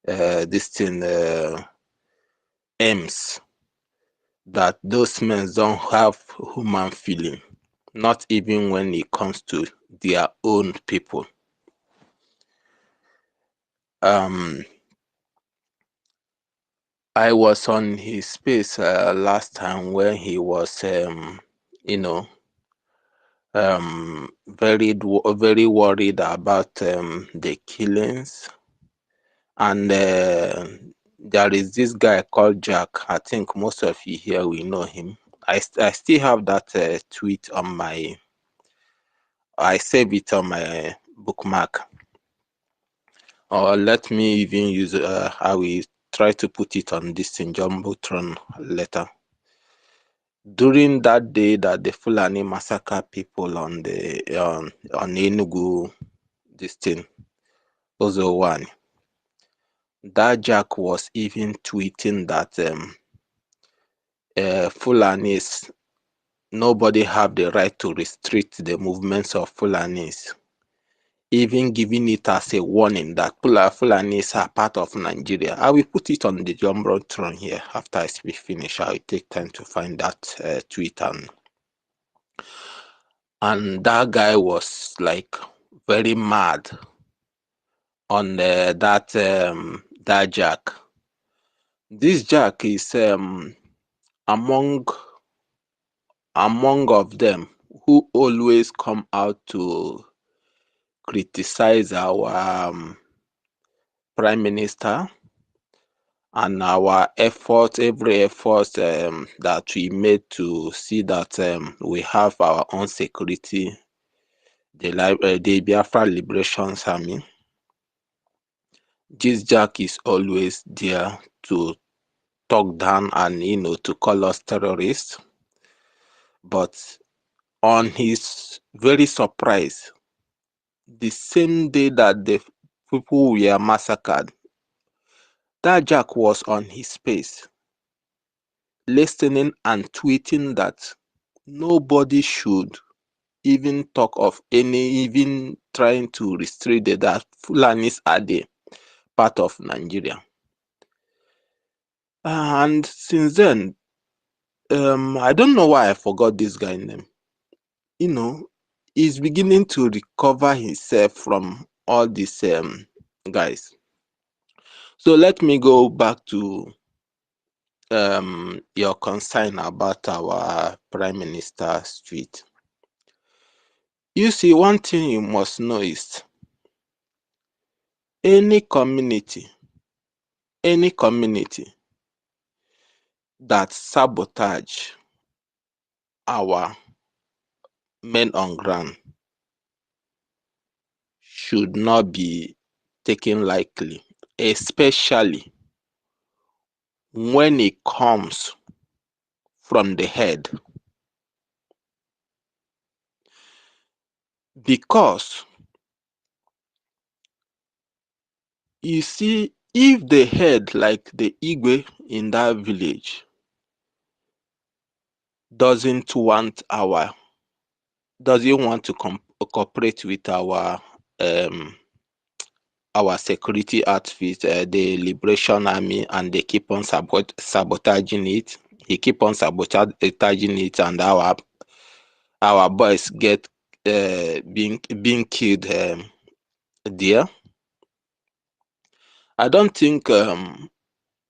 this thing aims, that those men don't have human feeling, not even when it comes to their own people. I was on his space last time when he was, you know, very worried about the killings. And there is this guy called Jack. I think most of you here will know him. I still have that tweet on my. I save it on my bookmark. Or let me even use. I will try to put it on this in Jumbotron later. During that day that the Fulani massacre people on the on Enugu, this thing, also one. That Jack was even tweeting that Fulanis, nobody have the right to restrict the movements of Fulanis, even giving it as a warning that Fulanis are part of Nigeria. I will put it on the Jumbotron here. After I speak finish, I will take time to find that tweet, and that guy was like very mad on that Jack. This Jack is among of them who always come out to criticize our prime minister and our effort, every effort that we made to see that we have our own security, the Biafra Liberation Army. This Jack is always there to talk down and to call us terrorists. But on his very surprise, the same day that the people were massacred, that Jack was on his space, listening and tweeting that nobody should even talk of even trying to restrict that Fulanis are the part of Nigeria. And since then, I don't know why I forgot this guy's name. He's beginning to recover himself from all these guys. So let me go back to your concern about our Prime Minister's tweet. You see, one thing you must know is any community that sabotage our men on ground should not be taken lightly, especially when it comes from the head. Because you see, if the head, like the Igwe in that village, doesn't want to cooperate with our security outfit, the Liberation Army, and they keep on sabotaging it. He keep on sabotaging it, and our boys get being killed there. I don't think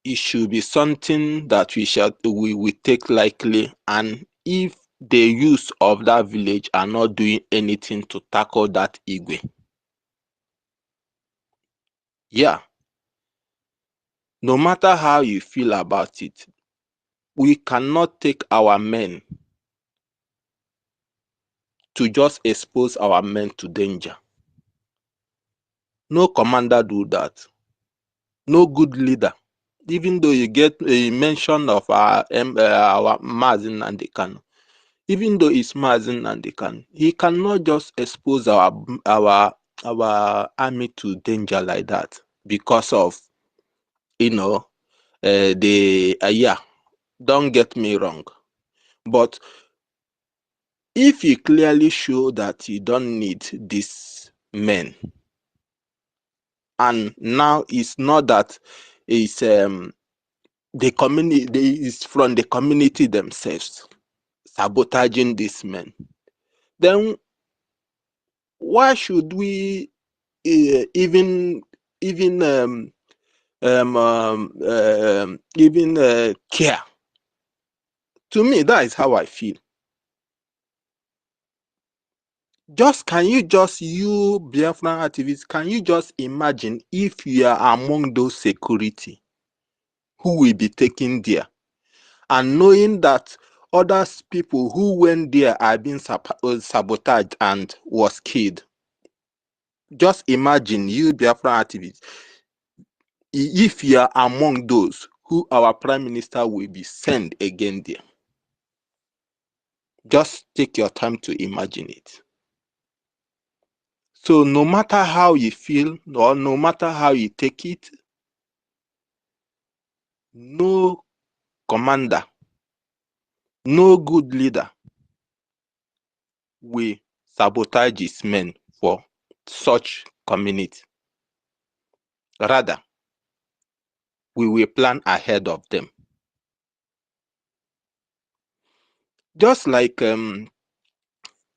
it should be something that we take lightly. And if the youth of that village are not doing anything to tackle that Igwe, yeah, no matter how you feel about it, we cannot take our men to just expose our men to danger. No commander do that. No good leader. Even though you get a mention of our Mazin Nandekan, even though it's Mazin Nandekan, he cannot just expose our army to danger like that because of yeah. Don't get me wrong, but if you clearly show that you don't need these men and now it's not that it's the community is from the community themselves sabotaging these men. Then why should we even care? To me, that is how I feel. You Biafran activists, can you just imagine if you are among those security who will be taken there, and knowing that other people who went there are being sabotaged and was killed? Just imagine you Biafran activists, if you are among those who our prime minister will be sent again there. Just take your time to imagine it. So no matter how you feel or no matter how you take it, no commander, no good leader will sabotage his men for such community. Rather, we will plan ahead of them. Just like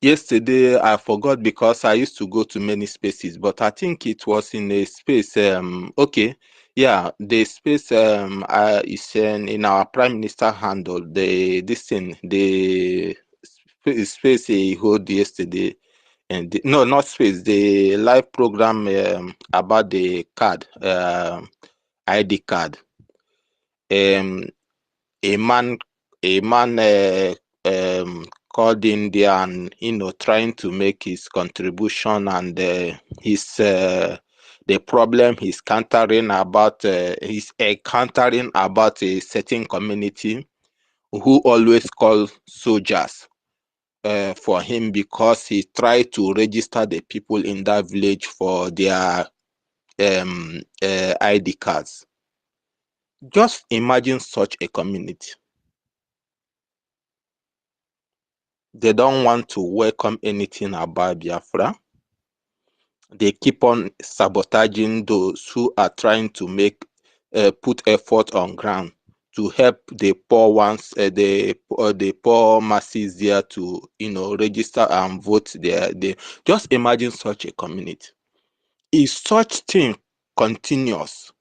yesterday, I forgot because I used to go to many spaces, but I think it was in a space. Okay, yeah, the space is in our prime minister handle. The space he held yesterday, and no, not space. The live program about the card, ID card. A man called in there and trying to make his contribution, and the problem he's countering about a certain community who always call soldiers for him because he tried to register the people in that village for their ID cards. Just imagine such a community. They don't want to welcome anything about Biafra. They keep on sabotaging those who are trying to put effort on ground to help the poor ones, the poor masses there to register and vote there. Just imagine such a community. If such thing continues,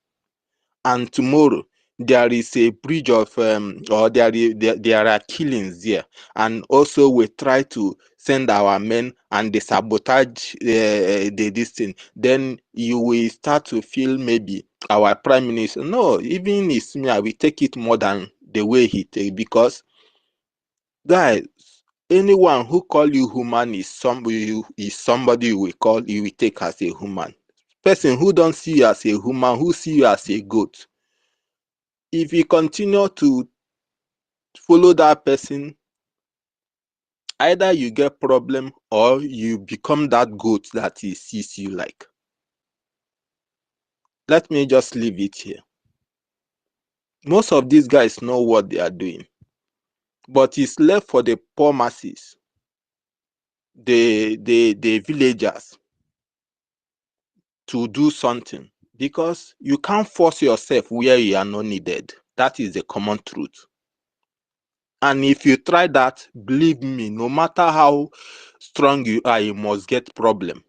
and tomorrow there is a bridge of or there are killings there, and also we try to send our men and they sabotage this thing, then you will start to feel maybe our prime minister, no, even Ismia will take it more than the way he take, because guys, anyone who call you human is somebody you will take as a human. Person who don't see you as a human, who see you as a goat, if you continue to follow that person, either you get problem or you become that goat that he sees you like. Let me just leave it here. Most of these guys know what they are doing, but it's left for the poor masses, the villagers, to do something, because you can't force yourself where you are not needed. That is the common truth. And if you try that, believe me, no matter how strong you are, you must get problem.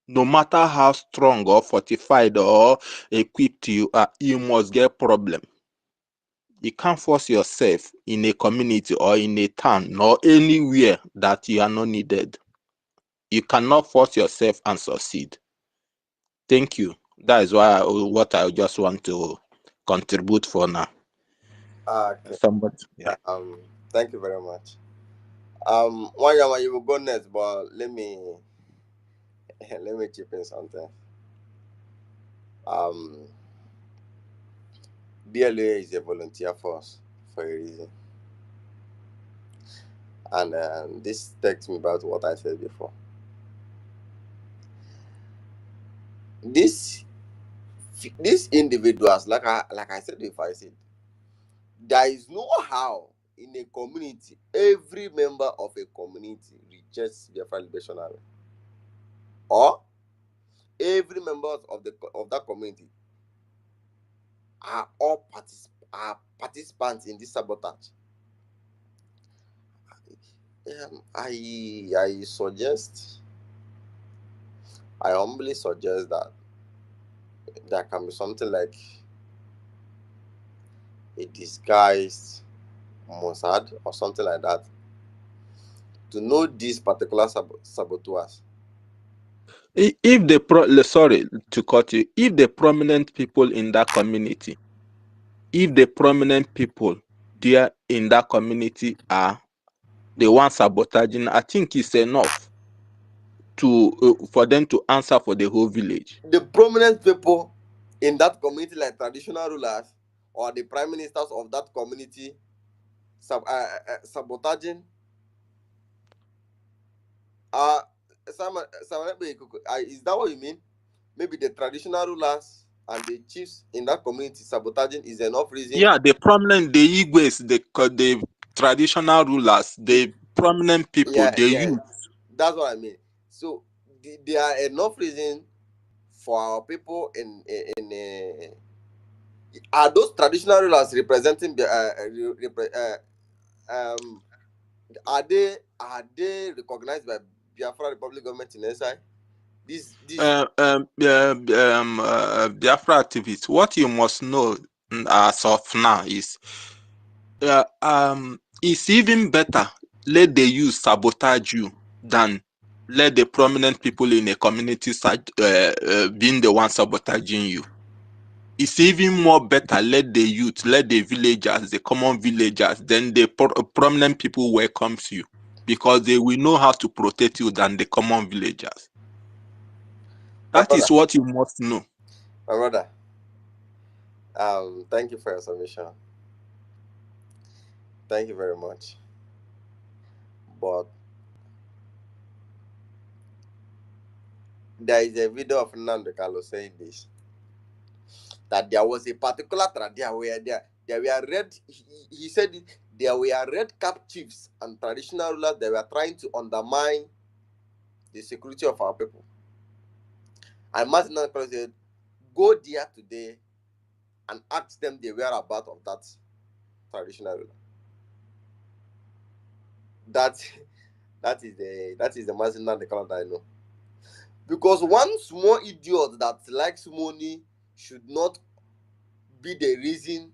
No matter how strong or fortified or equipped you are, you must get problem. You can't force yourself in a community or in a town nor anywhere that you are not needed. You cannot force yourself and succeed. Thank you. That is what I just want to contribute for now. Okay. Somebody, yeah. Thank you very much. Wanyama, you will go next, but let me let me chip in something. Um, BLA is a volunteer force for a reason, and this takes me back to what I said before. This these individuals, like I said before, I said there is no how in a community every member of a community rejects the Liberation Army, or every members of that community are all participants in this sabotage. I suggest, I humbly suggest that there can be something like a disguised Mossad or something like that to know these particular saboteurs. If the sorry to cut you, if the prominent people in that community, if the prominent people there in that community are the ones sabotaging, I think it's enough to for them to answer for the whole village. The prominent people in that community, like traditional rulers or the prime ministers of that community, sabotaging. Uh, is that what you mean? Maybe the traditional rulers and the chiefs in that community sabotaging is enough reason. Yeah, the prominent, the Igwes, the traditional rulers, The, the prominent people, yeah, the yeah, youth. that's what I mean. So there are enough reason for our people are those traditional rulers representing the um are they recognized by Biafra Republic government in SI? This Biafra activists. What you must know as of now is, it's even better let the youth sabotage you than let the prominent people in a community being the one sabotaging you. It's even more better let the youth, let the villagers, the common villagers, then the prominent people welcomes you, because they will know how to protect you than the common villagers. my That is brother, what you must know. my brother. Thank you for your submission. Thank you very much. But there is a video of Nando Carlos saying this, that there was a particular tradition where there were red. He said there were red cap chiefs and traditional rulers that were trying to undermine the security of our people. And Martin Carlos said, "Go there today and ask them the whereabouts of that traditional ruler." That that is the Martin Carlos that I know. Because one small idiot that likes money should not be the reason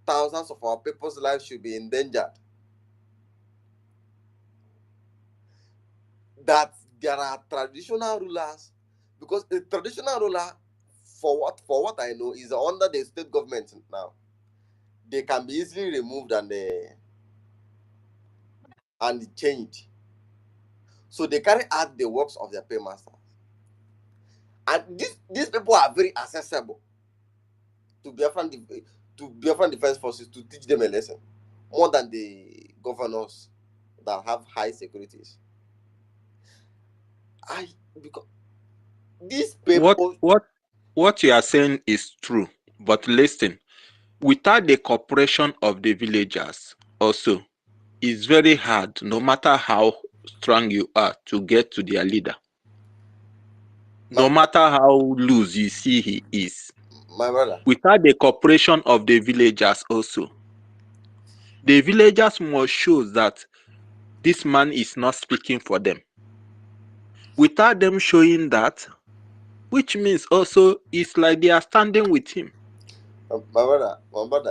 thousands of our people's lives should be endangered. That there are traditional rulers, because a traditional ruler, for what I know, is under the state government now. They can be easily removed and changed. So they carry out the works of their paymasters. And these people are very accessible to Biafran Defense Forces to teach them a lesson, more than the governors that have high securities. Because these What people, what what you are saying is true, but listen, without the cooperation of the villagers, also, it's very hard, no matter how strong you are, to get to their leader. my No matter how loose you see he is, my brother, without the cooperation of the villagers, also, the villagers must show that this man is not speaking for them. Without them showing that, which means also it's like they are standing with him. my brother,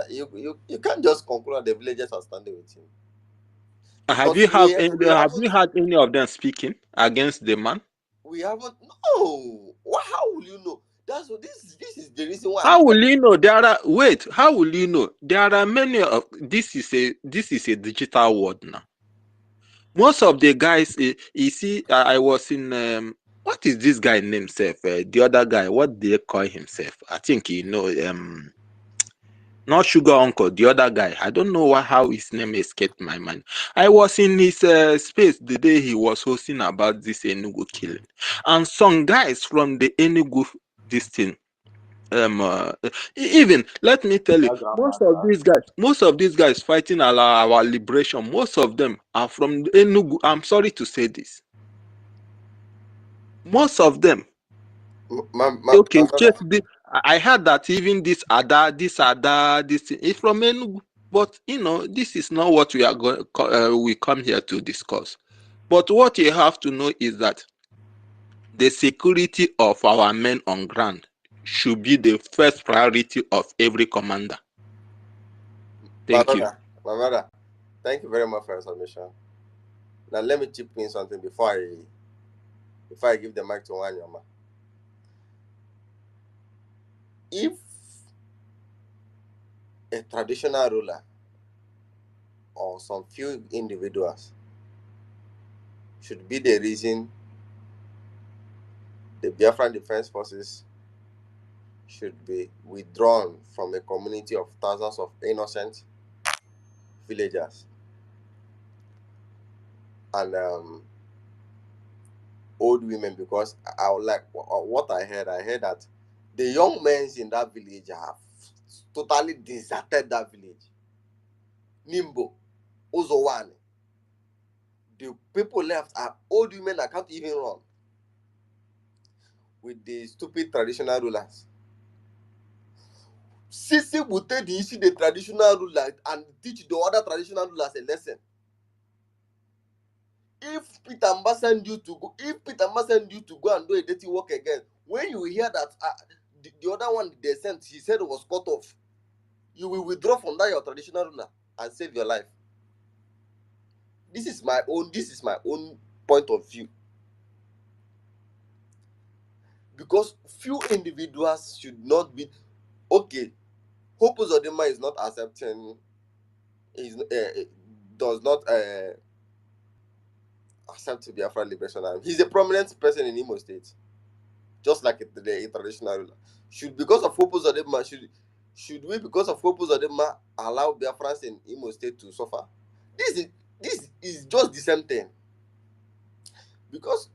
you can't just conclude that the villagers are standing with him, Have because you we have we have haven't you had any of them speaking against the man? we haven't no. How will you know? That's what this is the reason why I'm How telling will you know? There are wait. How will you know? There are many of this is a digital world now. Most of the guys, you see, I was in what is this guy named self? The other guy, what do they call himself? I think not Sugar Uncle, the other guy. I don't know how his name escaped my mind. I was in his space the day he was hosting about this Enugu killing, and some guys from the Enugu this thing. Even let me tell you, most of these guys fighting our liberation, most of them are from Enugu. I'm sorry to say this. Most of them. Okay, my brother. just I heard that even this is from Enugu, but this is not what we are going. We come here to discuss. But what you have to know is that the security of our men on ground should be the first priority of every commander. My Thank you. brother, my brother, thank you very much for your submission. Now let me chip in something before I give the mic to Wanyama. If a traditional ruler or some few individuals should be the reason the Biafran Defense Forces should be withdrawn from a community of thousands of innocent villagers and old women, because I would like what I heard that the young men in that village have totally deserted that village. Nimbo, Ozowane. The people left are old women that can't even run with the stupid traditional rulers. Sisi will take the issue the traditional ruler and teach the other traditional rulers a lesson. If Peter Mba send you to go and do a dirty work again, when you hear that the other one they sent, he said it was cut off, you will withdraw from that your traditional ruler and save your life. This is my own point of view. Because few individuals should not be okay. Hope Uzodinma is not accepting, does not accept Biafra Liberation Army. He's a prominent person in Imo State, just like the international ruler. Should because of Hope Uzodinma should we, because of Hope Uzodinma, allow Biafrans in Imo State to suffer? This is just the same thing. Because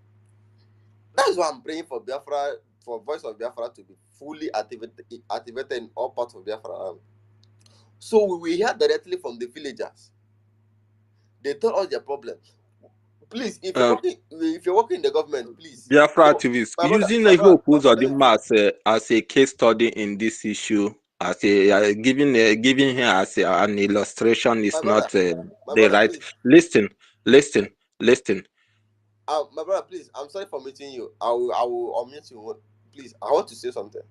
that is why I'm praying for Biafra, for Voice of Biafra to be fully activated in all parts of Biafra. So we will hear directly from the villagers. They tell us their problems. Please, if you're working in the government, please. Biafra No, activists my brother, using my a brother, Hope let me Uzodinma as a case study in this issue, as a giving here as an illustration my is brother, not my the brother, right. please. Listen, listen, listen. My brother, please. I'm sorry for meeting you. I will unmute you. Please, I want to say something.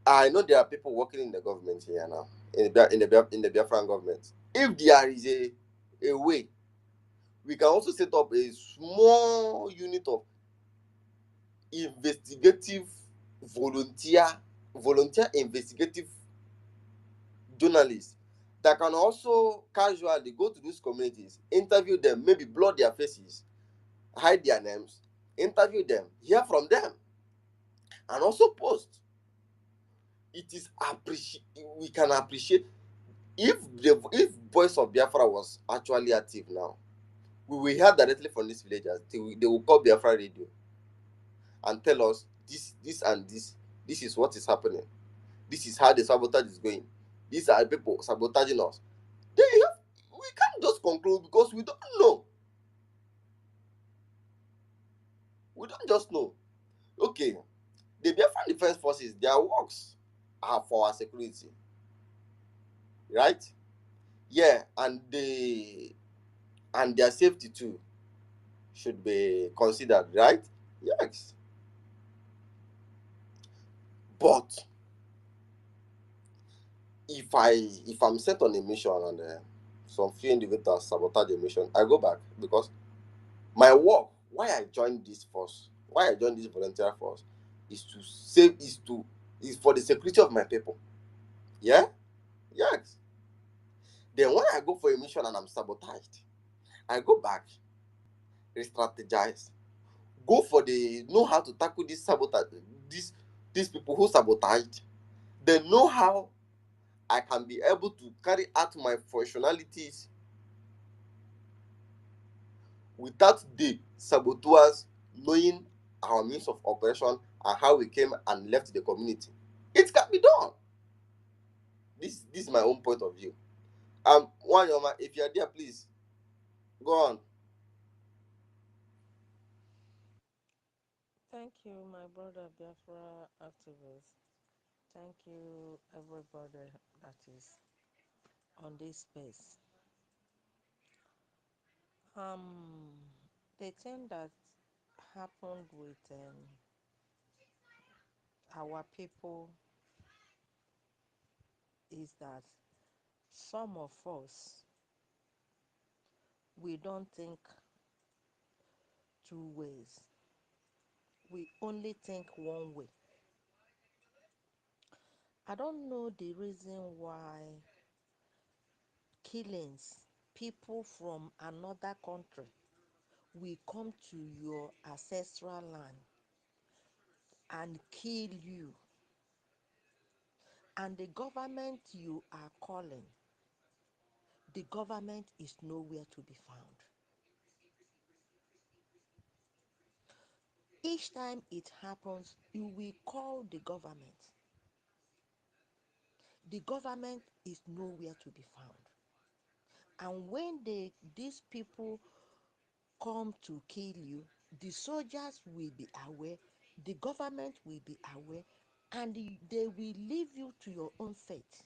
I know there are people working in the government here now, in the Biafran government. If there is a way, we can also set up a small unit of investigative volunteer investigative journalists that can also casually go to these communities, interview them, maybe blur their faces, hide their names, interview them, hear from them, and also post. It is we can appreciate if Voice of Biafra was actually active now. We will hear directly from these villagers. They will call Biafra radio and tell us this and this is what is happening. This is how the sabotage is going. These are people sabotaging us. We can't just conclude because we don't know. We don't just know. Okay, the Biafran Defense Forces, their works are for our security, right? Yeah, and their safety too should be considered, right? Yes. But if I'm set on a mission and some few individuals sabotage the mission, I go back because my work, why I joined this force, why I joined this volunteer force, is for the security of my people. Yeah? Yes. Then when I go for a mission and I'm sabotaged, I go back, re-strategize, go for the know how to tackle this sabotage, these people who sabotaged. They know how I can be able to carry out my functionalities without the saboteurs knowing our means of operation and how we came and left the community. It can be done. This is my own point of view. Wanyoma, if you're there, please go on. Thank you, my brother Biafra activist. Thank you, everybody that is on this space. Um, the thing that happened with our people is that some of us we don't think two ways. We only think one way. I don't know the reason why killings, people from another country will come to your ancestral land and kill you, and the government you are calling, the government is nowhere to be found. Each time it happens, you will call the government is nowhere to be found. And when these people come to kill you, the soldiers will be aware, the government will be aware, and they will leave you to your own fate.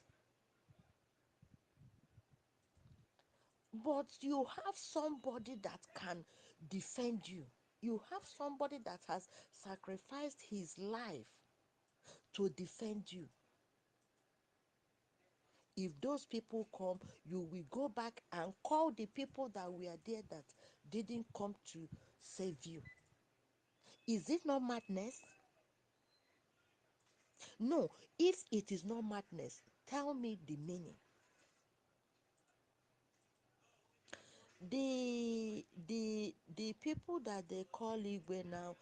But you have somebody that can defend you. You have somebody that has sacrificed his life to defend you. If those people come, you will go back and call the people that were there that didn't come to save you. Is it not madness? No. If it is not madness, tell me the meaning. The people that they call Igwe now,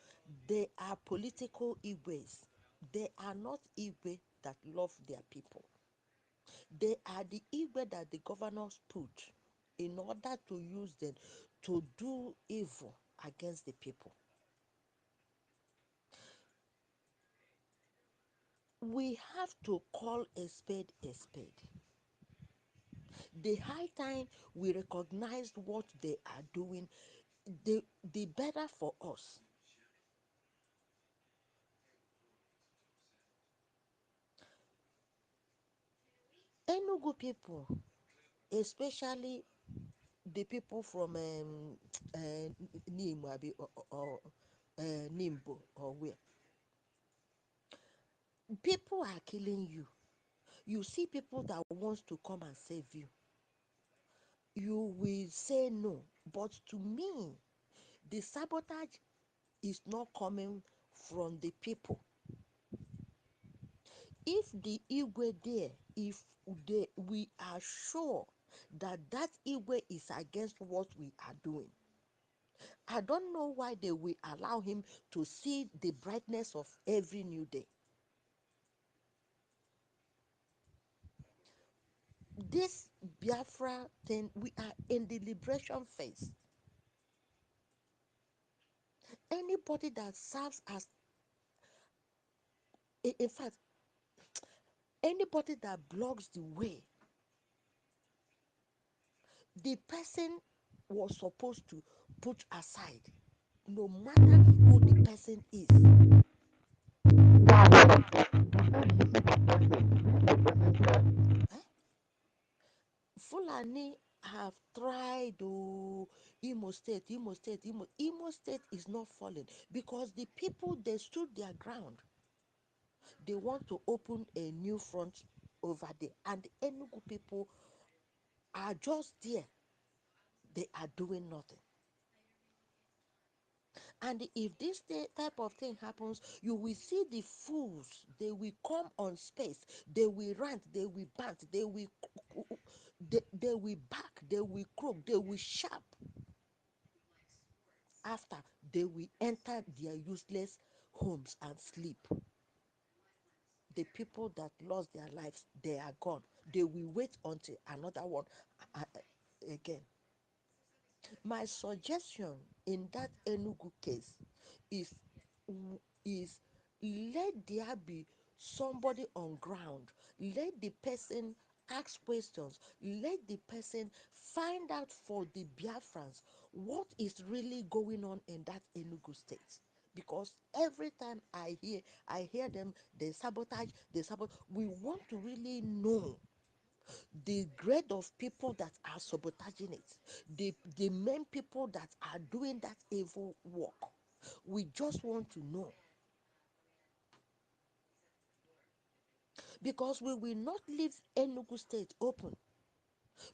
they are political Igwes. They are not Igwe that love their people. They are the Igwe that the governors put in order to use them to do evil against the people. We have to call a spade a spade. The high time we recognize what they are doing, the better for us. Enugu people, especially the people from Nimo or Nimbo or where, people are killing you. You see people that wants to come and save you, you will say no. But to me, the sabotage is not coming from the people. If the Igwe there, if we are sure that that Igwe is against what we are doing, I don't know why they will allow him to see the brightness of every new day. This Biafra thing, we are in the liberation phase. Anybody that serves as, in fact, anybody that blocks the way, the person was supposed to put aside, no matter who the person is. Fulani have tried to Imo State is not falling because the people, they stood their ground. They want to open a new front over there, and the Enugu people are just there. They are doing nothing. And if this type of thing happens, you will see the fools. They will come on space. They will rant. They will bant. They will back. They will croak. They will sharp. After, they will enter their useless homes and sleep. The people that lost their lives, they are gone. They will wait until another one again. My suggestion in that Enugu case is is let there be somebody on ground. Let the person ask questions. Let the person find out for the Biafrans what is really going on in that Enugu state. because every time I hear them, they sabotage, we want to really know the grade of people that are sabotaging it, the main people that are doing that evil work. We just want to know, because we will not leave Enugu State open.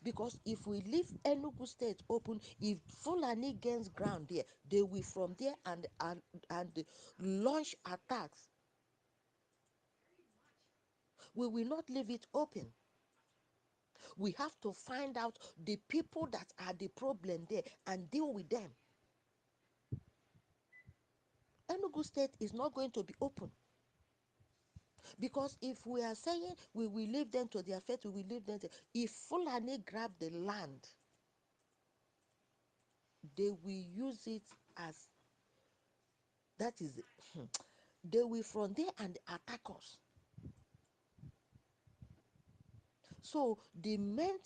Because if we leave Enugu State open, if Fulani gains ground there, they will from there and launch attacks. We will not leave it open. We have to find out the people that are the problem there and deal with them. Enugu State is not going to be open. Because if we are saying we will leave them to their fate, we will leave them to, if Fulani grab the land, they will use it as, that is they will from there and attack us. So the main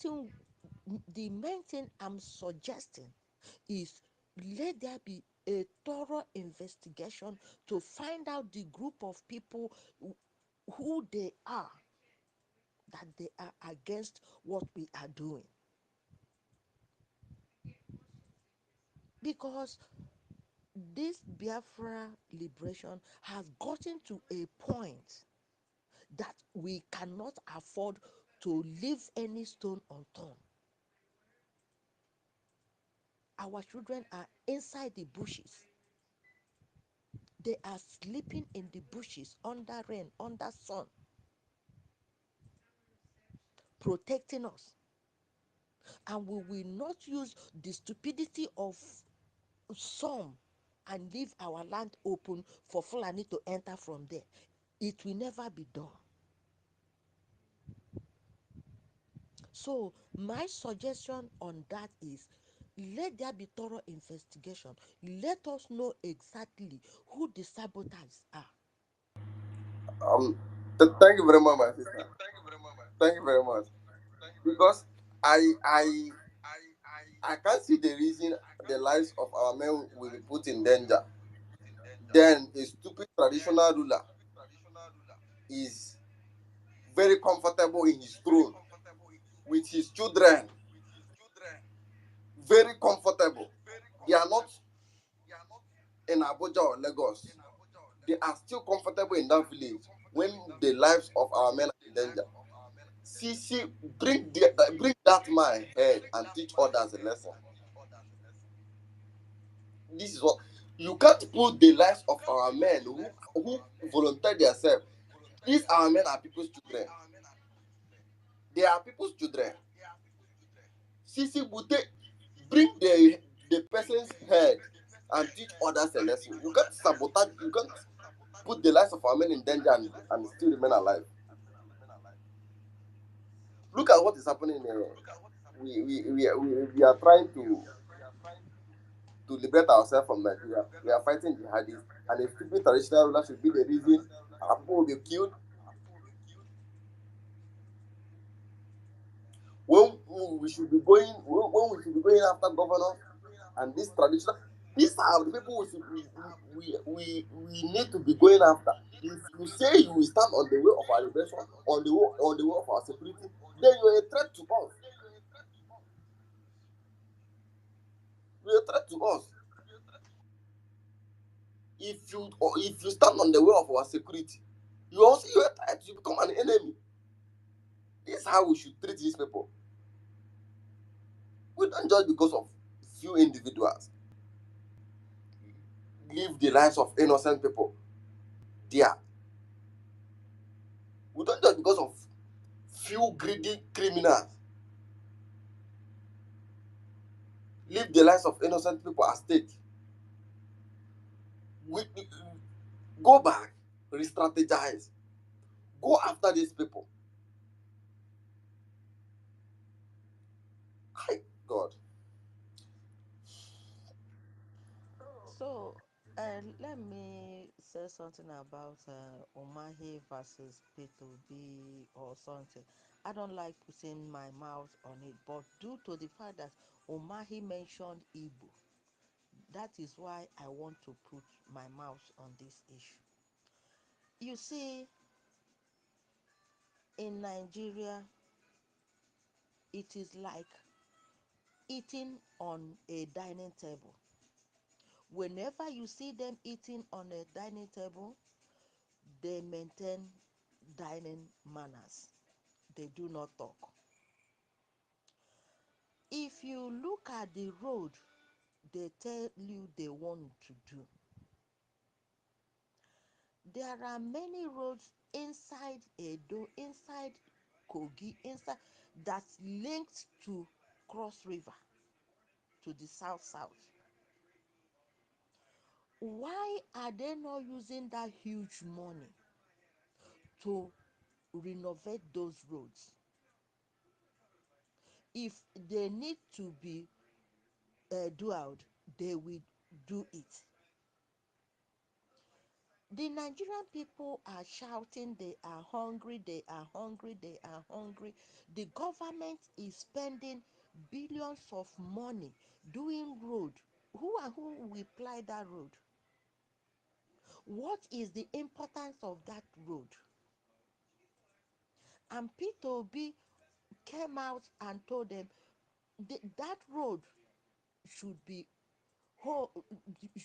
thing I'm suggesting is, let there be a thorough investigation to find out the group of people who they are, that they are against what we are doing. Because this Biafra liberation has gotten to a point that we cannot afford to leave any stone unturned. Our children are inside the bushes. They are sleeping in the bushes, under rain, under sun, protecting us. And we will not use the stupidity of some and leave our land open for Fulani to enter from there. It will never be done. So my suggestion on that is, let there be thorough investigation. Let us know exactly who the saboteurs are. Um, thank you very much, my sister. Thank you very much. Because I I I can't see the reason the lives of our men will be put in danger. Then a stupid traditional ruler is very comfortable in his throne with his children, very comfortable. They are not in Abuja or Lagos. They are still comfortable in that village when the lives of our men are in danger. See, bring that man head and teach others a lesson. This is what you can't put the lives of our men who volunteer themselves. These our men are people's children. They are people's children. Sisi Bute, bring the person's head and teach others a lesson. You can't sabotage. You can't put the lives of our men in danger and still remain alive. Look at what is happening. We are trying to liberate ourselves from Nigeria. We are fighting jihadists, and a stupid traditional ruler should be the reason our people will be killed. When we should be going, when we should be going after governors and this traditional, these are the people we need to be going after. If you say you will stand on the way of our liberation, on the way of our security, then you are a threat to us. You are a threat to us. If you stand on the way of our security, you are a threat. You become an enemy. This is how we should treat these people. We don't just because of few individuals live the lives of innocent people there. We don't just because of few greedy criminals live the lives of innocent people at stake. We go back, re-strategize, go after these people. Hi, God. So, let me say something about Umahi versus P2B or something. I don't like putting my mouth on it, but due to the fact that Umahi mentioned Igbo, That is why I want to put my mouth on this issue. You see, in Nigeria, it is like eating on a dining table. Whenever you see them eating on a dining table, they maintain dining manners. They do not talk. If you look at the road they tell you they want to do, there are many roads inside Edo, inside Kogi, inside that's linked to Cross River, to the south. Why are they not using that huge money to renovate those roads? If they need to be doed, they will do it. The Nigerian people are shouting they are hungry, they are hungry, they are hungry. The government is spending billions of money doing road. Who and who will ply that road? What is the importance of that road? And Peter Obi came out and told them that road should be hold,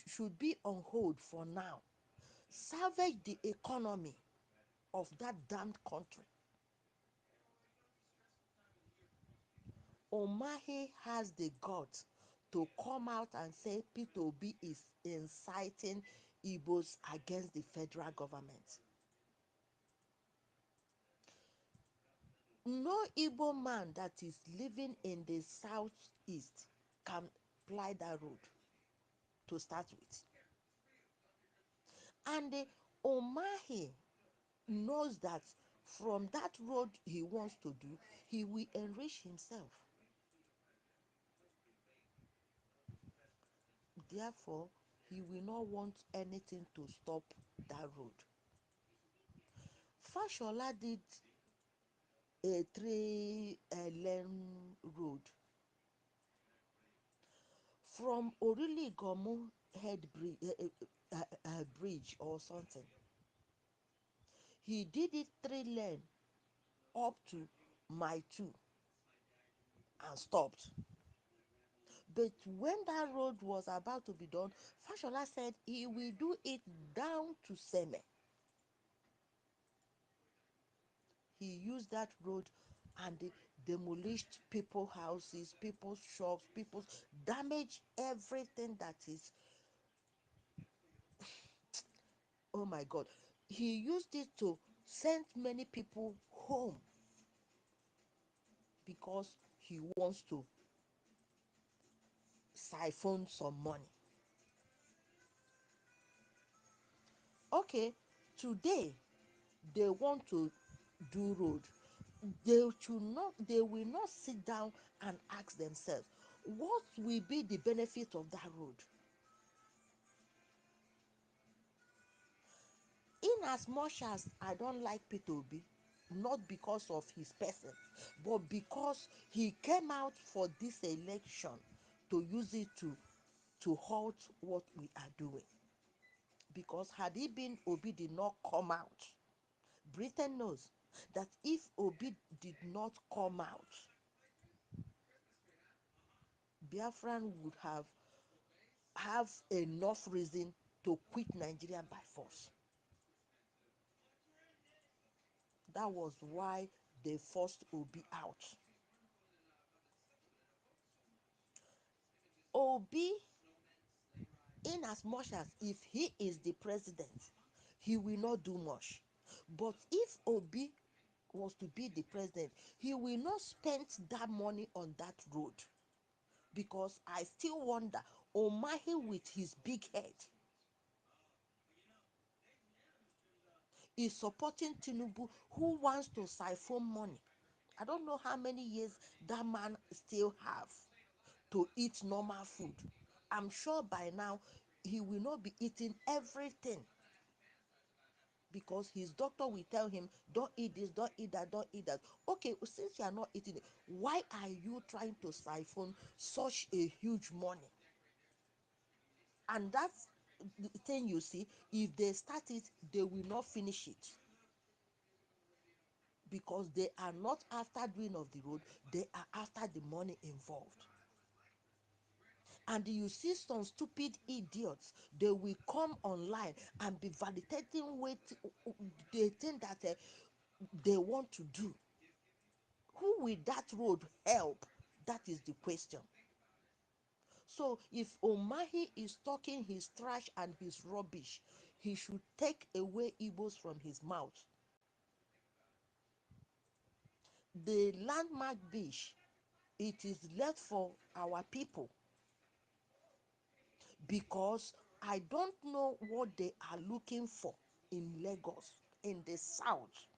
should be on hold for now. Salvage the economy of that damned country. Omahe has the guts to come out and say Peter Obi is inciting Igbos against the federal government. No Igbo man that is living in the southeast can ply that road to start with. And the Omahe knows that from that road he wants to do, he will enrich himself. Therefore, he will not want anything to stop that road. Fashola did a three-lane road from Orili-Gomu head bridge or something. He did it 3 lane up to my 2 and stopped. But when that road was about to be done, Fashola said he will do it down to Seme. He used that road and demolished people's houses, people's shops, people's damaged everything that is, oh my God. He used it to send many people home because he wants to siphon some money. Okay, today they want to do road. They will not sit down and ask themselves, what will be the benefit of that road? In as much as I don't like Peter Obi, not because of his person, but because he came out for this election to use it to halt what we are doing. Because had it been Obi did not come out, Britain knows that if Obi did not come out, Biafran would have enough reason to quit Nigeria by force. That was why they forced Obi out. Obi, in as much as if he is the president, he will not do much. But if Obi was to be the president, he will not spend that money on that road. Because I still wonder, Omahe with his big head is supporting Tinubu, who wants to siphon money. I don't know how many years that man still have to eat normal food. I'm sure by now he will not be eating everything because his doctor will tell him, don't eat this, don't eat that, don't eat that. Okay, since you are not eating it, why are you trying to siphon such a huge money? And that's the thing you see, if they start it, they will not finish it, because they are not after doing of the road, they are after the money involved. And you see some stupid idiots, they will come online and be validating what they think that they want to do. Who will that road help? That is the question. So if Omahi is talking his trash and his rubbish, he should take away Igbos from his mouth. The landmark beach, it is left for our people, because I don't know what they are looking for in Lagos, in the south,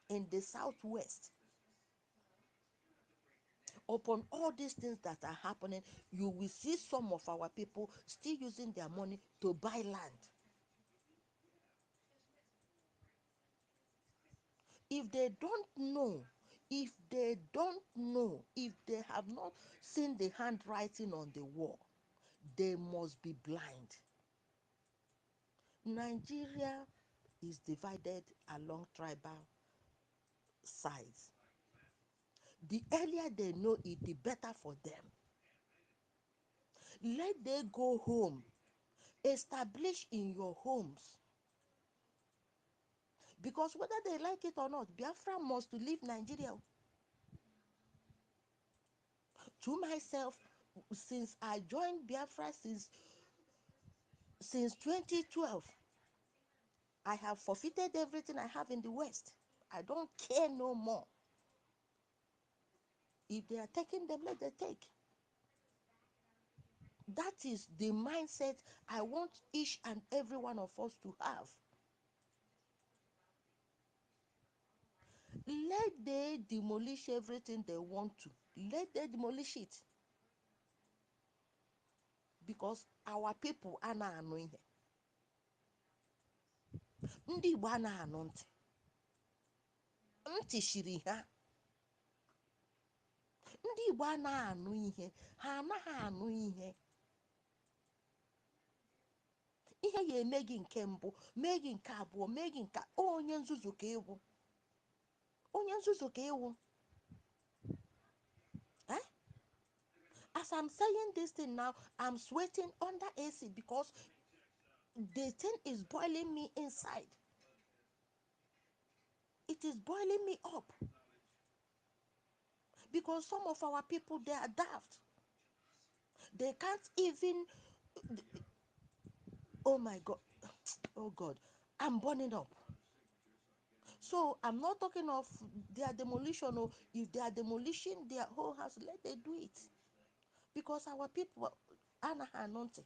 in the southwest. Upon all these things that are happening, you will see some of our people still using their money to buy land. If they don't know, if they have not seen the handwriting on the wall, they must be blind. Nigeria is divided along tribal sides. The earlier they know it, the better for them. Let them go home, establish in your homes, because whether they like it or not, Biafra must leave Nigeria. To myself, since I joined Biafra, since 2012, I have forfeited everything I have in the West. I don't care no more. If they are taking them, let them take. That is the mindset I want each and every one of us to have. Let they demolish everything they want to. Let them demolish it. Because our people are not annoying. Ndị Igbo anaghị anụ ntị. Ntị shiri ha. Ndị Igbo anaghị anụ ihe. Ha anaghị anụ ihe. Ihe ya eme gị nke mbụ, mee gị nke abụọ, mee gị nke onye nzuzu ka ịwụ. Onye nzuzu ka ịwụ. Eh? As I'm saying this thing now, I'm sweating under AC because the thing is boiling me inside. It is boiling me up. Because some of our people, they are daft. They can't even, oh my God, oh God, I'm burning up. So I'm not talking of their demolition, or if they are demolishing their whole house, let them do it. Because our people are not anointed.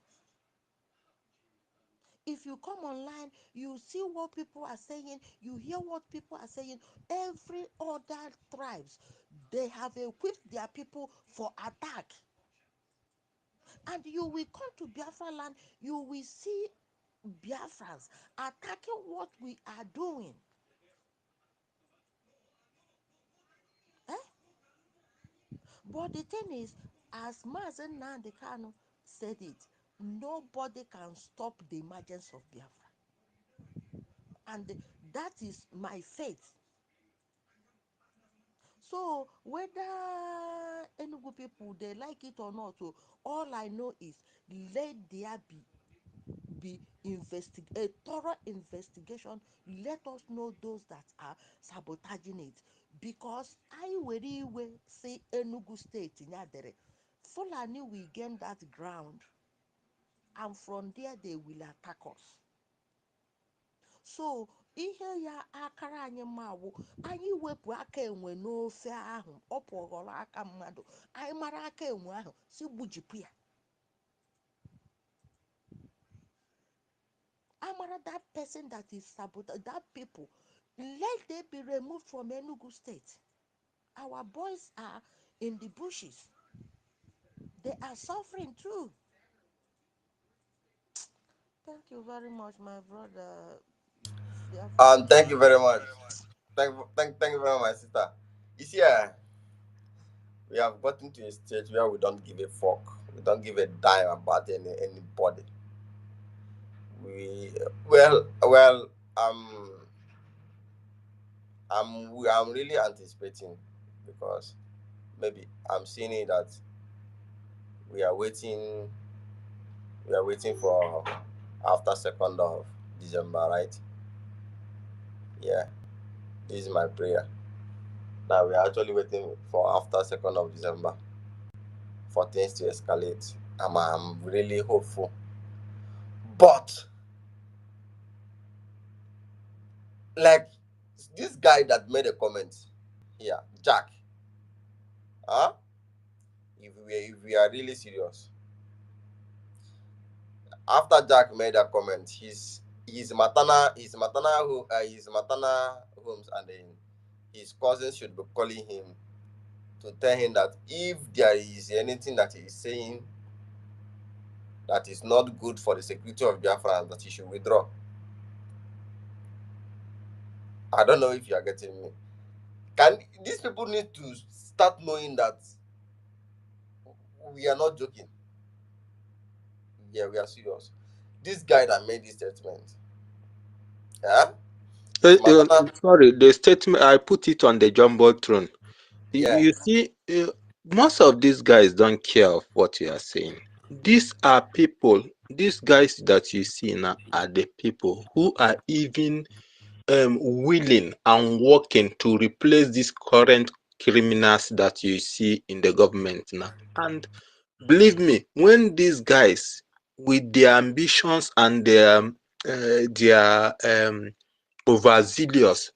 If you come online, you see what people are saying, you hear what people are saying. Every other tribes, they have equipped their people for attack. And you will come to Biafra land, you will see Biafrans attacking what we are doing. Eh? But the thing is, as Mazen Nandekano said it, nobody can stop the emergence of Biafra. And that is my faith. So whether Enugu people they like it or not, so all I know is let there be a thorough investigation. Let us know those that are sabotaging it, because I will say Enugu State in Yadere, Fulani will gain that ground, and from there they will attack us. So ihe ya akara anyị mma wụ anyị wepụ aka enwe n'ofe ahụ, ọ pụghọrọ aka mmadụ, anyị mara aka enwe ahụ si gbujipụ ya. Amara that person that is sabotage that people, let them be removed from Enugu State. Our boys are in the bushes, they are suffering too. Thank you very much, my brother. Biafra Thank you King. very much. Thank you very much, sister. You see, we have gotten to a stage where we don't give a fuck. We don't give a dime about anybody. we well I'm really anticipating, because maybe I'm seeing it that we are waiting we are waiting for after 2nd of December, right? Yeah, this is my prayer. Now we are actually waiting for after 2nd of December for things to escalate. I'm really hopeful. But like this guy that made a comment here, Jack, huh? If we are really serious, after Jack made a comment, his maternal homes, and then his cousins should be calling him to tell him that if there is anything that he is saying that is not good for the security of Biafra, that he should withdraw. I don't know if you are getting me. Can these people need to start knowing that we are not joking? Yeah, we are serious. This guy that made this statement, yeah, his maternal, Sorry, the statement I put it on the jumbotron. yeah, You see, most of these guys don't care of what you are saying. These are people, these guys that you see now are the people who are even willing and working to replace these current criminals that you see in the government now. And believe me, when these guys, with their ambitions and their overzealous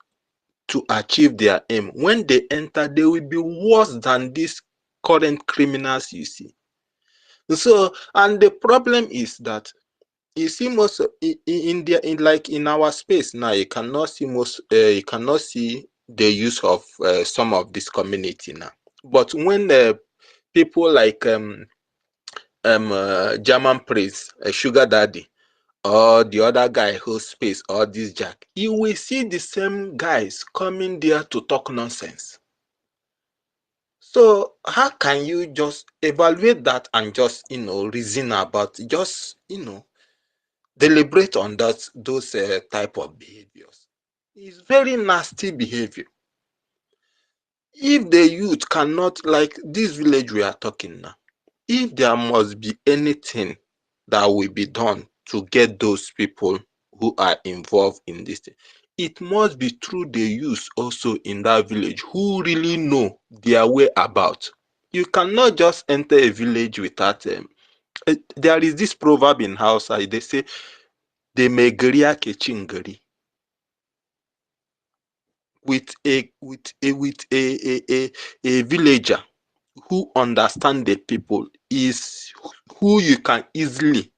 to achieve their aim, when they enter, they will be worse than these current criminals you see. So, and the problem is that you see most in their in like in our space now, you cannot see you cannot see the use of some of this community now. But when people like German Prince, Sugar Daddy, or the other guy whose space, or this Jack, you will see the same guys coming there to talk nonsense. So how can you just evaluate that and just reason about, just deliberate on those type of behaviors? It's very nasty behavior. If the youth cannot, like this village we are talking now, if there must be anything that will be done to get those people who are involved in this thing, it must be through the youth also in that village who really know their way about. You cannot just enter a village without there is this proverb in Hausa, they say, "De megeria kechingeri," with a villager who understand the people, is who you can easily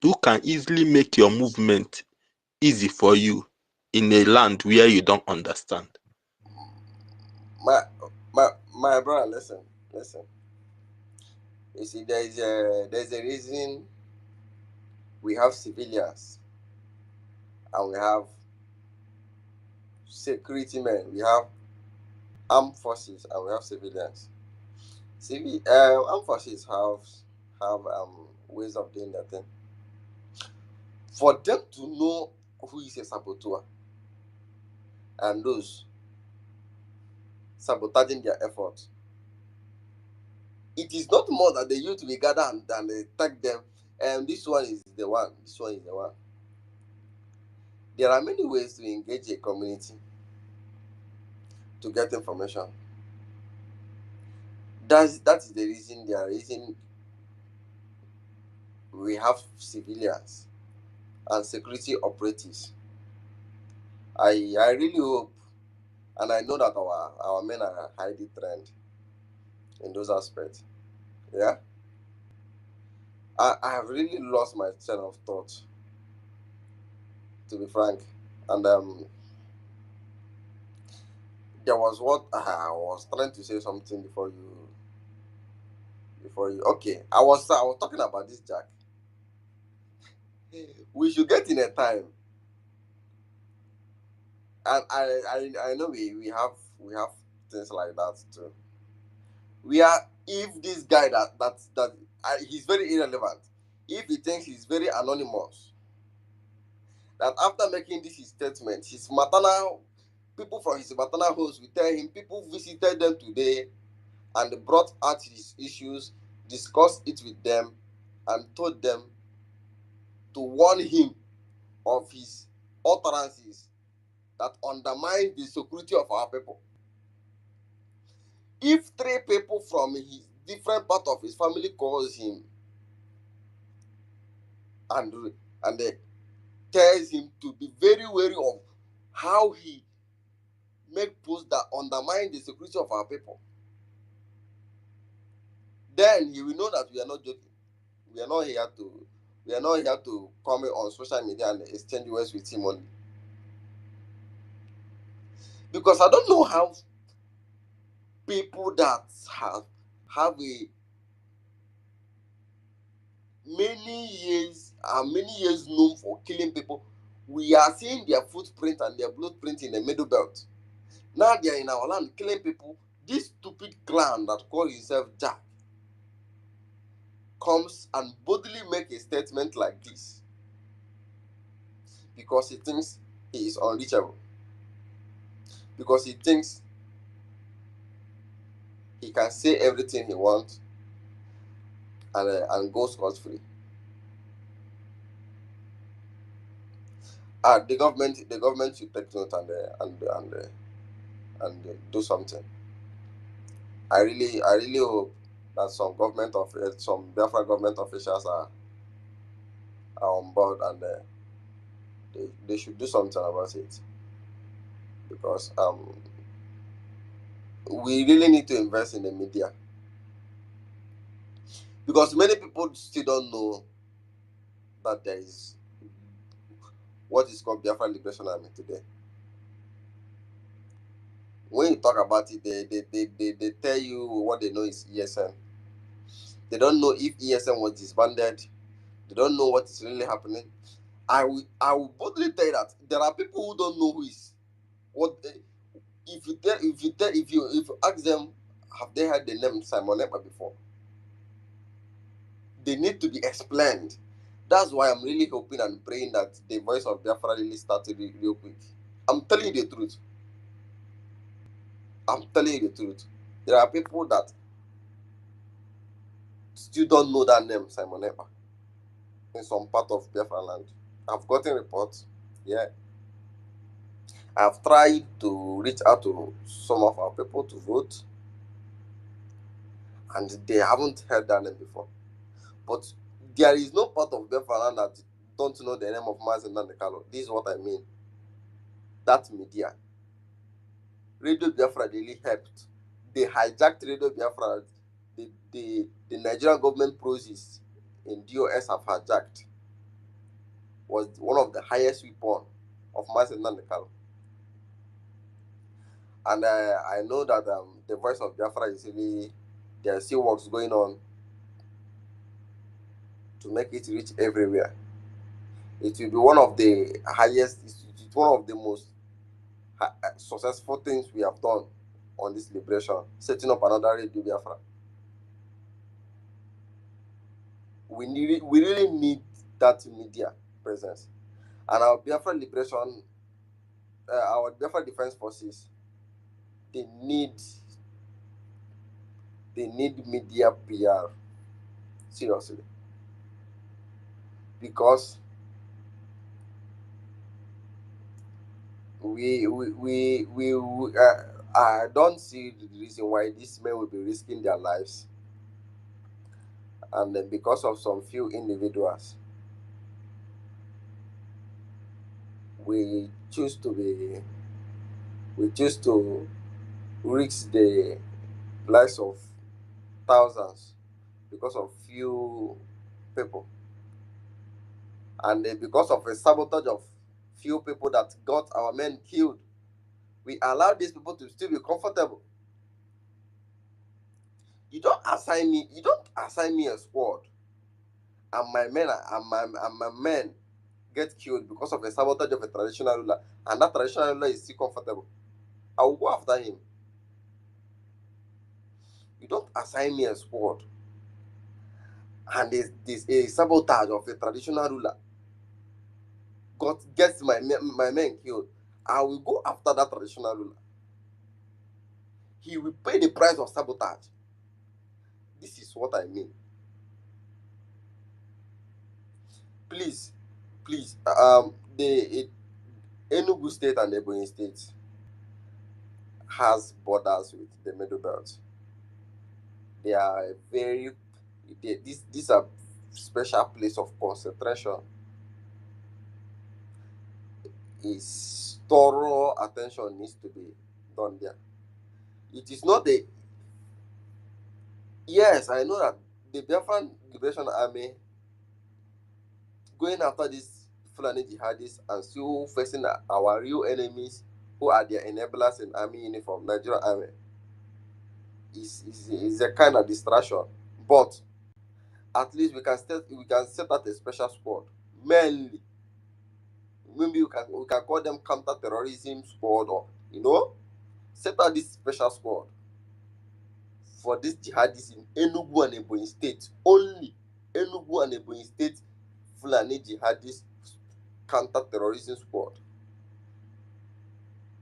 who can easily make your movement easy for you in a land where you don't understand. my my brother, listen. You see, there's a reason we have civilians and we have security men, we have armed forces and we have civilians. Armed forces have ways of doing that thing. For them to know who is a saboteur and those sabotaging their efforts, it is not more that the youth will gather and they tag them. And this one is the one. This one is the one. There are many ways to engage a community to get information. That is the reason. There are reason we have civilians and security operatives. I really hope, and I know that our men are highly trained in those aspects. Yeah, I have really lost my train of thought, to be frank. And there was what I was trying to say something before you. Okay, I was talking about this Jack. We should get in a time, and I know we have things like that too. We are if this guy he's very irrelevant. If he thinks he's very anonymous, that after making this statement, his maternal people from his maternal house will tell him people visited them today and brought out his issues, discussed it with them, and told them to warn him of his utterances that undermine the security of our people. If three people from his different part of his family calls him and tells him to be very wary of how he make posts that undermine the security of our people, then he will know that we are not joking. We are not here to comment on social media and exchange words with him only. Because I don't know how people that have a many years known for killing people, we are seeing their footprint and their blueprint in the middle belt. Now they are in our land killing people. This stupid clown that calls himself Jack comes and boldly make a statement like this because he thinks he is unreachable, because he thinks he can say everything he wants and go scot-free. The government should take note and do something. I really hope that some Biafra government officials are on board and they should do something about it, because we really need to invest in the media, because many people still don't know that there is what is called Biafra Liberation Army today. When you talk about it, they tell you what they know is ESN. They don't know if ESN was disbanded. They don't know what is really happening. I will boldly tell you that there are people who don't know who is what. If you ask them, have they heard the name Simon Ekpa before? They need to be explained. That's why I'm really hoping and praying that the voice of Biafra really started real quick. I'm telling you the truth. I'm telling you the truth. There are people that still don't know that name, Simon Ekpa, in some part of Biafra land. I've gotten reports. Yeah. I've tried to reach out to some of our people to vote, and they haven't heard that name before. But there is no part of Biafra land that don't know the name of Mazen Nandekalo. This is what I mean. That media. Radio Biafra really helped. They hijacked Radio Biafra. The Nigerian government process in DOS have hijacked was one of the highest weapon of Mazen Nandekalo. And I know that the voice of Biafra is really, there are still works going on to make it reach everywhere. It will be one of the highest, it's one of the most successful things we have done on this liberation, setting up another Radio Biafra. We really need that media presence. And our Biafra liberation, our Biafra Defense Forces, they need media PR, seriously, because I don't see the reason why these men will be risking their lives, and then because of some few individuals, we choose to risk the lives of thousands because of few people, and because of a sabotage of few people that got our men killed, we allow these people to still be comfortable. You don't assign me a squad, and my men get killed because of a sabotage of a traditional ruler, and that traditional ruler is still comfortable. I will go after him. You don't assign me a squad, and there's a sabotage of a traditional ruler, gets my men killed, I will go after that traditional ruler. He will pay the price of sabotage. This is what I mean. Please, please, Enugu State and Ebonyi State has borders with the Middle Belt. They are these are special place of concentration. Is thorough attention needs to be done there. It is not a yes, I know that the Biafran Liberation Army going after these Fulani jihadists and still facing our real enemies who are their enablers in army uniform, Nigerian army, is a kind of distraction. But at least we can set out a special squad. Mainly, maybe we can call them counter-terrorism squad, or set out this special squad for these jihadists in Enugu and Ebonyi State. Only Enugu and Ebonyi State Fulani jihadists counter-terrorism squad.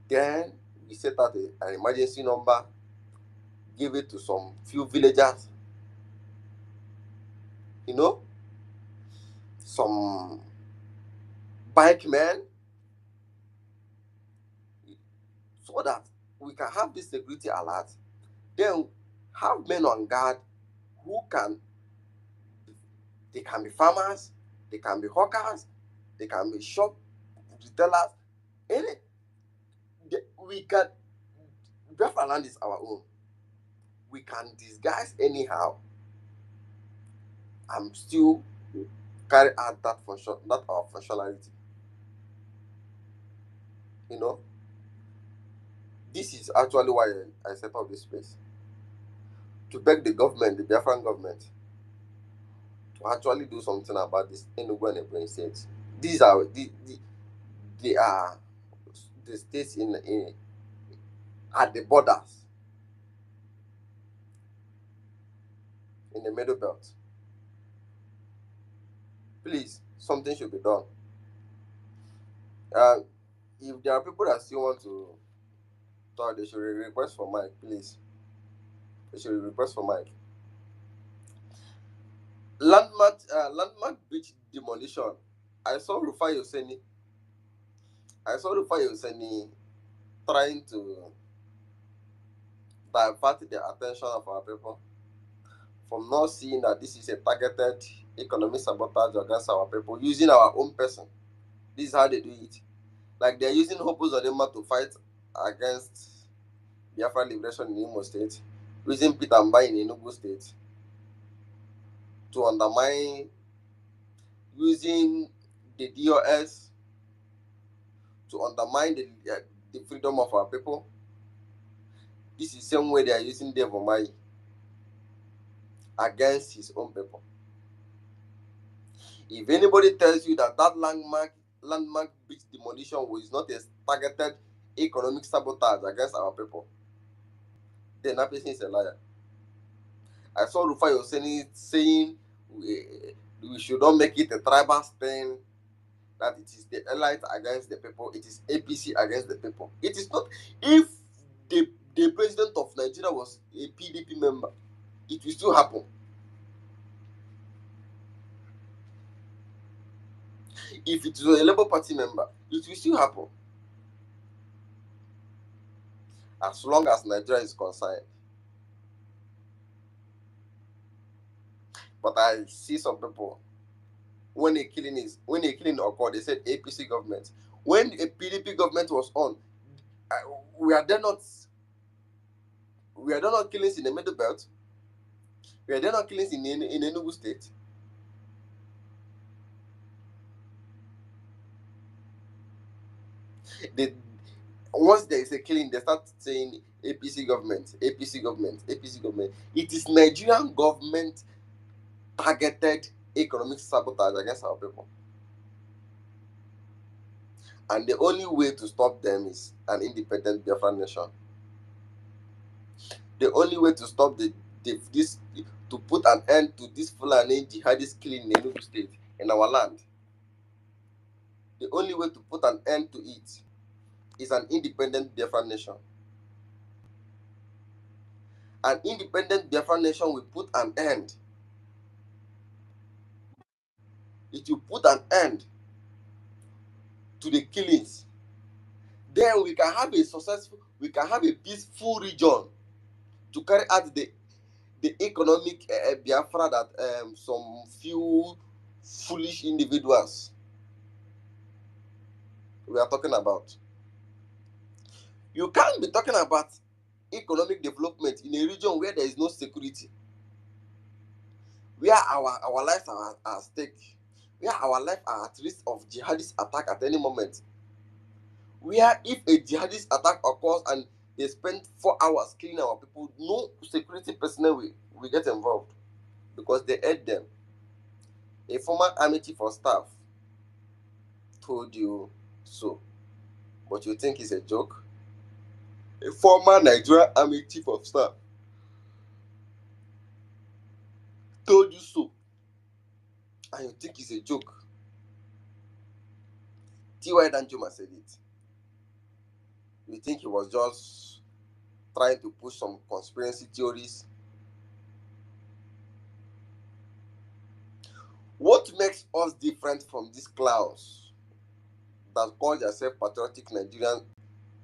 Then we set out an emergency number, give it to some few villagers, some bike men, so that we can have this security alert. Then have men on guard who they can be farmers, they can be hawkers, they can be shop retailers. We can, Biafra land is our own. We can disguise anyhow and still carry out that function, that our functionality. This is actually why I set up this space, to beg the government, the Biafran government, to actually do something about this Enugu and Ebonyi states. These are they are the states in at the borders in the Middle Belt. Please, something should be done. If there are people that still want to talk, they should request for mic, please. They should request for mic. Landmark beach demolition. I saw Rufai Oseni trying to divert the attention of our people from not seeing that this is a targeted economic sabotage against our people, using our own person. This is how they do it. Like they're using Hopo Zodema to fight against Biafra Liberation in Imo State, using Peter Mbai in Enugu State to undermine, using the DOS to undermine the freedom of our people. This is the same way they are using Dave Omai against his own people. If anybody tells you that landmark beach demolition was not a targeted economic sabotage against our people, then that person is a liar. I saw Rufai Oseni saying we should not make it a tribal thing, that it is the elite against the people, it is APC against the people. It is not. If the president of Nigeria was a PDP member, it will still happen. If it was a Labour Party member, it will still happen. As long as Nigeria is concerned. But I see some people, when a killing occurred, they said APC government. When a PDP government was on, we are there not killings in the Middle Belt. We are there not killings in Enugu State. Once there is a killing, they start saying APC government, APC government, APC government. It is Nigerian government targeted economic sabotage against our people. And the only way to stop them is an independent Biafran nation. The only way to stop to put an end to this Fulani jihadist killing in Enugu State, in our land, The only way to put an end to it is an independent Biafran nation. An independent Biafran nation will put an end. It will put an end to the killings. Then we can have a peaceful region to carry out the economic Biafra that some few foolish individuals we are talking about. You can't be talking about economic development in a region where there is no security, where our lives are at stake, where our lives are at risk of jihadist attack at any moment, where if a jihadist attack occurs and they spend 4 hours killing our people, no security personnel will get involved because they aid them. A former army chief of staff told you so, but you think it's a joke? A former Nigerian army chief of staff told you so, and you think it's a joke? T.Y. Danjuma said it. You think he was just trying to push some conspiracy theories? What makes us different from these clowns that call themselves patriotic Nigerians,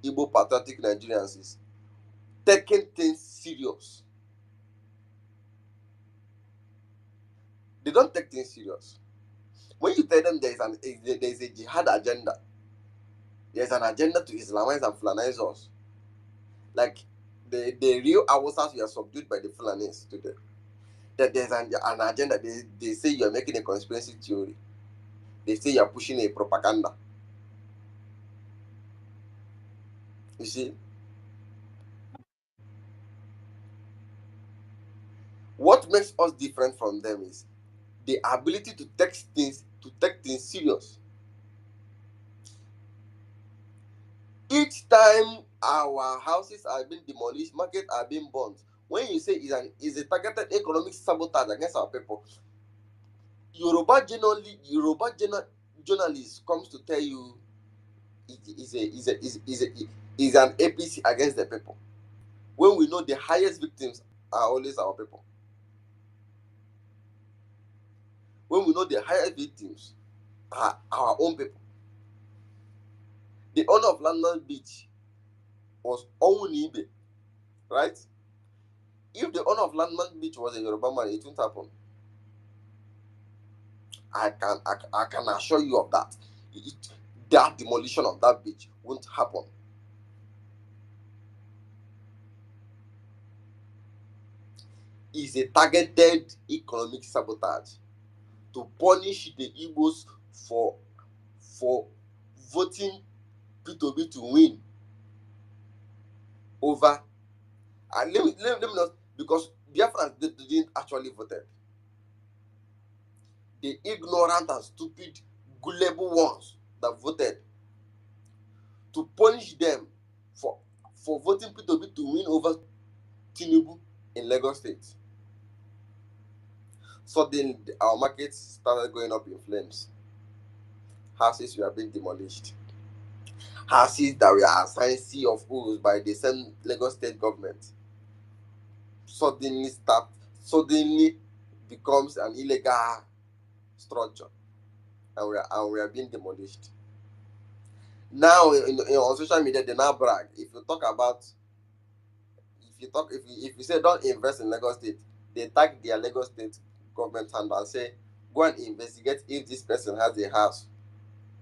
Igbo patriotic Nigerians, is taking things serious. They don't take things serious. When you tell them there is a jihad agenda, there's an agenda to Islamize and Fulanize us. Like the real Hausas were subdued by the Fulanis today. That there's an agenda. They say you're making a conspiracy theory. They say you're pushing a propaganda. You see? What makes us different from them is the ability to take things serious. Each time our houses are being demolished, markets are being burned, when you say is a targeted economic sabotage against our people, Yoruba journalist comes to tell you is an APC against the people, when we know the highest victims are always our people. When we know the highest victims are our own people. The owner of Landman Beach was Onwunibe, right? If the owner of Landman Beach was a Yoruba man, it wouldn't happen. I can assure you of that. That demolition of that beach won't happen. It's a targeted economic sabotage to punish the Igbos for voting P2B to win over. And let me not, because Biafrans didn't actually vote. The ignorant and stupid, gullible ones that voted, to punish them for voting P2B to win over Tinubu in Lagos State. Suddenly, our markets started going up in flames. Houses were being demolished. Houses that were assigned C of O's by the same Lagos State government suddenly becomes an illegal structure, and we are being demolished. Now, on social media, they now brag. If you say don't invest in Lagos State, they tag their Lagos State government handle and say, go and investigate if this person has a house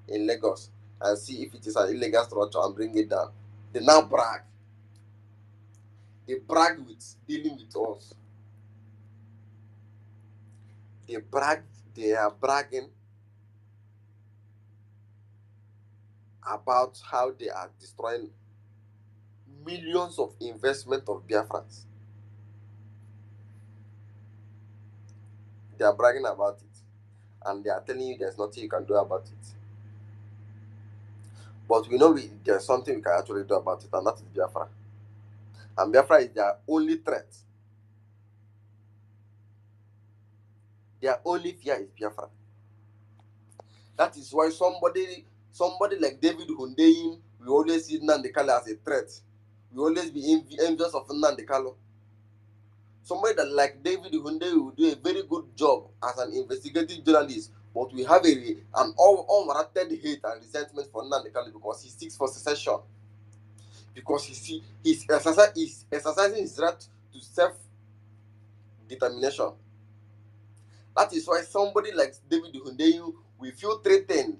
in Lagos and see if it is an illegal structure and bring it down. They now brag. They brag with dealing with us. They are bragging about how they are destroying millions of investment of Biafrans. They are bragging about it, and they are telling you there's nothing you can do about it. But we know there's something we can actually do about it, and that is Biafra. And Biafra is their only threat. Their only fear is Biafra. That is why somebody Somebody like David Hundeyin, we always see Nnamdi Kanu as a threat. We always be envious of Nnamdi Kanu. Somebody that like David Hundeyin will do a very good job as an investigative journalist, but we have an unwarranted hate and resentment for Nnamdi Kanu because he seeks for secession, because he's exercising his right to self determination. That is why somebody like David Hundeyin will feel threatened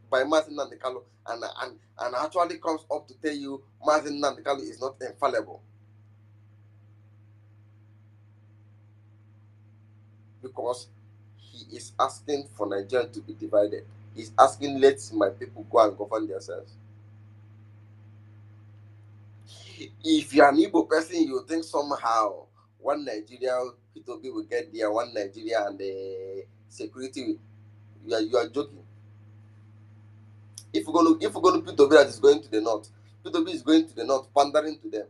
by Mazin Nnamdi and actually comes up to tell you Mazin Nnamdi is not infallible, because he is asking for Nigeria to be divided. He's asking, let my people go and govern themselves. If you're an Igbo person, you think somehow one Nigeria, P2B will get there, one Nigeria and the security, you are joking. If we're going to P2B that is going to the north, P2B is going to the north, pandering to them.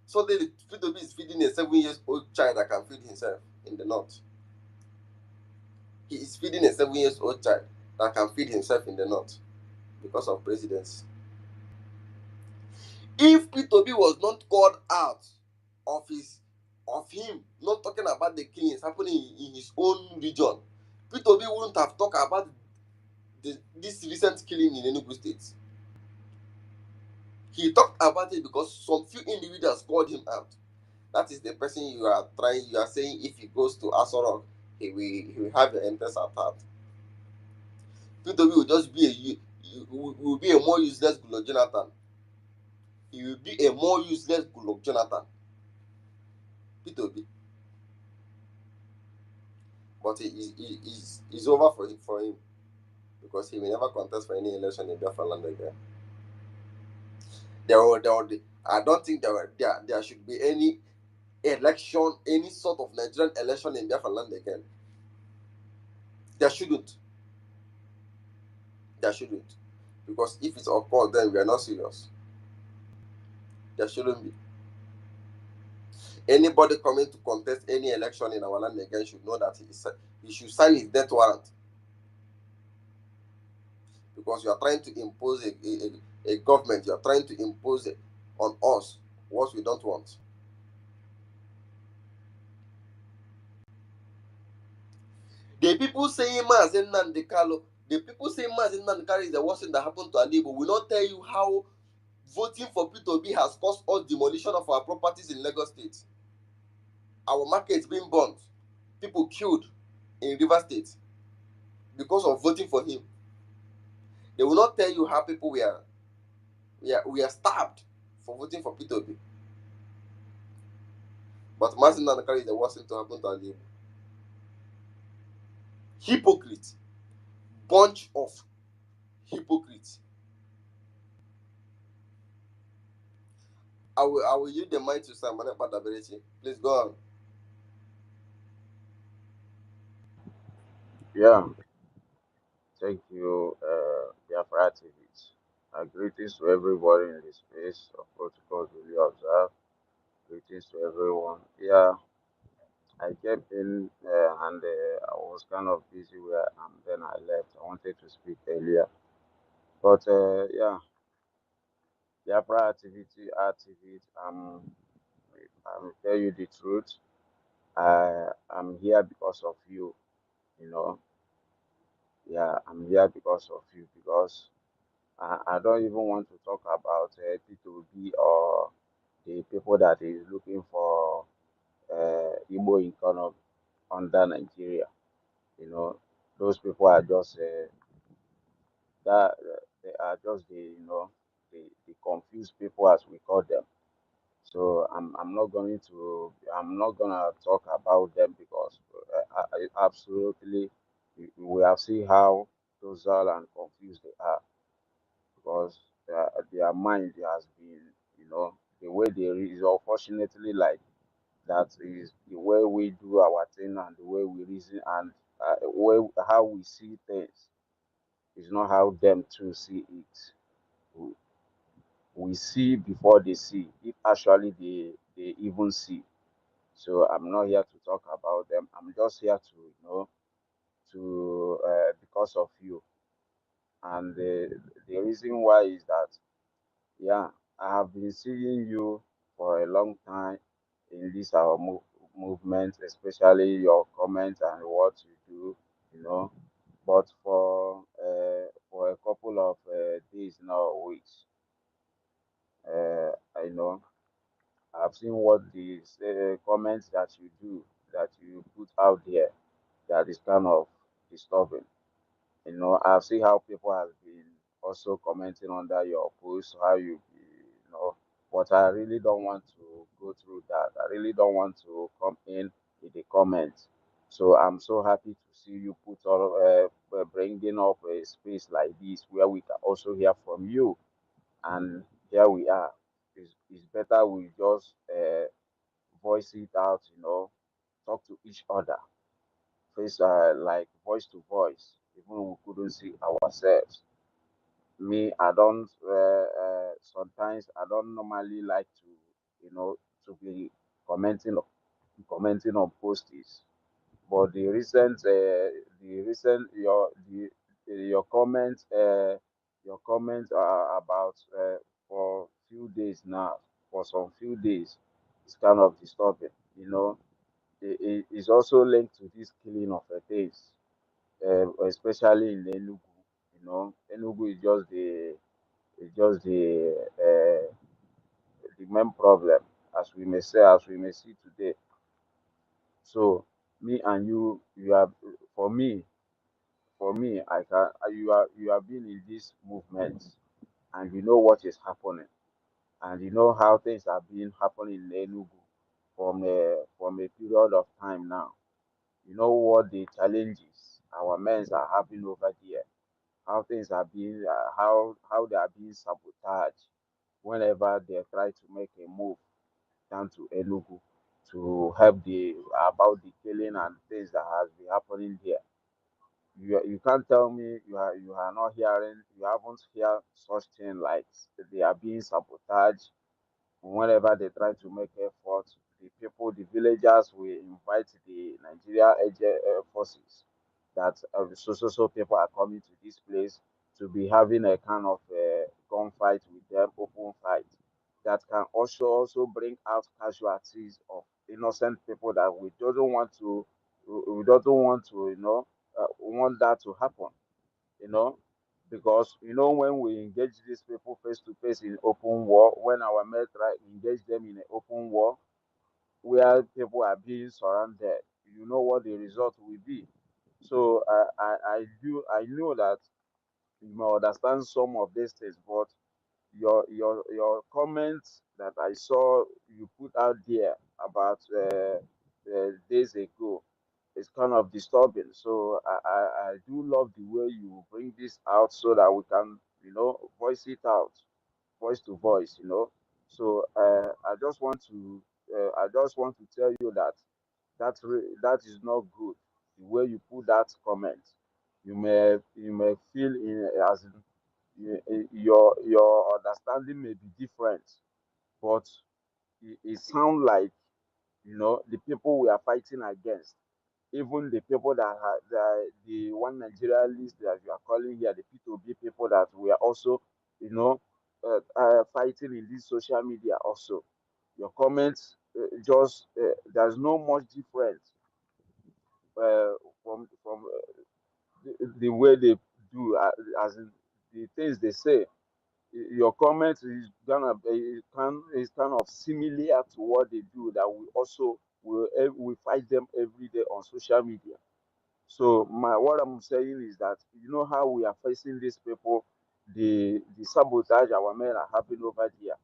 So the P2B is feeding a 7-year-old child that can feed himself in the north. He is feeding a 7-year-old child that can feed himself in the north because of presidency. If P2B was not called out of him not talking about the killings happening in his own region, P2B wouldn't have talked about this recent killing in Enugu State. He talked about it because some few individuals called him out. That is the person you are saying if he goes to Asorok, he will have the interest at heart. P2B will just will be a more useless Goodluck Jonathan. He will be a more useless Goodluck Jonathan. P2B. But it's over for him because he will never contest for any election in Biafra land again. I don't think there should be any election, any sort of Nigerian election in Biafra land again. There shouldn't. There shouldn't. Because if it's occurred, then we are not serious. There shouldn't be. Anybody coming to contest any election in our land again should know that he should sign his death warrant. Because you are trying to impose a government, you are trying to impose on us what we don't want. The people saying Mazen Nandekalo, the people saying Mazen Nandekalo is the worst thing that happened to Alibo will not tell you how voting for P2B has caused us demolition of our properties in Lagos State. Our markets being burnt, people killed in River State because of voting for him. They will not tell you how people were stabbed for voting for P2B. But Mazen Nandekalo is the worst thing to happen to Alibo. Hypocrite. Bunch of hypocrites. I will use the mic to Simon Padability. Please go on. Yeah, thank you, Biafra activists. Greetings to everybody in this space of protocols really observe. Greetings to everyone. Yeah, I came in and I was kind of busy where then I left. I wanted to speak earlier. But yeah, Biafra activists, I'm tell you the truth. I'm here because of you, you know. Yeah, I'm here because of you because I don't even want to talk about P2B or the people that is looking for Igbo economy under Nigeria. You know, those people are just they are just the confused people as we call them. So I'm not gonna talk about them because absolutely we have seen how docile and confused they are because their mind has been, the way they is unfortunately like that is the way we do our thing and the way we reason and how we see things is not how them too see it. We, we see before they see, if actually they even see. So I'm not here to talk about them. I'm just here to, because of you. And the reason why is that, yeah, I have been seeing you for a long time in this our movement, especially your comments and what you do, you know. But for a couple of days now, weeks, I know I've seen what the comments that you do, that you put out there, that is kind of disturbing. You know, I've seen how people have been also commenting under your post, how you know, but I really don't want to go through that. I really don't want to come in the comments. So I'm so happy to see you put all bringing up a space like this where we can also hear from you. And here we are. It's better we just voice it out, you know, talk to each other, face like voice to voice, even we couldn't see ourselves. Me, I don't. Sometimes I don't normally like to, you know, to be commenting commenting on posts. But the recent your comments, your comments are about for few days now, for some few days, it's kind of disturbing. You know, it's also linked to this killing of a days, especially in Enugu. You know, Enugu is just the main problem, as we may say, as we may see today. So me and you have for me, I can you have been in this movement, and you know what is happening, and you know how things have been happening in Enugu from a period of time now. You know what the challenges our men are having over there, how things are being, how they are being sabotaged whenever they try to make a move down to Enugu to help the about the killing and things that has been happening there. You can't tell me you are not hearing, you haven't heard such thing like they are being sabotaged whenever they try to make effort. The people, the villagers will invite the Nigeria forces that so people are coming to this place to be having a kind of gunfight with them, open fight that can also bring out casualties of innocent people that we don't want to, you know, want that to happen, you know, because you know when we engage these people face to face in open war, when our men try engage them in an open war where people are being surrounded, you know what the result will be. So I know that you may understand some of these things, but your comments that I saw you put out there about days ago is kind of disturbing. So I do love the way you bring this out so that we can, you know, voice it out, voice to voice, you know. So I just want to tell you that that is not good. The way you put that comment, you may feel in as in your understanding may be different, but it sounds like, you know, the people we are fighting against, even the people that are the one Nigeria list that you are calling here, the P2B people that we are also, you know, fighting in this social media also. Your comments just there's no much difference from the way they do, as in the things they say. Your comment is gonna be is kind of similar to what they do, that we also we fight them every day on social media. So my what I'm saying is that you know how we are facing these people, the sabotage our men are having over there,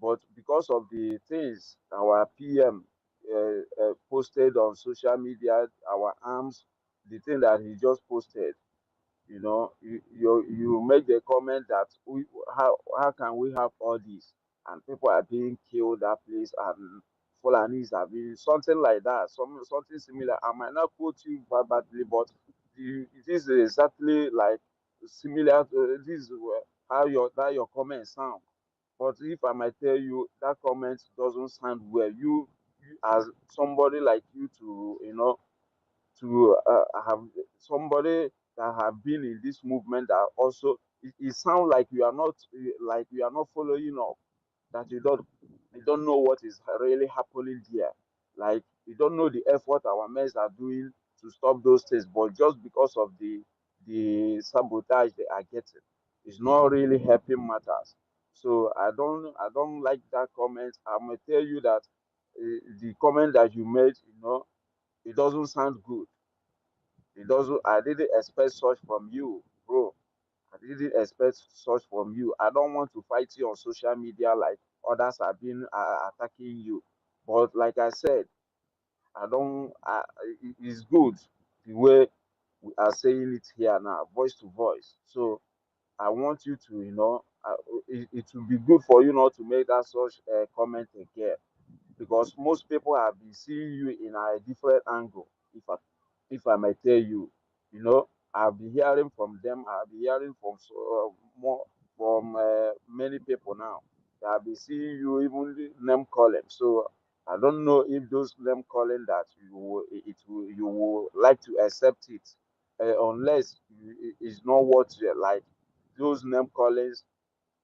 but because of the things our PM posted on social media, our arms, the thing that he just posted, you know, you make the comment that how can we have all this and people are being killed that place and Fulanis are being something like that, something similar. I might not quote you badly, but it is exactly like similar. This is how your comment sound. But if I might tell you that comment doesn't sound well, you as somebody like you to, you know, to have somebody that have been in this movement that also it sounds like you are not following up, that you don't know what is really happening there. Like you don't know the effort our men are doing to stop those things, but just because of the sabotage they are getting, it's not really helping matters. So I don't like that comment. I'm gonna tell you that the comment that you made, it doesn't sound good. It doesn't. I didn't expect such from you, bro. I didn't expect such from you. I don't want to fight you on social media like others have been attacking you. But like I said, I don't. It's good the way we are saying it here now, voice to voice. So I want you to, it will be good for you not to make that such comment again, because most people have been seeing you in a different angle. If I might tell you, you know, I've been hearing from them. I've been hearing from more from many people now. I've been seeing you even name calling. So I don't know if those name calling that you will like to accept it, unless it's not what like those name callings,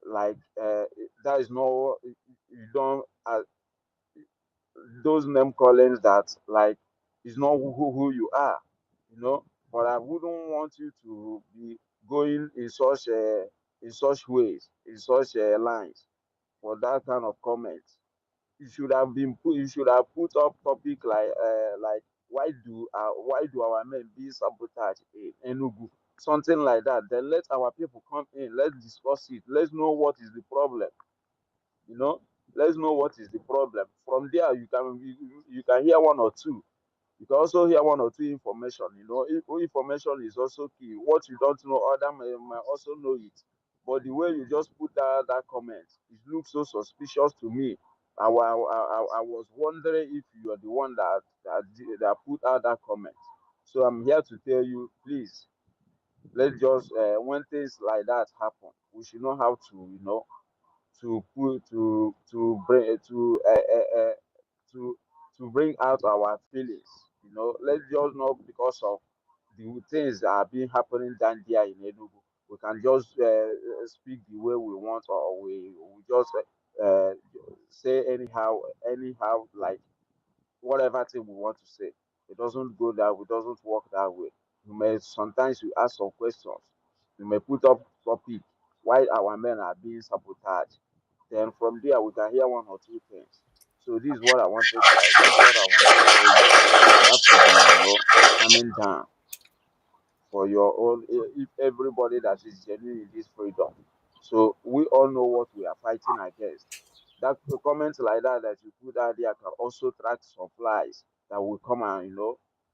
like that is not, you don't those name callings that like is not who you are, you know. But I wouldn't want you to be going in such ways, in such lines for that kind of comment. You should have put up topic like why do our men be sabotaged in Enugu, something like that. Then let our people come in, let's discuss it, let's know what is the problem, you know. Let's know what is the problem. From there you can hear one or two. You can also hear one or two information. Information is also key. What you don't know, other may also know it. But the way you just put that comment, it looks so suspicious to me. I was wondering if you are the one that put out that comment. So I'm here to tell you, please, let's just when things like that happen, we should know how to, to bring to bring out our feelings. Let's just not, because of the things that are being happening down there in Enugu, we can just speak the way we want, or we just say anyhow, like whatever thing we want to say. It doesn't go that way, it doesn't work that way. You may sometimes you ask some questions. You may put up topic why our men are being sabotaged. Then from there we can hear one or two things. So this is what I want to tell you. You have to be, calming down for your own, if everybody that is genuine in this freedom. So we all know what we are fighting against. That comments like that you put out there can also attract some flies that will come and,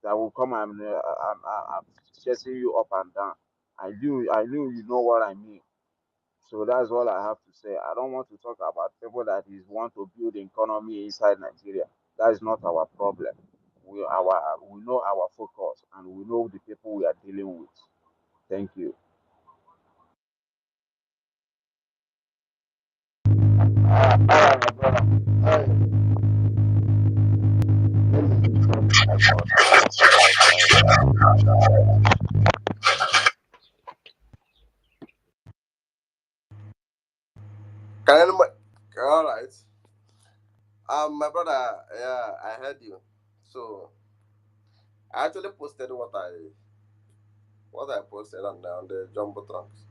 that will come and chasing you up and down. I knew you know what I mean. So that's all I have to say. I don't want to talk about people that is want to build economy inside Nigeria. That is not our problem. We know our focus, and we know the people we are dealing with. Thank you. My brother. I, I thought I was fine. Can anybody? All right. My brother. Yeah, I heard you. So I actually posted what I posted on the jumbo trunks.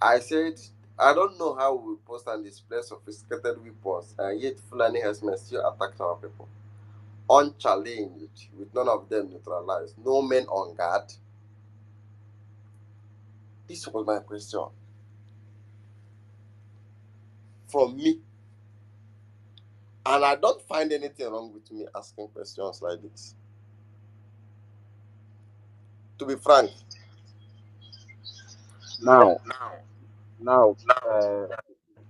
I said I don't know how we post and display sophisticated weapons, and yet Fulani herdsmen still attacked our people unchallenged, with none of them neutralized, no men on guard. This was my question from me, and I don't find anything wrong with me asking questions like this. To be frank, Now, now, uh,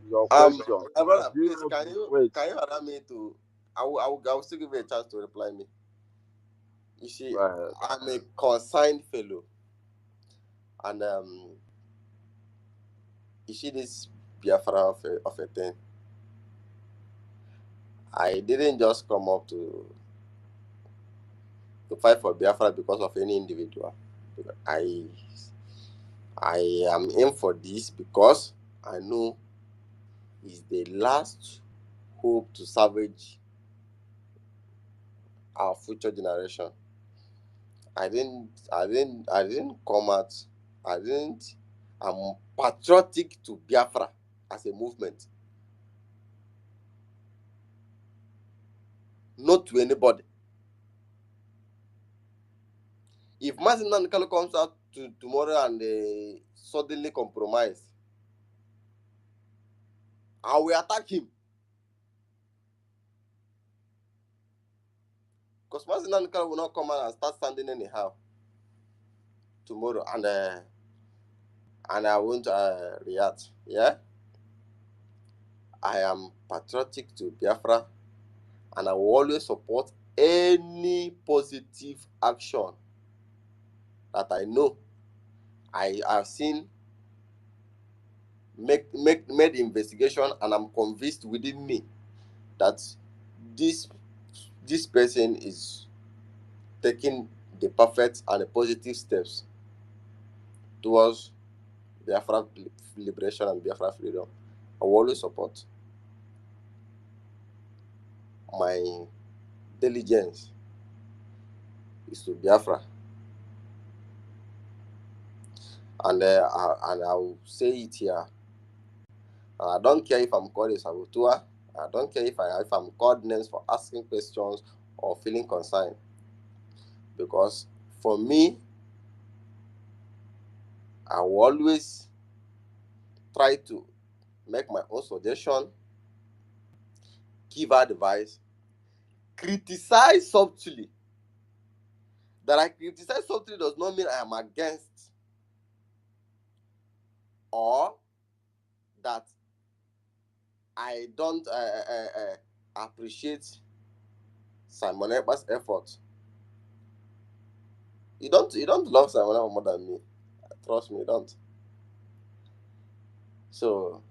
your question. my Have brother, you please not can been you wait? can you allow me to? I will still give you a chance to reply me. You see, Go ahead. I'm a consigned fellow, and you see this Biafra of a thing. I didn't just come up to fight for Biafra because of any individual. I I am in for this because I know it's the last hope to salvage our future generation. I didn't come out. I didn't. I'm patriotic to Biafra as a movement, not to anybody. If Mazin Nankalo comes out tomorrow and suddenly compromise, I will attack him. Because Mazin Nankalo will not come out and start standing anyhow tomorrow, and I won't react. Yeah, I am patriotic to Biafra, and I will always support any positive action that I know I have seen made investigation, and I'm convinced within me that this this person is taking the perfect and the positive steps towards Biafra liberation and Biafra freedom. I will always support. My diligence is to Biafra, and I will say it here. I don't care if I'm called a saboteur. I don't care if I'm called names for asking questions or feeling concerned. Because for me, I will always try to make my own suggestion, give advice, criticize subtly. That I criticize subtly does not mean I am against or that I don't appreciate Simon Ekpa's effort. You don't love Simon Ekpa more than me. Trust me, you don't. So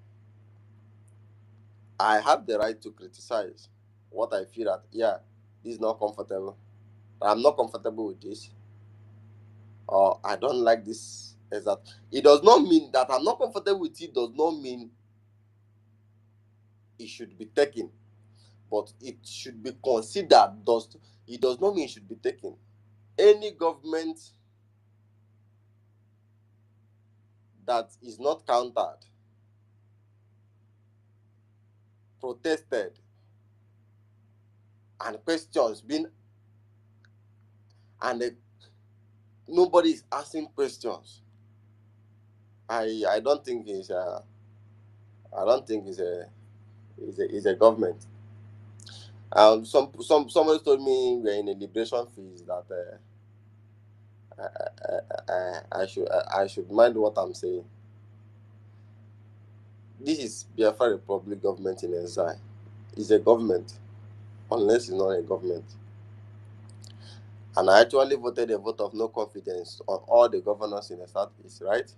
I have the right to criticize what I feel that this is not comfortable. I'm not comfortable with this, or I don't like this. Exact. It does not mean that I'm not comfortable with it. Does not mean it should be taken, but it should be considered. It does not mean it should be taken. Any government that is not countered, protested, and questions being, and nobody is asking questions. I don't think it's I don't think it's a government. Somebody told me we're in a liberation phase that I should mind what I'm saying. This is Biafra Republic government in exile. It's a government, unless it's not a government. And I actually voted a vote of no confidence on all the governors in the Southeast, right?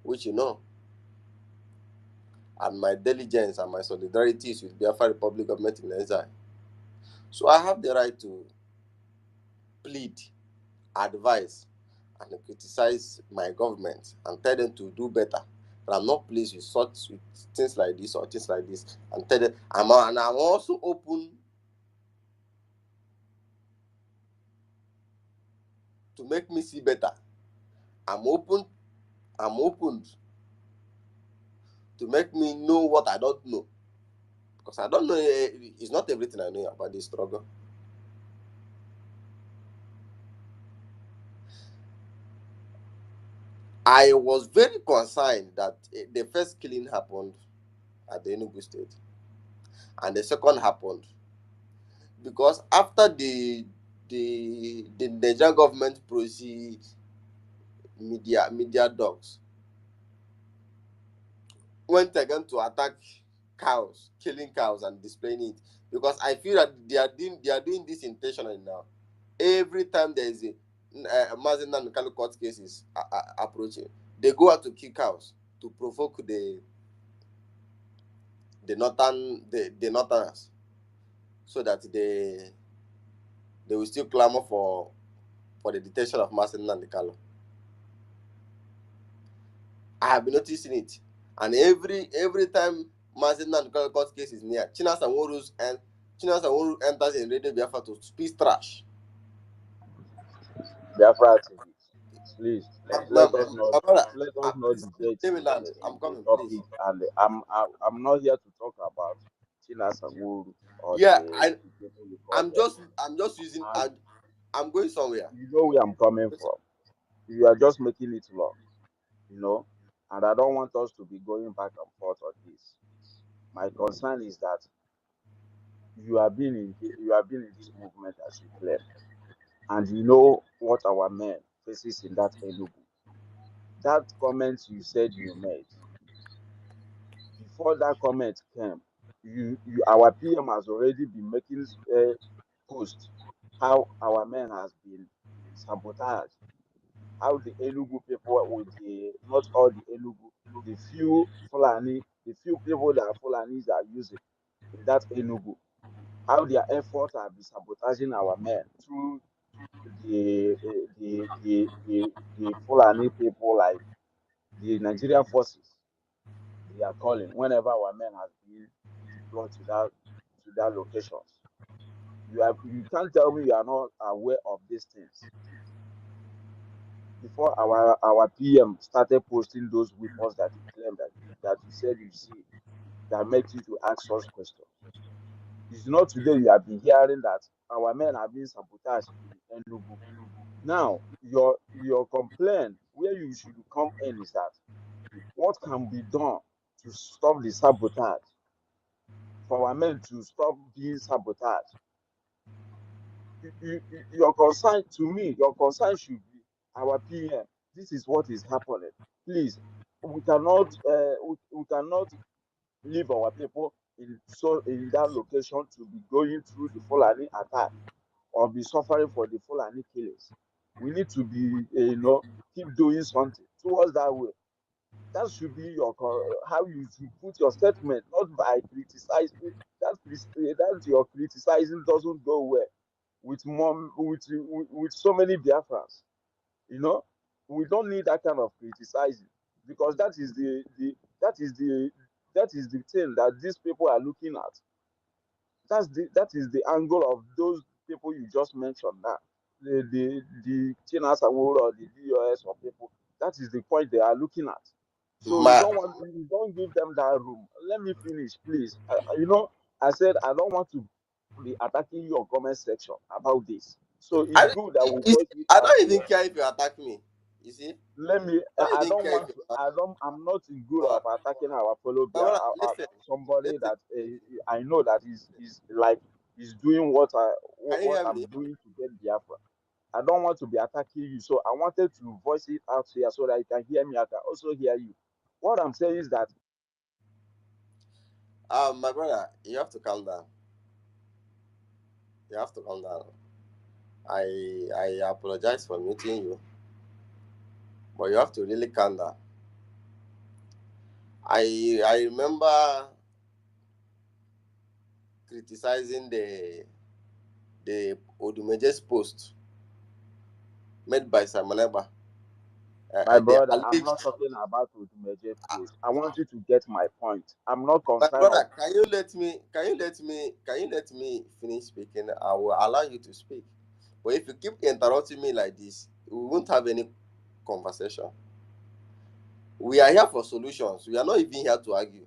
Which you know. And my diligence and my solidarity is with Biafra Republic government in exile. So I have the right to plead, advise, and criticize my government and tell them to do better. But I'm not pleased with things like this or things like this, and tell them I'm also open to make me see better. I'm open to make me know what I don't know, because I don't know. It's not everything I know about this struggle. I was very concerned that the first killing happened at the Enugu state, and the second happened because after the Nigerian government proceed media dogs went again to attack cows, killing cows and displaying it, because I feel that they are doing this intentionally now. Every time there is a Mazen and Kalu court cases approaching, they go out to kill cows to provoke the northerners, so that they will still clamor for the detention of Mazen and Kalu. I have been noticing it, and every time Mazen court case is near, Chinas Anworu enters in Radio Biafra to speak trash. Biafra activists, please My, my brother, let us not debate let me land. I'm in the coming, please. topic, and I'm not here to talk about Chinas Anworu or Yeah, the people you call them. I'm just using. And I'm going somewhere. you know where I'm coming from. You are just making it long, you know, and I don't want us to be going back and forth on this. My concern is that you have been in this movement as you claim, and you know what our men faces in that Enugu. That comment you said you made, before that comment came, our PM has already been making posts how our men has been sabotaged, how the Enugu people with the not all the Enugu, the few people that Fulanis are using in that Enugu, how their efforts have been sabotaging our men through the Fulani people like the Nigerian forces they are calling whenever our men has been deployed to that locations. You can't tell me you are not aware of these things. Before our PM started posting those weapons that he claimed that you said you see that makes you to ask us questions. It's not today you have been hearing that our men are being sabotaged in Enugu. Now your complaint where you should come in is that what can be done to stop the sabotage for our men to stop being sabotaged. Your concern to me, your concern should be our PM. This is what is happening. Please, we cannot leave our people in that location to be going through the Fulani attack or be suffering for the Fulani killings. We need to be keep doing something towards that way. That should be how you should put your statement, not by criticizing. That your criticizing doesn't go well with so many Biafrans. You know, we don't need that kind of criticizing because that is the thing that these people are looking at. That is the angle of those people you just mentioned now. The Chinas or the DOS or people. That is the point they are looking at. So My, you don't give them that room. Let me finish, please. I said I don't want to be attacking your comment section about this. So I it's don't, good that we you see, voice it I out don't even here. care if you attack me. You see, Let me. I don't I even don't care if want you to. attack. I'm not in good Uh, of attacking our fellow my brother, somebody listen. that I know that is like is doing Can you what hear I'm me? doing to get Biafra. I don't want to be attacking you, so I wanted to voice it out here so that you can hear me. I can also hear you. What I'm saying is that My brother, you have to calm down. You have to calm down. I apologize for muting you, but you have to really calm down. I remember criticizing the Odumeje's post made by Simon Eba. my The brother, I'm alleged. not talking about Udumeje post. I want you to get my point. I'm not My concerned of brother, can you let me finish speaking? I will allow you to speak. But if you keep interrupting me like this, we won't have any conversation. We are here for solutions. We are not even here to argue.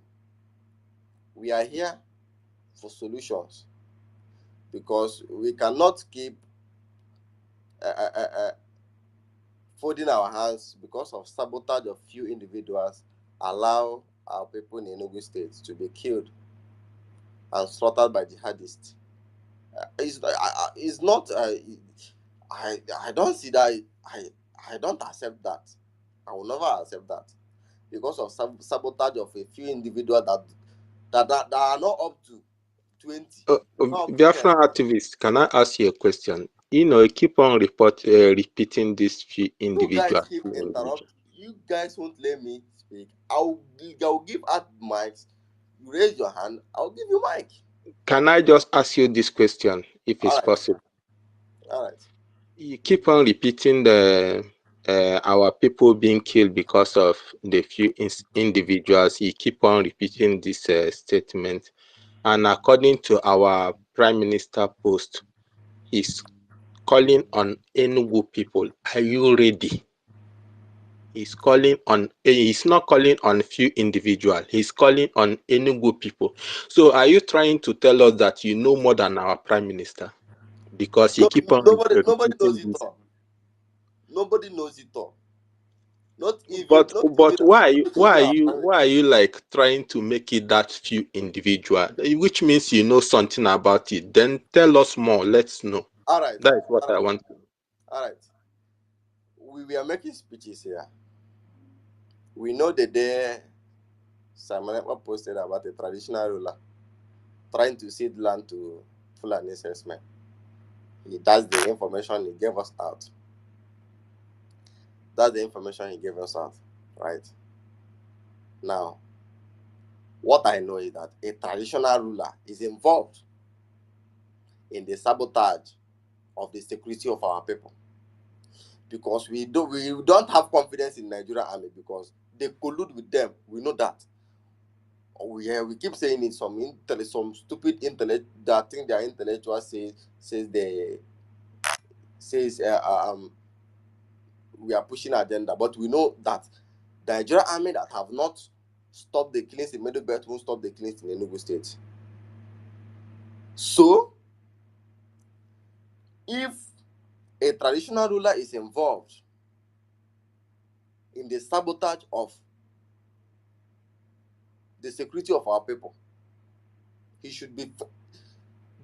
We are here for solutions because we cannot keep uh, uh, uh, uh, folding our hands because of sabotage of few individuals. Allow our people in Enugu State to be killed and slaughtered by jihadists. It's not. I don't see that. I don't accept that. I will never accept that because of sabotage of a few individuals that are not up to 20, not up to 10. Biafra activist, can I ask you a question? You keep on repeating these few You guys individuals. keep interrupting. You guys won't let me speak. I'll give out mics. You raise your hand. I'll give you mic. Can I just ask you this question, if All it's right. possible? All right. You keep on repeating the our people being killed because of the few individuals. He keep on repeating this statement. And according to our Prime Minister post, he's calling on Enugu people. Are you ready? He's calling on, he's not calling on few individual. He's calling on Enugu people. So are you trying to tell us that you know more than our Prime Minister? Because he No, keep on nobody knows repeating it this. all. Nobody knows it all. Not even, But not even, not even our family. why are you like trying to make it that few individual, which means you know something about it? Then tell us more. Let's know. All right, That is what all I right, want to know. all right. We are making speeches here. We know the day Simon posted about a traditional ruler trying to cede land to Fulani assessment. That's the information he gave us out. That's the information he gave us out, right? Now, what I know is that a traditional ruler is involved in the sabotage of the security of our people, because we don't have confidence in Nigerian army because they collude with them. We know that. We keep saying it. Some stupid intellect that think they are intellectual says we are pushing agenda, but we know that the Nigerian army that have not stopped the killings in Middle Belt won't stop the killings in Enugu State. So, if a traditional ruler is involved in the sabotage of the security of our people, he should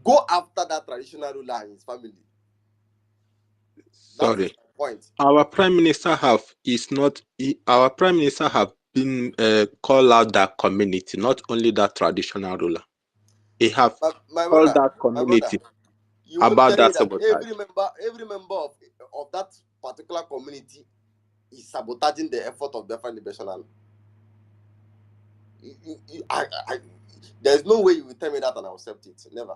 go after that traditional ruler and his family. That is Sorry. my point. Our Prime Minister our Prime Minister have been called out that community, not only that traditional ruler. He have My called brother, that my brother, community you won't about tell me that that sabotage. every member of that particular community is sabotaging the effort of Biafra Liberation Army. There's no way you will tell me that and I'll accept it. Never.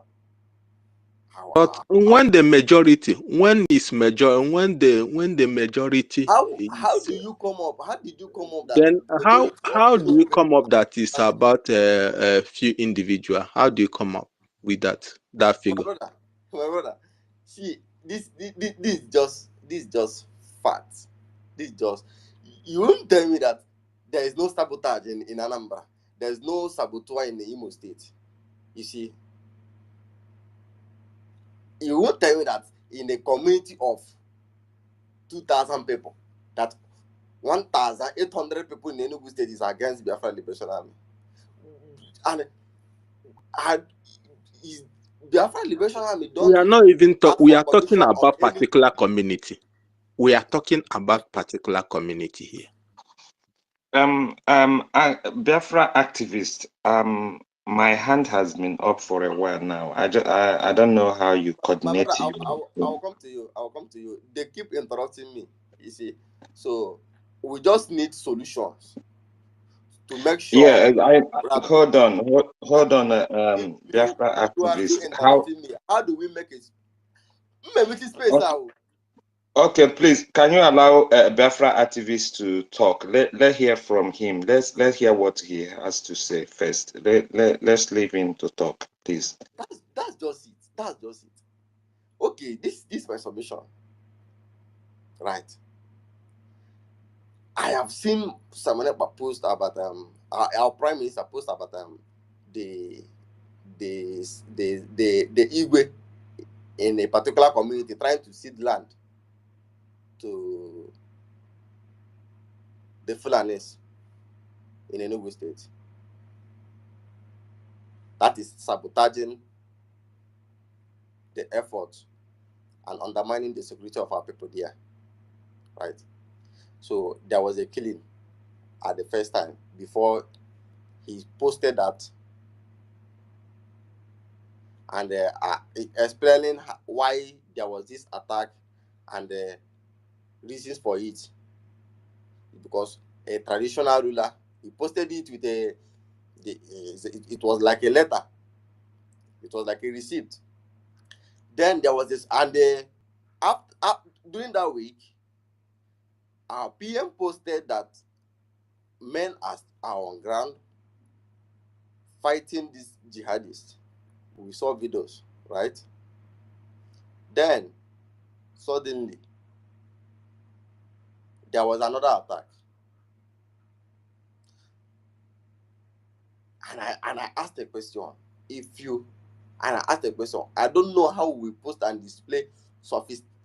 But when the majority, when the majority How is, do you come up? How did you come up that then majority of how do you Enugu come up that is people? about a few individual? How do you come up with that My figure? brother, see, this just facts. This just, you won't tell me that there is no sabotage in Anambra. There's no saboteur in the Imo State. You see, you won't tell me that in a community of 2,000 people, that 1,800 people in Enugu State is against Biafra Liberation Army. And is Biafra Liberation Army We don't are not even ask we for are talking permission of about any. particular community. We are talking about particular community here. Biafra activist. My hand has been up for a while now. I don't know how you My brother, coordinate I'll come to you. I'll come to you. They keep interrupting me. You see, so we just need solutions to make sure Yeah, I that hold on. you Biafra you are still activist. How? interrupting me. How do we make it? Which space Okay, now? okay, please. Can you allow Biafra activist to talk? Let hear from him. Let's hear what he has to say first. Let's leave him to talk, please. That's just it. That's just it. Okay, this is my submission. Right. I have seen someone post about our prime minister post about the the Igwe in a particular community trying to cede land to the Fulanis in Enugu State. That is sabotaging the effort and undermining the security of our people there. Right. So there was a killing at the first time before he posted that, and explaining why there was this attack and the reasons for it. Because a traditional ruler, he posted it with it was like a letter. It was like a receipt. Then there was this, and after during that week, Our PM posted that men are on ground fighting these jihadists. We saw videos, right? Then suddenly there was another attack, and I asked a question. If you and I asked a question, I don't know how we post and display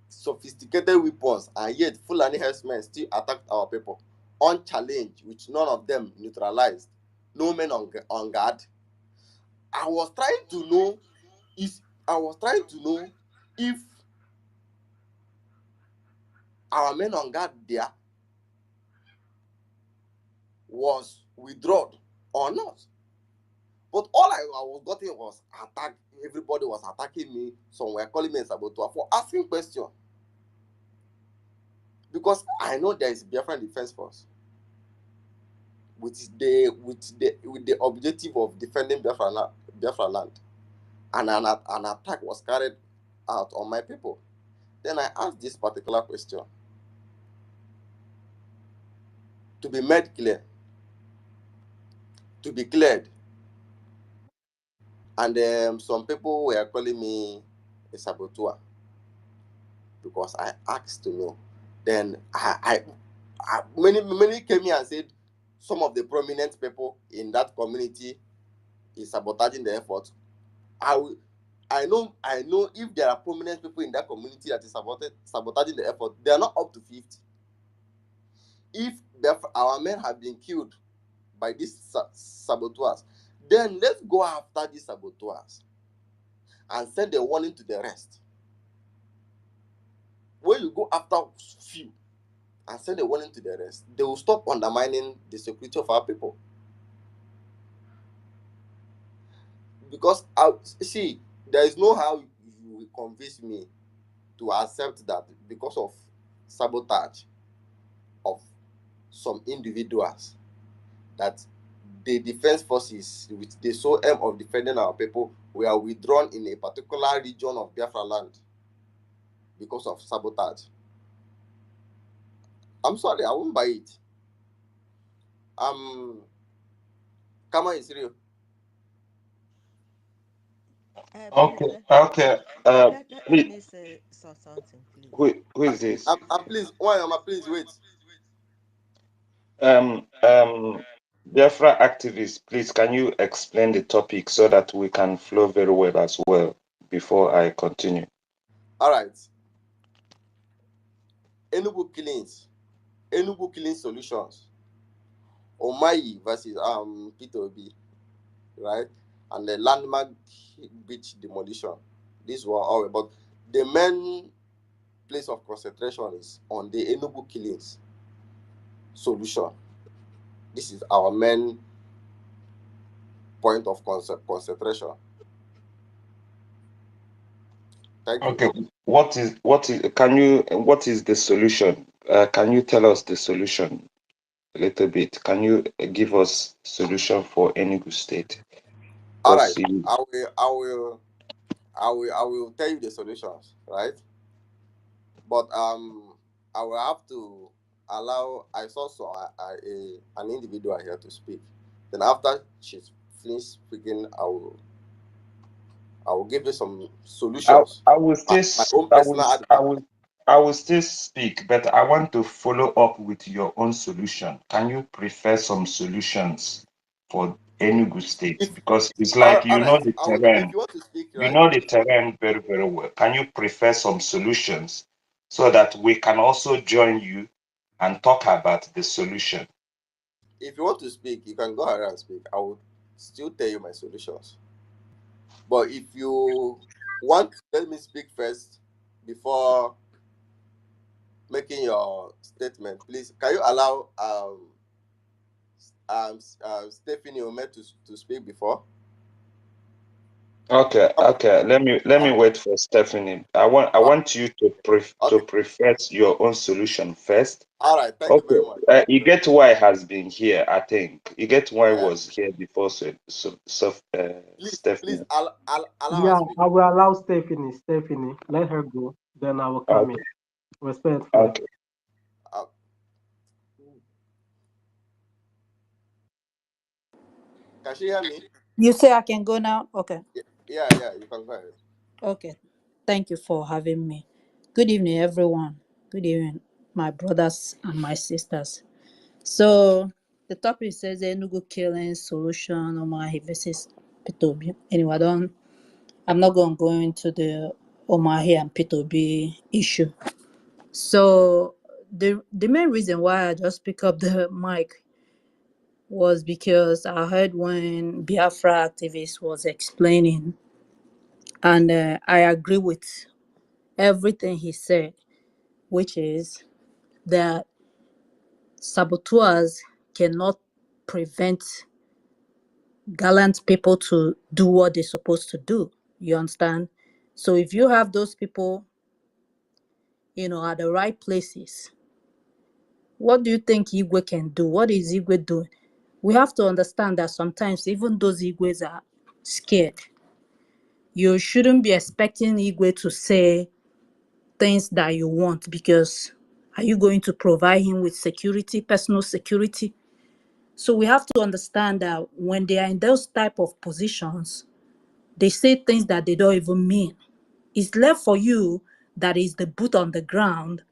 sophisticated weapons, and yet Fulani herdsmen still attacked our people unchallenged, with none of them neutralized, no men on guard. I was trying to know I was trying to know if our men on guard there was withdrawn or not. But all I was getting was attack. Everybody was attacking me. Some were calling me a saboteur for asking questions. Because I know there is Biafran Defense Force with the objective of defending Biafra land. And an attack was carried out on my people. Then I asked this particular question to be made clear, to be cleared. And some people were calling me a saboteur because I asked to know. Then many came here and said some of the prominent people in that community is sabotaging the effort. I know if there are prominent people in that community that is sabotaging the effort, they are not up to 50. If our men have been killed by these saboteurs, then let's go after these saboteurs and send a warning to the rest. When you go after few and send a warning to the rest, they will stop undermining the security of our people. Because see, there is no how you will convince me to accept that because of sabotage of some individuals, that the defense forces, with the sole aim of defending our people, were withdrawn in a particular region of Biafra land because of sabotage. I'm sorry, I won't buy it. Come on, it's real. Please Okay, okay. let Please, me say something, please. who is this? Please, why am I? Please wait. Um, um, Biafra activists, please, can you explain the topic so that we can flow very well as well before I continue? All right. Enugu killing solutions. Omayi versus Peter Obi, right? And the landmark beach demolition. These were all about the main place of concentration is on the Enugu killings solution. This is our main point of concentration. Thank you. Okay, what is the solution? Can you tell us the solution a little bit? Can you give us solution for Enugu State? All Because right. I will tell you the solutions, right? But I will have to allow. I saw an individual here to speak. Then after she's finished speaking, I will give you some solutions. I will still My own I will personal I advice. will I will still speak, but I want to follow up with your own solution. Can you prefer some solutions for Enugu State? If Because it's all, like all you know right, the if terrain, you want to speak, you right? know the terrain very, very well. Can you prefer some solutions so that we can also join you and talk about the solution? If you want to speak, you can go ahead and speak. I will still tell you my solutions. But if you want, let me speak first before making your statement. Please, can you allow Stephanie Ome to speak before? Okay, okay. Let me wait for Stephanie. I Uh, want you to okay. preface your own solution first. All right. Thank you Okay, very much. Thank you you very much. get why has been here. I think you get why Yeah. was here before. Please Stephanie. allow her Yeah, speak. I will allow Stephanie. Stephanie, let her go. Then I will come in Okay, respectfully. okay. Uh, Can she hear me? You say I can go now? Okay. Yeah, you can go ahead. Okay. Thank you for having me. Good evening, everyone. Good evening, my brothers and my sisters. So the topic says Enugu killing solution Omahi versus Pitobi. Anyway, I'm not going to go into the Omahi and Pitobi issue. So the main reason why I just pick up the mic was because I heard when Biafra activist was explaining, and I agree with everything he said, which is that saboteurs cannot prevent gallant people to do what they're supposed to do. You understand? So if you have those people, at the right places, what do you think Igwe can do? What is Igwe doing? We have to understand that sometimes even those Igwes are scared. You shouldn't be expecting Igwe to say things that you want, because are you going to provide him with security, personal security? So we have to understand that when they are in those type of positions, they say things that they don't even mean. It's left for you, that is the boot on the ground,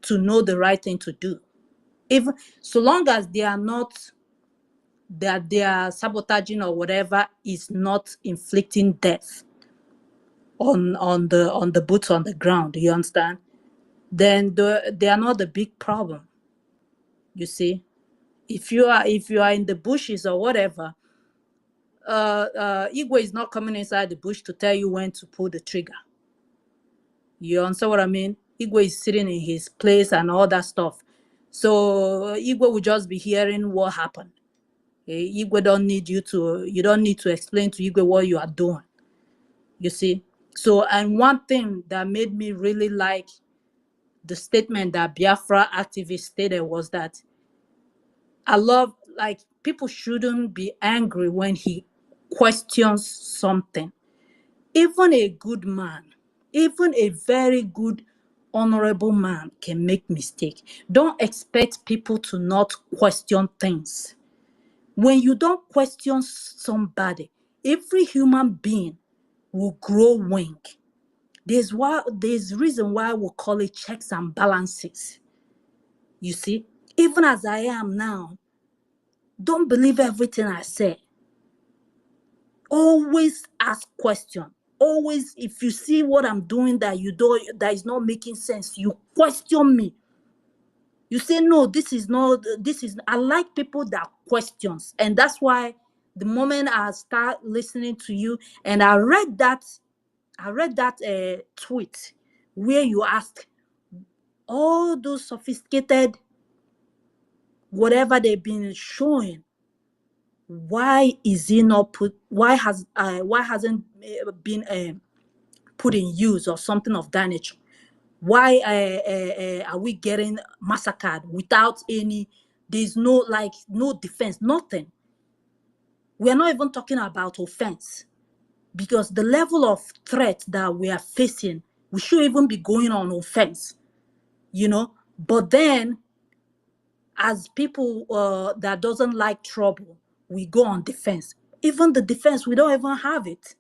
to know the right thing to do. Even so long as they are not, that they are sabotaging or whatever is not inflicting death on the boots on the ground, you understand? Then they are not the big problem. You see, if you are in the bushes or whatever, Igwe is not coming inside the bush to tell you when to pull the trigger. You understand what I mean? Igwe is sitting in his place and all that stuff. So Igwe will just be hearing what happened. Igwe don't need you don't need to explain to Igwe what you are doing. You see? So, and one thing that made me really like the statement that Biafra activist stated was that I love, like, people shouldn't be angry when he questions something. Even a good man, even a very good, honorable man can make mistake. Don't expect people to not question things. When you don't question somebody, every human being will grow wing. There's reason why we call it checks and balances. You see, even as I am now, don't believe everything I say. Always ask question. Always, if you see what I'm doing that that is not making sense, you question me. You say, no, this is not, I like people that questions. And that's why the moment I start listening to you, and I read that tweet where you ask all those sophisticated whatever they've been showing, why is it not put, why hasn't been put in use or something of that nature? Why are we getting massacred without any, there's no defense, nothing. We're not even talking about offense, because the level of threat that we are facing, we should even be going on offense, but then as people that doesn't like trouble, we go on defense. Even the defense, we don't even have it.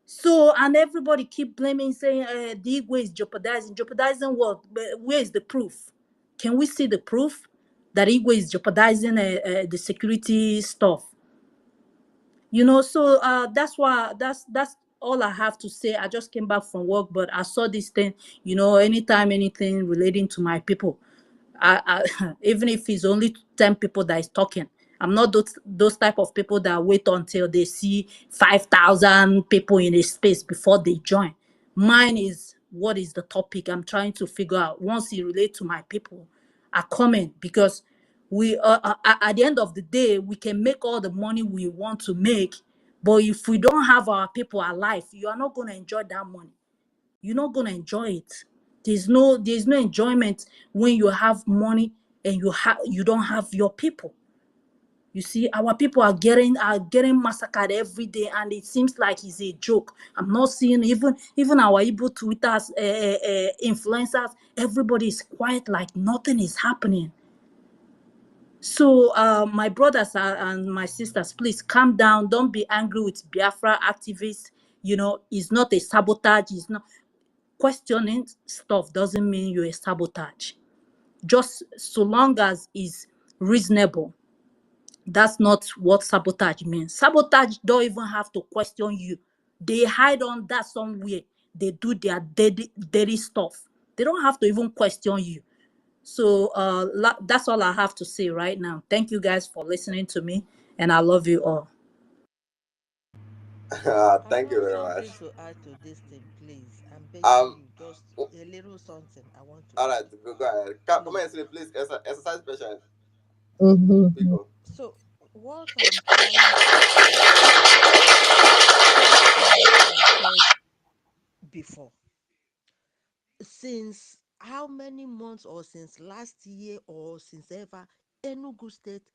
So, and everybody keep blaming, saying the Igwe is jeopardizing. Jeopardizing what? Where is the proof? Can we see the proof that Igwe is jeopardizing the security stuff? So that's all I have to say. I just came back from work, but I saw this thing. Anytime anything relating to my people, even if it's only 10 people that is talking, I'm not those type of people that wait until they see 5,000 people in a space before they join. Mine is, what is the topic I'm trying to figure out. Once it relates to my people, I comment, because we at the end of the day, we can make all the money we want to make, but if we don't have our people alive, you are not going to enjoy that money. You're not going to enjoy it. There's no enjoyment when you have money and you don't have your people. You see, our people are getting massacred every day, and it seems like it's a joke. I'm not seeing even our Igbo Twitter's influencers. Everybody is quiet, like nothing is happening. So, my brothers and my sisters, please calm down. Don't be angry with Biafra activists. It's not a sabotage. It's not questioning stuff doesn't mean you're a sabotage. Just so long as it's reasonable. That's not what sabotage means. Sabotage don't even have to question you. They hide on that somewhere. They do their dirty stuff. They don't have to even question you. So that's all I have to say right now. Thank you guys for listening to me, and I love you all. I Thank you have very much. something to add to this thing, please. I'm begging Um, you, just a little something I want to all right, add, go ahead. Come please. on, say please. Exercise patience. Mm-hmm. Pico. So, what I'm trying to say is just like I said before, since how many months, or since last year, or since ever, Enugu State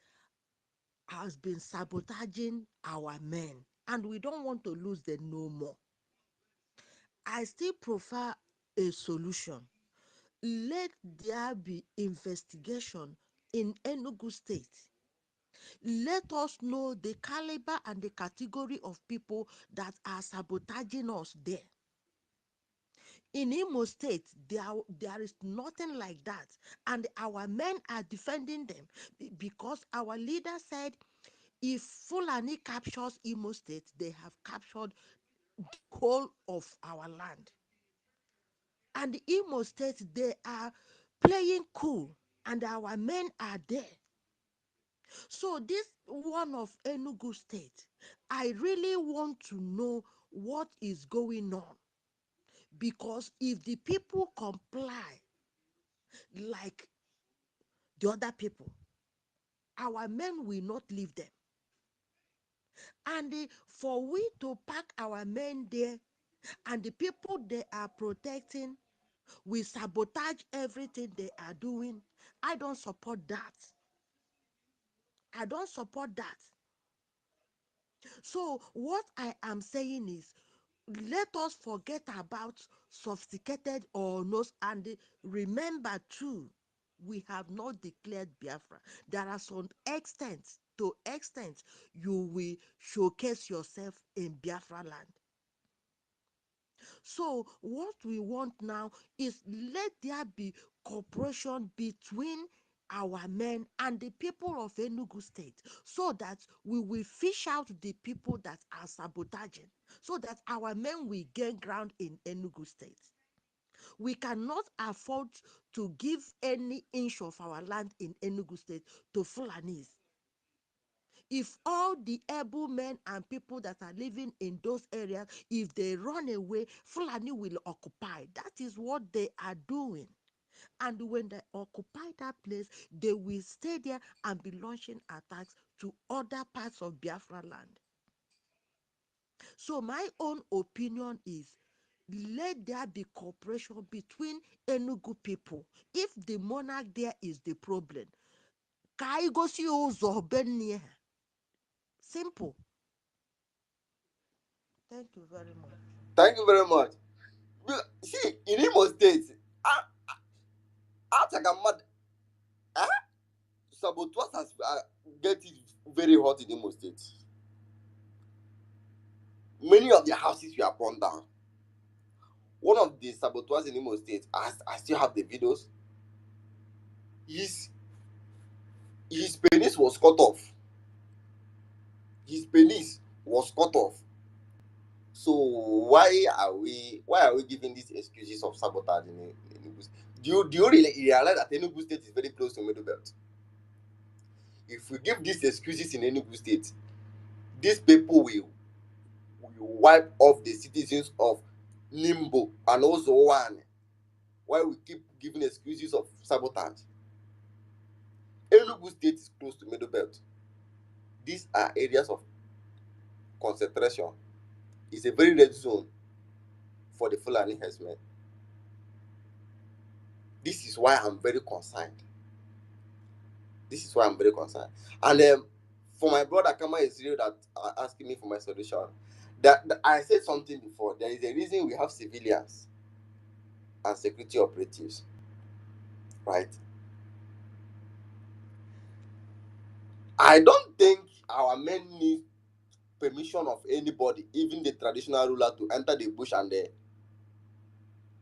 has been sabotaging our men, and we don't want to lose them no more. I still prefer a solution. Let there be investigation in Enugu State. Let us know the caliber and the category of people that are sabotaging us there. In Imo State, there is nothing like that, and our men are defending them because our leader said if Fulani captures Imo State, they have captured the whole of our land. And Imo State, they are playing cool, and our men are there. So this one of Enugu State, I really want to know what is going on, because if the people comply like the other people, our men will not leave them. And for we to pack our men there, and the people they are protecting will sabotage everything they are doing, I don't support that. I don't support that. So what I am saying is, let us forget about sophisticated or no, and remember too, we have not declared Biafra. There are some extent to extent you will showcase yourself in Biafra land. So what we want now is, let there be cooperation between our men and the people of Enugu State, so that we will fish out the people that are sabotaging, so that our men will gain ground in Enugu State. We cannot afford to give any inch of our land in Enugu State to Fulanis. If all the able men and people that are living in those areas, if they run away, Fulani will occupy. That is what they are doing. And when they occupy that place, they will stay there and be launching attacks to other parts of Biafra land. So my own opinion is, let there be cooperation between Enugu people. If the monarch there is the problem, ka anyị gosi ụzọ be nne ha. Simple. Thank you very much. Thank you very much. See, in Imo State, I take a mad. Saboteurs has get it very hot in Imo State. Many of their houses were burned down. One of the saboteurs in Imo State, I still have the videos. His his penis was cut off. His penis was cut off. So why are we giving these excuses of sabotage in Enugu State? Do you really realize that Enugu State is very close to Middle Belt? If we give these excuses in Enugu State, these people will wipe off the citizens of Limbo and also one. Why we keep giving excuses of sabotage? Enugu State is close to Middle Belt. These are areas of concentration. It's a very red zone for the Fulani herdsmen. This is why I'm very concerned. This is why I'm very concerned. And for my brother Kama is real that asking me for my solution. That I said something before. There is a reason we have civilians and security operatives, right? I don't think our men need permission of anybody, even the traditional ruler, to enter the bush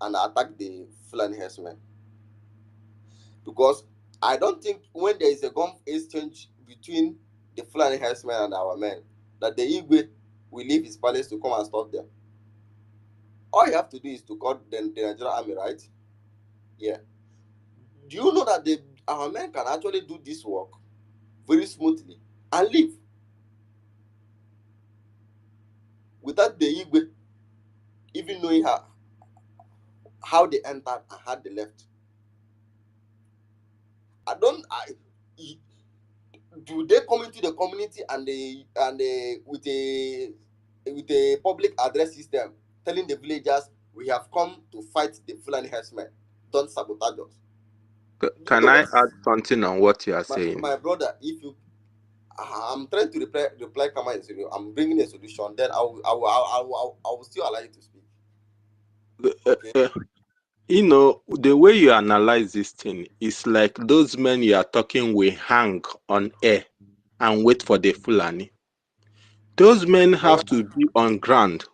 and attack the Fulani herdsmen. Because I don't think when there is a gun exchange between the Fulani herdsmen and our men, that the Igwe will leave his palace to come and stop them. All you have to do is to call the Nigerian army, right? Yeah. Do you know that our men can actually do this work very smoothly and leave without the Igwe even knowing how they entered and how they left? Do they come into the community and with a public address system telling the villagers, we have come to fight the Fulani herdsmen, don't sabotage us? Do you Can know I what add something on what you are saying? my brother? If you I'm trying to reply Kama in Syria. I'm bringing a solution. Then I will still allow you to speak. Uh, Okay. uh, the way you analyze this thing is like those men you are talking will hang on air and wait for the Fulani. Those men My have to be on ground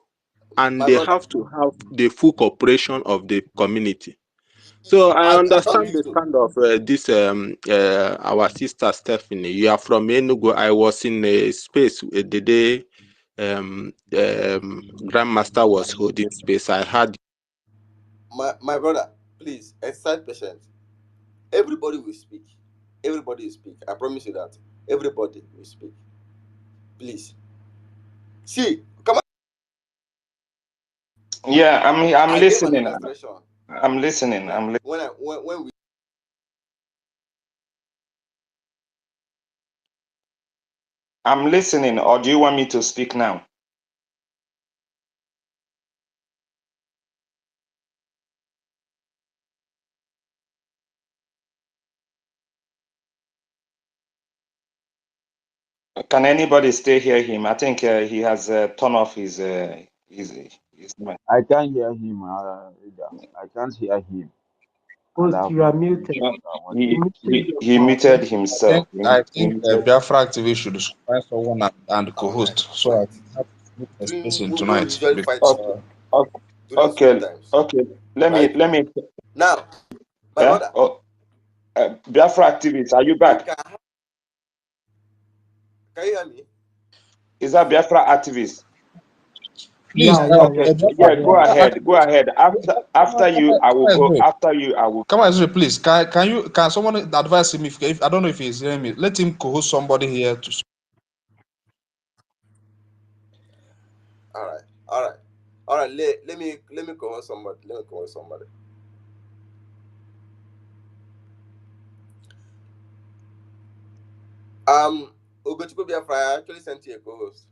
and my they brother, have to have the full cooperation of the community. So I I don't understand think the so. kind of this our sister Stephanie. You are from Enugu. I was in a space the day Grandmaster was holding space. I had My brother, please exercise patience. Everybody will speak. Everybody will speak. I promise you that. Everybody will speak. Please. See, come on. Yeah, I'm I gave an listening. illustration I'm listening. when we I'm listening. Or do you want me to speak now? Can anybody still hear him? I think he has turned off his mic. I can't hear him either. I can't hear him, and Host, I have you are not finished muted. what I wanted You He, to muted say. he yourself. muted I think himself. I He think muted. Biafra TV should find someone and our men co-host so I fight. can have a space During in when we tonight usually because fight Okay, okay, during school okay, times, okay. Let me right? let me. Now, my Yeah. brother, Oh, Biafra activists, are you we back? can you hear me? Is that Biafra activist? please, Yeah, yeah, yeah. Okay. Yeah, Yeah. yeah, Go yeah. ahead. Go ahead. After you, I will go. After you, I will. Come on, Israel, please. Can someone advise him if I don't know if he's hearing me? Let him co-host somebody here to. All right, all right, all right. Let me call somebody. Let me call somebody. Ugochukwu Biafra, I actually sent you a co-host.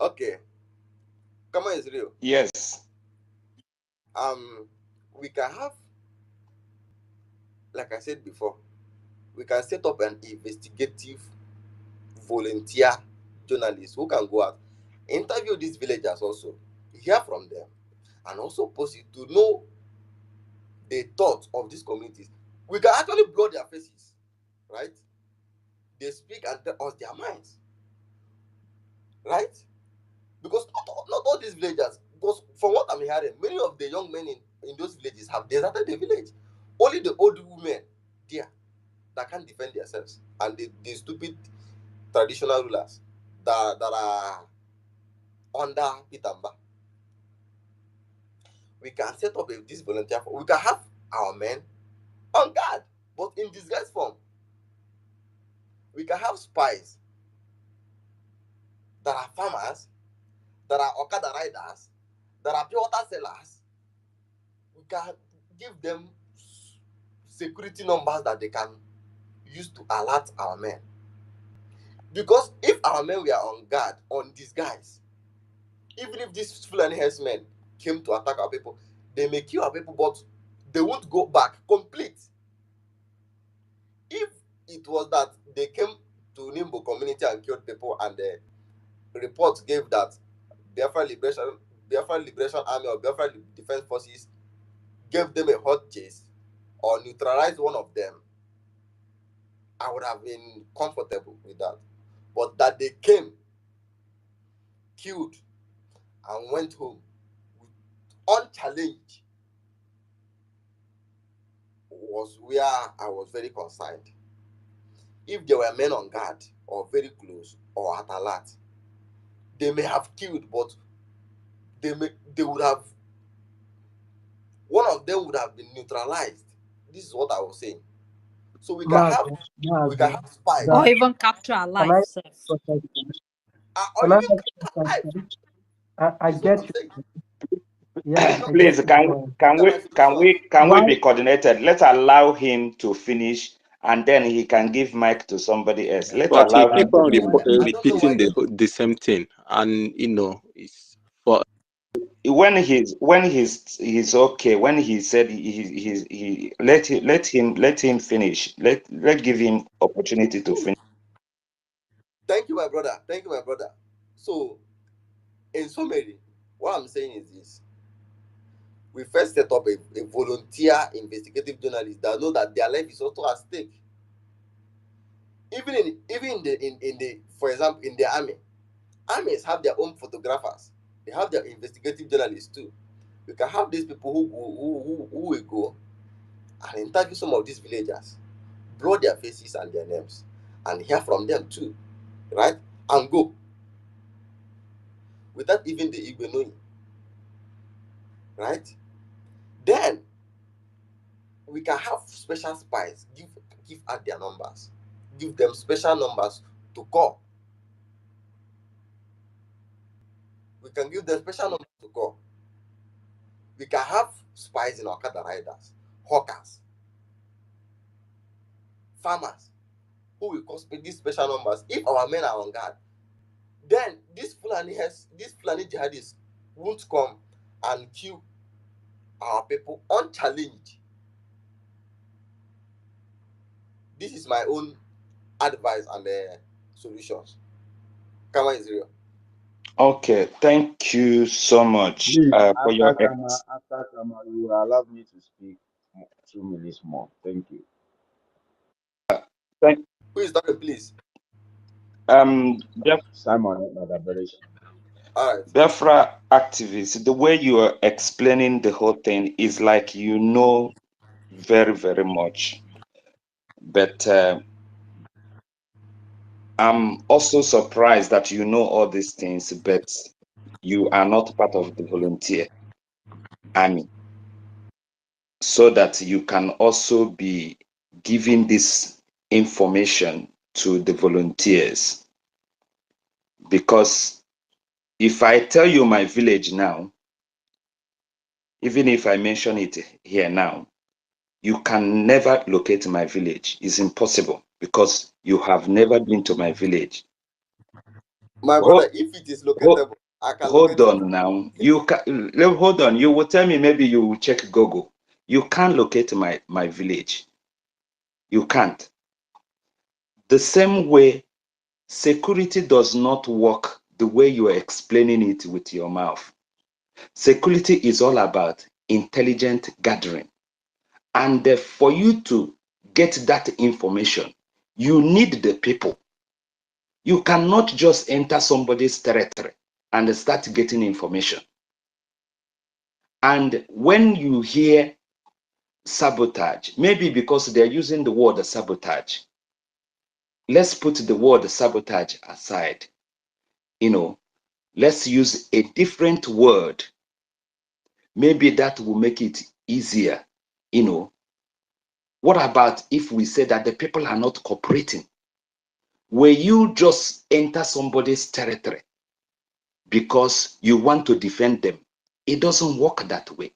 Okay, come on, Israel. Yes. We can have, like I said before, we can set up an investigative volunteer journalist who can go out, interview these villagers also, hear from them, and also post it to know the thoughts of these communities. We can actually blow their faces, right? They speak and tell us their minds, right? Because not all these villagers, because from what I'm hearing, many of the young men in those villages have deserted the village. Only the old women there that can't defend themselves, and the stupid traditional rulers that are under Pitamba. We can set up this volunteer force. We can have our men on guard, but in disguise form. We can have spies that are farmers, that are Okada riders, that are pure water sellers. We can give them security numbers that they can use to alert our men. Because if our men were on guard, on disguise, even if these Fulani herdsmen came to attack our people, they may kill our people, but they won't go back complete. If it was that they came to Nimbo community and killed people, and the reports gave that Biafra Liberation Army or Biafra Defense Forces gave them a hot chase or neutralized one of them, I would have been comfortable with that. But that they came, killed, and went home with unchallenged was where I was very concerned. If there were men on guard or very close or at alert, they may have killed, but they would have, one of them would have been neutralized. This is what I was saying. So Mazi, we can Mazi, have spies, Or that even capture a can life I self. protest you? or Can I even ask capture a life. question? I This is what get I'm you. saying. Yeah, You know, I get Please, your can point. can these are we my can solutions. we can we Why? be coordinated? Let's allow him to finish, and then he can give mic to somebody else. Let's But he allow I him keep to on get finish. you. I don't know repeating why they don't. the same thing, and it's for When he's okay, when he said he let him finish. Let give him opportunity to finish. Thank you, my brother. Thank you, my brother. So, in summary, what I'm saying is this: we first set up a volunteer investigative journalist that know that their life is also at stake. Even in the for example in the army, armies have their own photographers. They have their investigative journalists too. We can have these people who will go and interview some of these villagers, blow their faces and their names, and hear from them too, right? And go without even the Igbo knowing, right? Then we can have special spies, give out their numbers, give them special numbers to call. We can give them special numbers to call. We can have spies in Okada riders, hawkers, farmers, who will call these special numbers. If our men are on guard, then these Fulani jihadists won't come and kill our people unchallenged. This is my own advice and solutions. Kama is real. Okay, thank you so much Please, for your after Kama, you will allow me to speak 2 minutes more. Thank you. thank, Who is talking, please? Simon Madaberesh. All right. Biafra activists. The way you are explaining the whole thing is like you know very very much, but I'm also surprised that you know all these things, but you are not part of the volunteer army, so that you can also be giving this information to the volunteers. Because if I tell you my village now, even if I mention it here now, you can never locate my village. It's impossible because you have never been to my village. My Hold, brother, if it is hold, locatable, I can hold locate it. on now. You can hold on. You will tell me, maybe you will check Google. You can't locate my village. You can't. The same way security does not work the way you are explaining it with your mouth. Security is all about intelligent gathering. And for you to get that information, you need the people. You cannot just enter somebody's territory and start getting information. And when you hear sabotage, maybe because they're using the word sabotage, let's put the word sabotage aside. Let's use a different word. Maybe that will make it easier. What about if we say that the people are not cooperating? Where you just enter somebody's territory because you want to defend them, it doesn't work that way.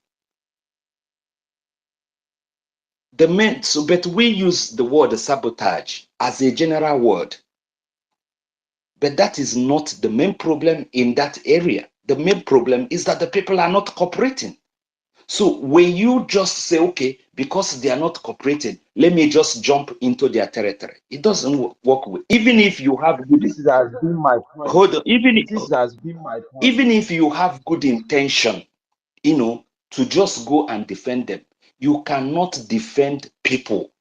But we use the word sabotage as a general word. But that is not the main problem in that area. The main problem is that the people are not cooperating. So when you just say, okay, because they are not cooperating, let me just jump into their territory. It doesn't work with. Even if you have good, This has been my point. hold on, This has been my point. even if you have good intention, to just go and defend them, you cannot defend people.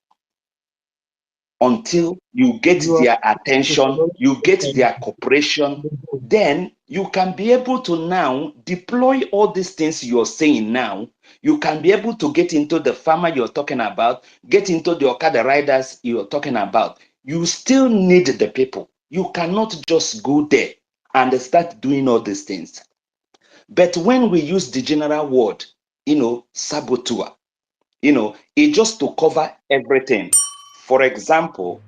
until you get You are their attention, you get their cooperation, the then you can be able to now deploy all these things you're saying now. You can be able to get into the farmer you're talking about, get into the Okada riders you're talking about. You still need the people. You cannot just go there and start doing all these things. But when we use the general word, saboteur, it just to cover everything. For example,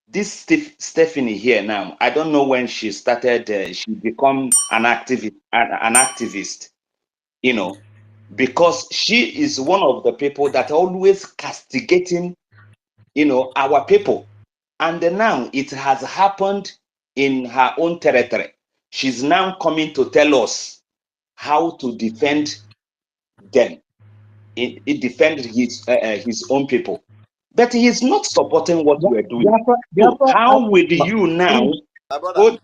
this Stephanie here now, I don't know when she started, she become an activist, you know, because she is one of the people that always castigating, our people. And then now it has happened in her own territory. She's now coming to tell us how to defend them. It defend his own people, but he's not supporting what we're doing. So Biafra how asked will My, you now? my brother, Oh,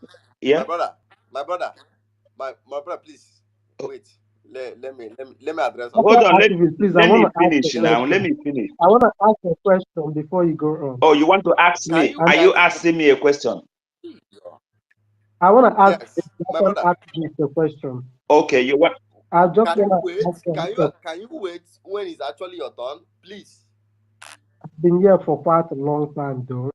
my yeah. brother, my brother, my brother, please Oh, wait. Let me address hold something. on. activist, please. I Let want me to ask a finish Let me. now. Let question. me finish. I want to ask a question before you go on. Oh, you want to ask Can me? you And Are you guys? asking me a question? I want to ask the Yes, my Biafran brother. activist a question. Okay, you want? I just Can you want to wait? ask him. Can you wait when it's actually your turn, please? I've been here for quite a long time, though.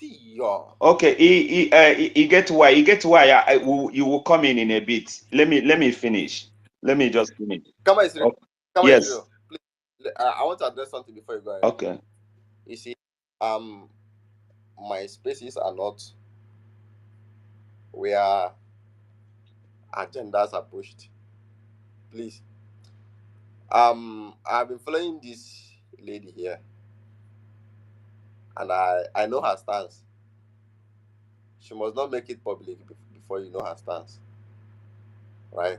Yo. Okay, he get why. He get why. You will come in a bit. Let me finish. Let me just finish. Come on, Israel. Okay. Come on, Yes. Israel. Please. I want to address something before you go ahead. Okay. You see, um, my spaces are not where agendas are pushed. Please. I've been following this lady here, and I know her stance. She must not make it public before you know her stance, right?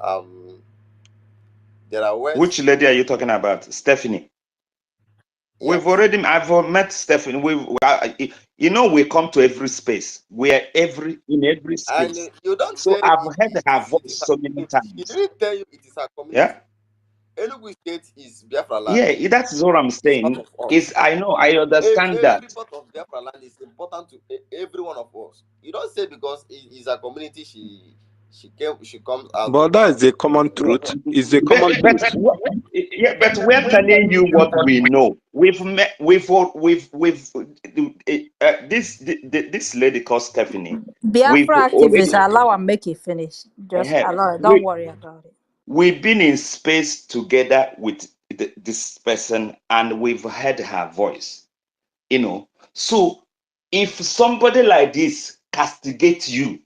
Um, there are Which words. lady are you talking about? Stephanie. Yes, I've met Stephanie. We come to every space. We are in every and space. you don't So say I've heard her it voice is. so many She times. didn't tell you it is her Yeah. community. Enugu State is Biafra land. Yeah, that's what I'm It's part saying. of us. Is I know, I understand that. Every part of Biafra land is important to every one of us. You don't say because it is a community she comes out But to. that is the common truth. Is the But, common but truth. yeah, but we're telling you what we know. We've met, we've this lady called Stephanie. We've Biafra activists, already allow and make it finish. Just uh, allow it. Don't we worry about it. we've been in space together with this person, and we've heard her voice. So if somebody like this castigates you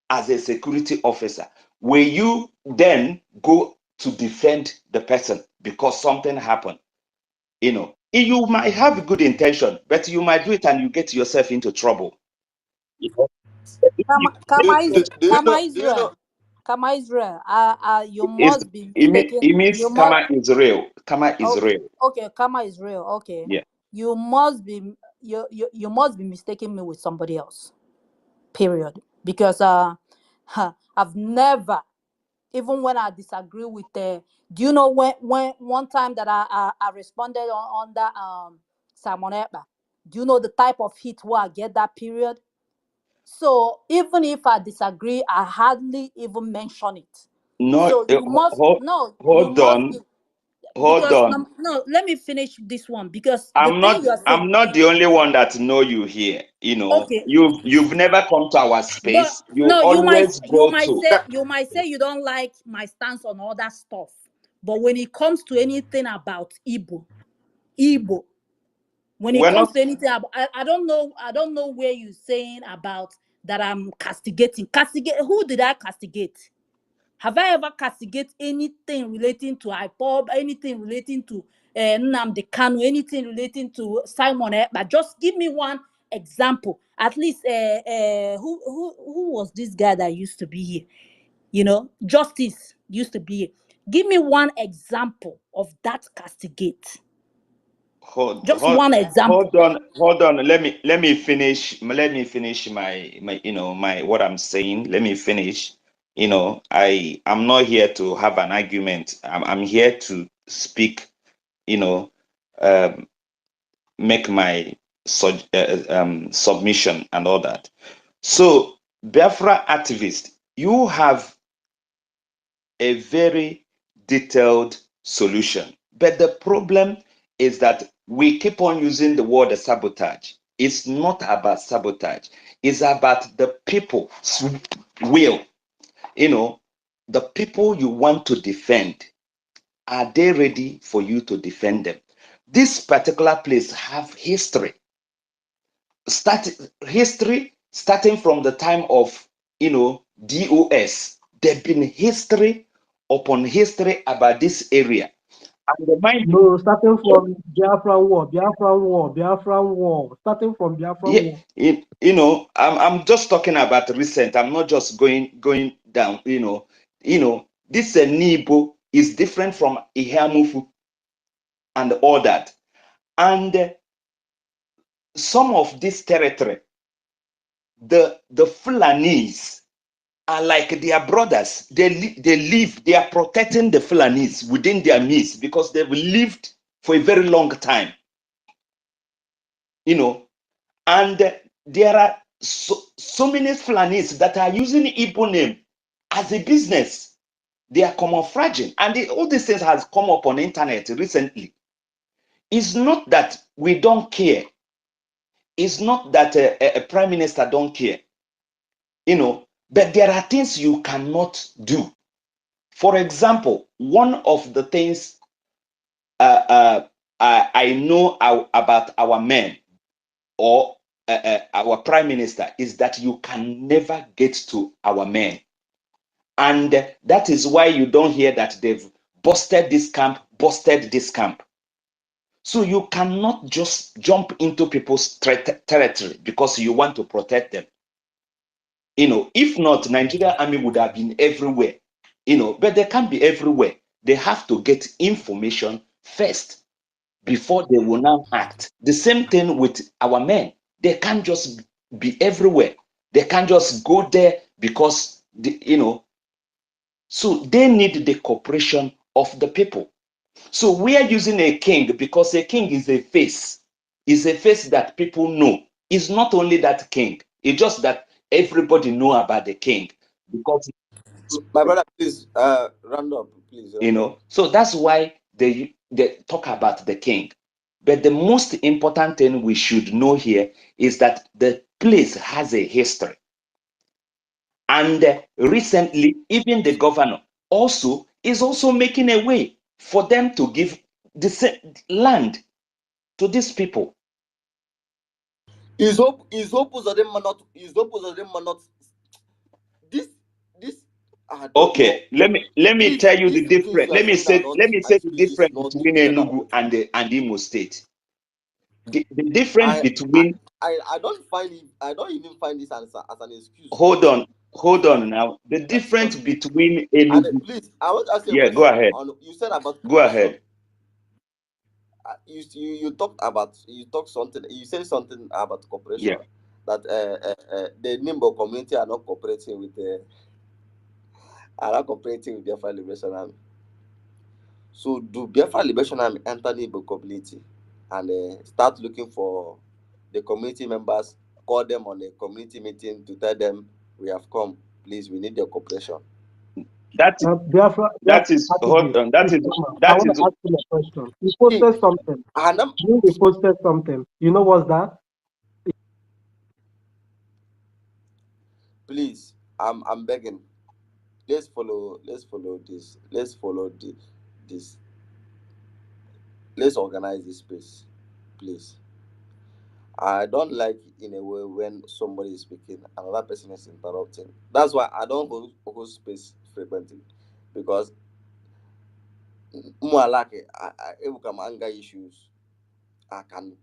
as a security officer, will you then go to defend the person because something happened? You might have good intention, but you might do it and you get yourself into trouble. You know, Kama Do you Israel. know? Kama Israel. You It's, must be it mistaken. means You must. karma is real. Karma is Okay, real. okay. Kama is real. Okay. Yeah. You must be. You must be mistaking me with somebody else. Period. Because I've never, even when I disagree with do you know when one time that I responded on that Simon Ekpa, do you know the type of hit where I get that period? So even if I disagree, I hardly even mention it. No, So you must no, you hold must on, be, hold because on. no, let me finish this one because the thing you are saying. I'm not the only one that know you here. Okay, You've never come to our but space. You no, always go to. you might say you don't like my stance on other stuff, but when it comes to anything about Igbo, when it We're comes not. to anything about, I don't know where you're saying about that I'm castigating. Castigate who did I castigate? Have I ever castigate anything relating to IPOB, anything relating to Nnamdi Kanu, anything relating to Simon Ekpa? Just give me one example. At least, who was this guy that used to be here? Justice used to be here. Give me one example of that castigate. Hold, Just hold, one example. hold on. Let me finish. Let me finish my what I'm saying. Let me finish. I'm not here to have an argument. I'm here to speak. You know, um, make my submission and all that. So, Biafra activists, you have a very detailed solution. But the problem is that we keep on using the word sabotage. It's not about sabotage, it's about the people's will. You know, the people you want to defend, are they ready for you to defend them? This particular place have history. Starting from the time of DOS. There've been history upon history about this area. And remind you, No, starting from Biafran War, Biafran War, Biafran War, starting from Biafran yeah, War. I'm just talking about recent. I'm not just going down. This Nibo is different from Ihamufu and all that. And some of this territory, the Fulanis are like their brothers. They are protecting the Fulanis within their midst because they've lived for a very long time. And there are so many Fulanis that are using Igbo name as a business. They are camouflaging, and all these things has come up on the internet recently. It's not that we don't care. It's not that a prime minister don't care. But there are things you cannot do. For example, one of the things I know about our men or our prime minister is that you can never get to our men. And that is why you don't hear that they've busted this camp, busted this camp. So you cannot just jump into people's territory because you want to protect them. If not, Nigeria army would have been everywhere. But they can't be everywhere. They have to get information first before they will now act. The same thing with our men. They can't just be everywhere. They can't just go there because so they need the cooperation of the people. So we are using a king because a king is a face. Is a face that people know. It's not only that king. It's just that everybody know about the king because My brother, please, round up, please, round up. So that's why they talk about the king. But the most important thing we should know here is that the place has a history. And recently, even the governor also is also making a way for them to give the land to these people. Is hope of them not? Is hope of them not? This this I don't know. Okay, let me tell you the If things difference. you are saying are not, Let me I say the feel it's difference not between general. Enugu and Imo State. The difference I I between I don't find it. I don't even find this as an excuse hold to on, hold on now. The that difference not. between And Enugu, please, I want to ask you a yeah, go question. ahead, On you said about go cooperation. ahead. You talked about you talked something. You said something about Yeah, cooperation that the Nimbo community are not cooperating with Biafra Liberation Army. So do Biafra Liberation Army enter the Igbo community and start looking for the community members, call them on a community meeting to tell them we have come, please, we need your cooperation. that Biafra that is hold activist, on. That please is come up. I that want is to ask you a question. You See, posted something. and You posted something. You know what's that? please, I'm begging. Let's follow this. This. Let's organize this space, please. I don't like in a way when somebody is speaking, another person is interrupting. That's why I don't hold space frequently, because more like I come anger issues. I can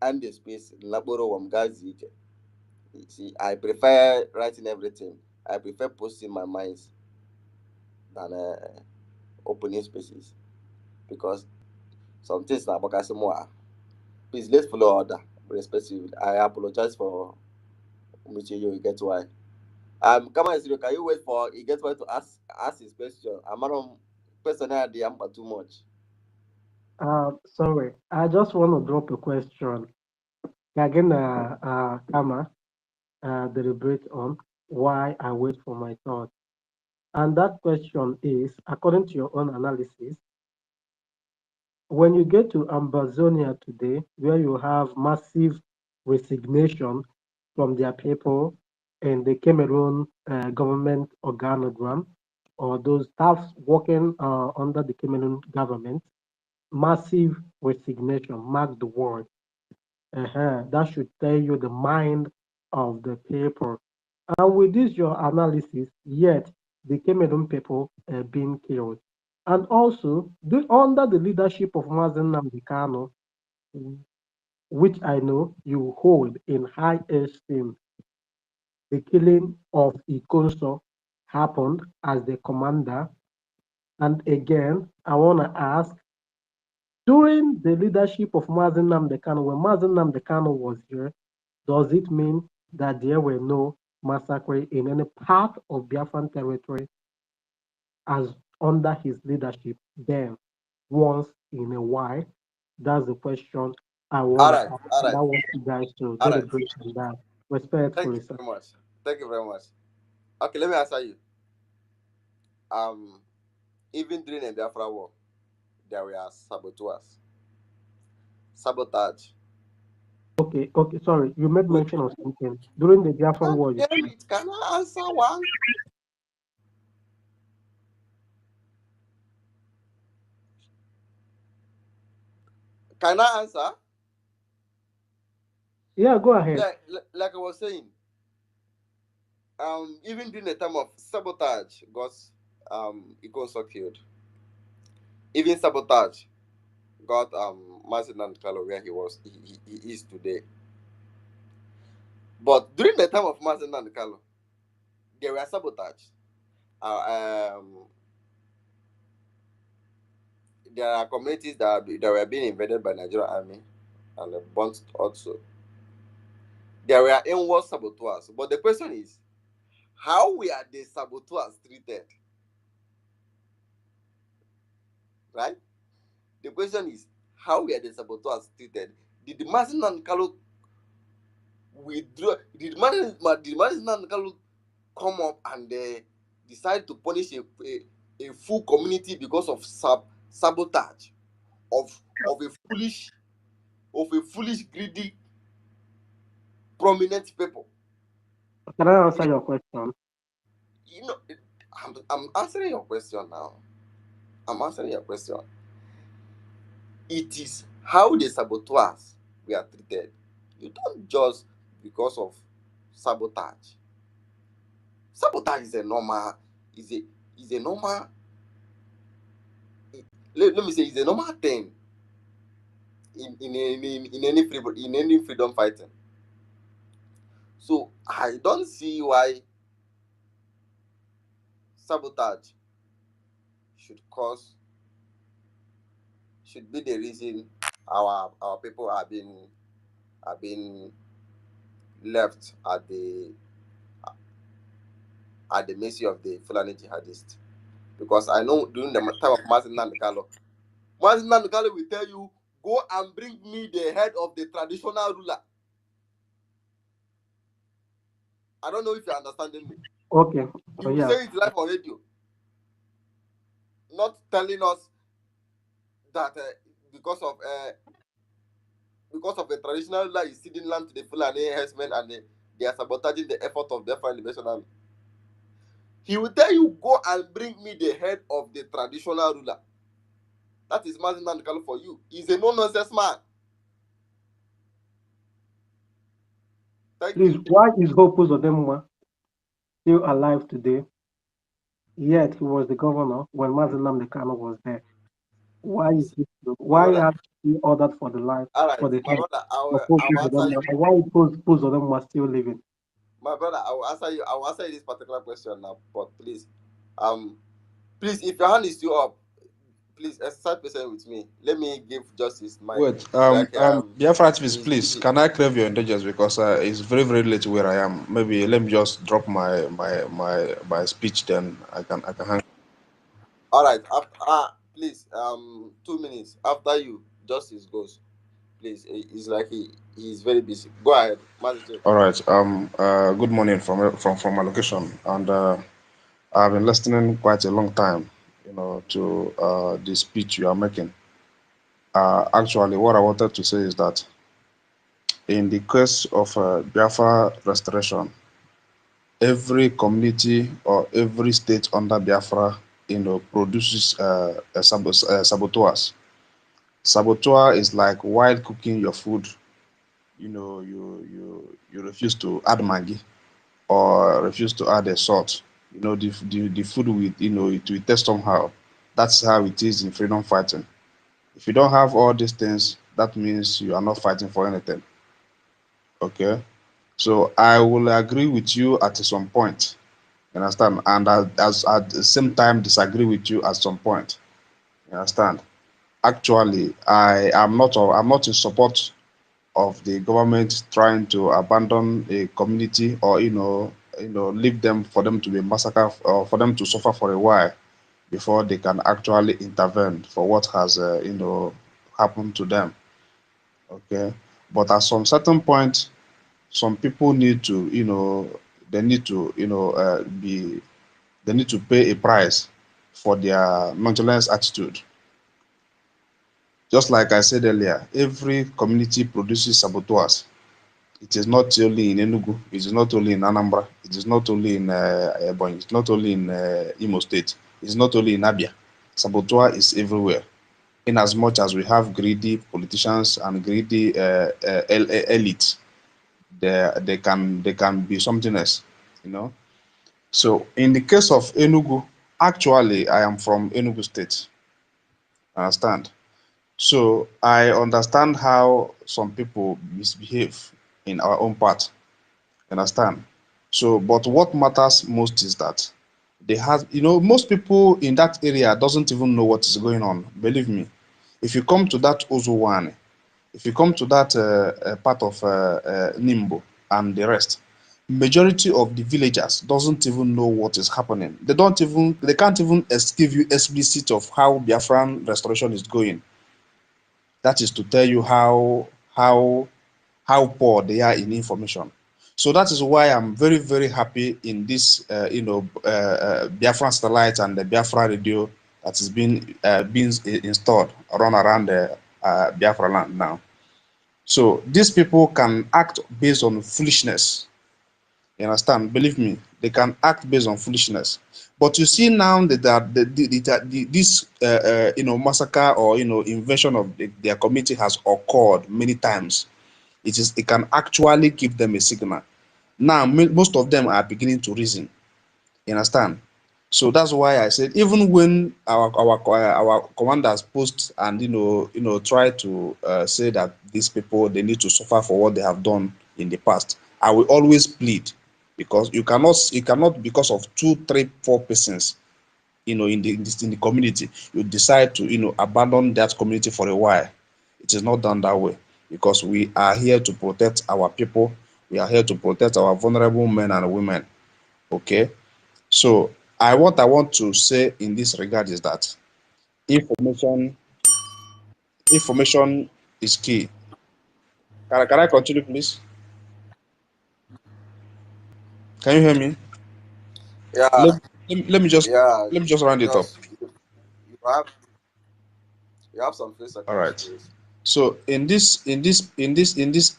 end the space. Laboro wamgazi. See, I prefer writing everything. I prefer posting my minds than opening spaces, because some things na bakasi more. Please, let's follow order respectively. I apologize for meeting you. You get why. Come on, Siro, can you wait for he gets why to ask his question? I'm not personal the amber too much. Sorry. I just want to drop a question. again, Kama, deliberate on why I wait for my thoughts. And that question is, according to your own analysis, when you get to Ambazonia today, where you have massive resignation from their people and the Cameroon government organogram, or those staffs working under the Cameroon government, massive resignation, mark the word. That should tell you the mind of the people. And with this, your analysis, yet the Cameroon people are being killed. And also, under the leadership of Mazen Namdekano, which I know you hold in high esteem, the killing of Ikonso happened as the commander. And again, I want to ask, during the leadership of Mazen Namdekano, when Mazen Namdekano was here, does it mean that there were no massacre in any part of Biafran territory as under his leadership? Then, once in a while, that's the question I want All to right, ask. all And right, I want you guys to all right. deliberate on that Thank respectfully, you sir. very much. Thank you very much. Okay, let me answer you. Um, Even during the Biafra war, there were saboteurs, sabotage. Okay, okay, sorry. You made Wait, mention of something. During the Biafran God War, you damn it! Can I answer one? Can I answer? yeah, go ahead. Yeah, like I was saying, even during the time of sabotage, got it got so killed. Even sabotage got Martin and Carlo where he is today. But during the time of Martin and Carlo, there were sabotage. Uh, um, there are communities that were being invaded by Nigerian army and burnt also. There were inward saboteurs. But the question is, how were the saboteurs treated? Right? The question is, how were the saboteurs treated? Did the Martin and Carlo withdraw? Did Martin and Carlo come up and decide to punish a full community because of sabotage of a foolish greedy prominent people? Can I answer It, your question? you know, I'm answering your question now. I'm answering your question. It is how the saboteurs were treated. You don't just because of sabotage. Sabotage is a normal, is a is a normal. Let me say, it's a normal thing in any freedom fighting. So I don't see why sabotage should cause should be the reason our people are being left at the mercy of the Fulani jihadists. Because I know during the time of Martin Nandekalo will tell you, go and bring me the head of the traditional ruler. I don't know if you're understanding me. Okay. He Oh, will yeah. say it live on radio, not telling us that because of the traditional ruler is ceding land to the Fulani herdsmen and they are sabotaging the effort of the Biafra Liberation Army. He will tell you, go and bring me the head of the traditional ruler. That is Martin Nandekalo for you. He's a no-nonsense man. Thank Please, you. why is Hope Uzodinma still alive today? Yet he was the governor when Mazen Namdekano was there. Why is he still, My why brother, has he ordered for the life, all right, for the my head brother, of Hope I will answer Uzodinma? you. And why is Hope Uzodinma still living? My brother, I will answer you. I will answer you this particular question now. But um, please, if your hand is still up, please exercise patience with me. Let me give justice mic. Wait, Like Biafra activist, he's please, busy. can I crave your indulgence because it's very, very late where I am. Maybe let me just drop my speech, then I can hang. All right, after please 2 minutes after you, justice goes. Please, it's like he's very busy. Go ahead, Master. All right. Good morning from my location, and I've been listening quite a long time, to the speech you are making. Actually, what I wanted to say is that in the case of Biafra restoration, every community or every state under Biafra, produces saboteurs. Saboteur is like while cooking your food, you refuse to add maggi or refuse to add a salt. The food will, it will taste somehow. That's how it is in freedom fighting. If you don't have all these things, that means you are not fighting for anything. Okay. So I will agree with you at some point. You understand? And as at the same time disagree with you at some point. You understand? Actually, I'm not in support of the government trying to abandon a community, or leave them for them to be massacred or for them to suffer for a while before they can actually intervene for what has happened to them. Okay. But at some certain point, some people need to, they need to, be they need to pay a price for their nonchalant attitude. Just like I said earlier, every community produces saboteurs. It is not only in Enugu, it is not only in Anambra, it is not only in Ebonyi, it's not only in Imo State, it's not only in Abia. Saboteur is everywhere. In as much as we have greedy politicians and greedy elites, they can be something else, you know. So in the case of Enugu, actually I am from Enugu State. Understand? So I understand how some people misbehave in our own part. Understand? So, but what matters most is that they have, most people in that area doesn't even know what is going on. Believe me, if you come to that Ozuwane, if you come to that part of Nimbo and the rest, majority of the villagers doesn't even know what is happening. They can't even give you explicit of how Biafran restoration is going. That is to tell you how poor they are in information. So that is why I'm very, very happy in this, Biafran satellite and the Biafra radio that is being installed around the Biafra land now. So these people can act based on foolishness. You understand? Believe me, they can act based on foolishness. But you see now that this massacre or invasion of their community has occurred many times. It can actually give them a signal. Now most of them are beginning to reason. You understand? So that's why I said even when our commanders post and try to say that these people they need to suffer for what they have done in the past, I will always plead, because you cannot because of 2, 3, 4 persons in the community, you decide to abandon that community for a while. It is not done that way, because we are here to protect our people. We are here to protect our vulnerable men and women. Okay. So I want to say in this regard is that information information is key. Can I continue, please? Can you hear me? Yeah, Let me just yeah. round it up. Just you have you have some few All seconds, right. please. So in this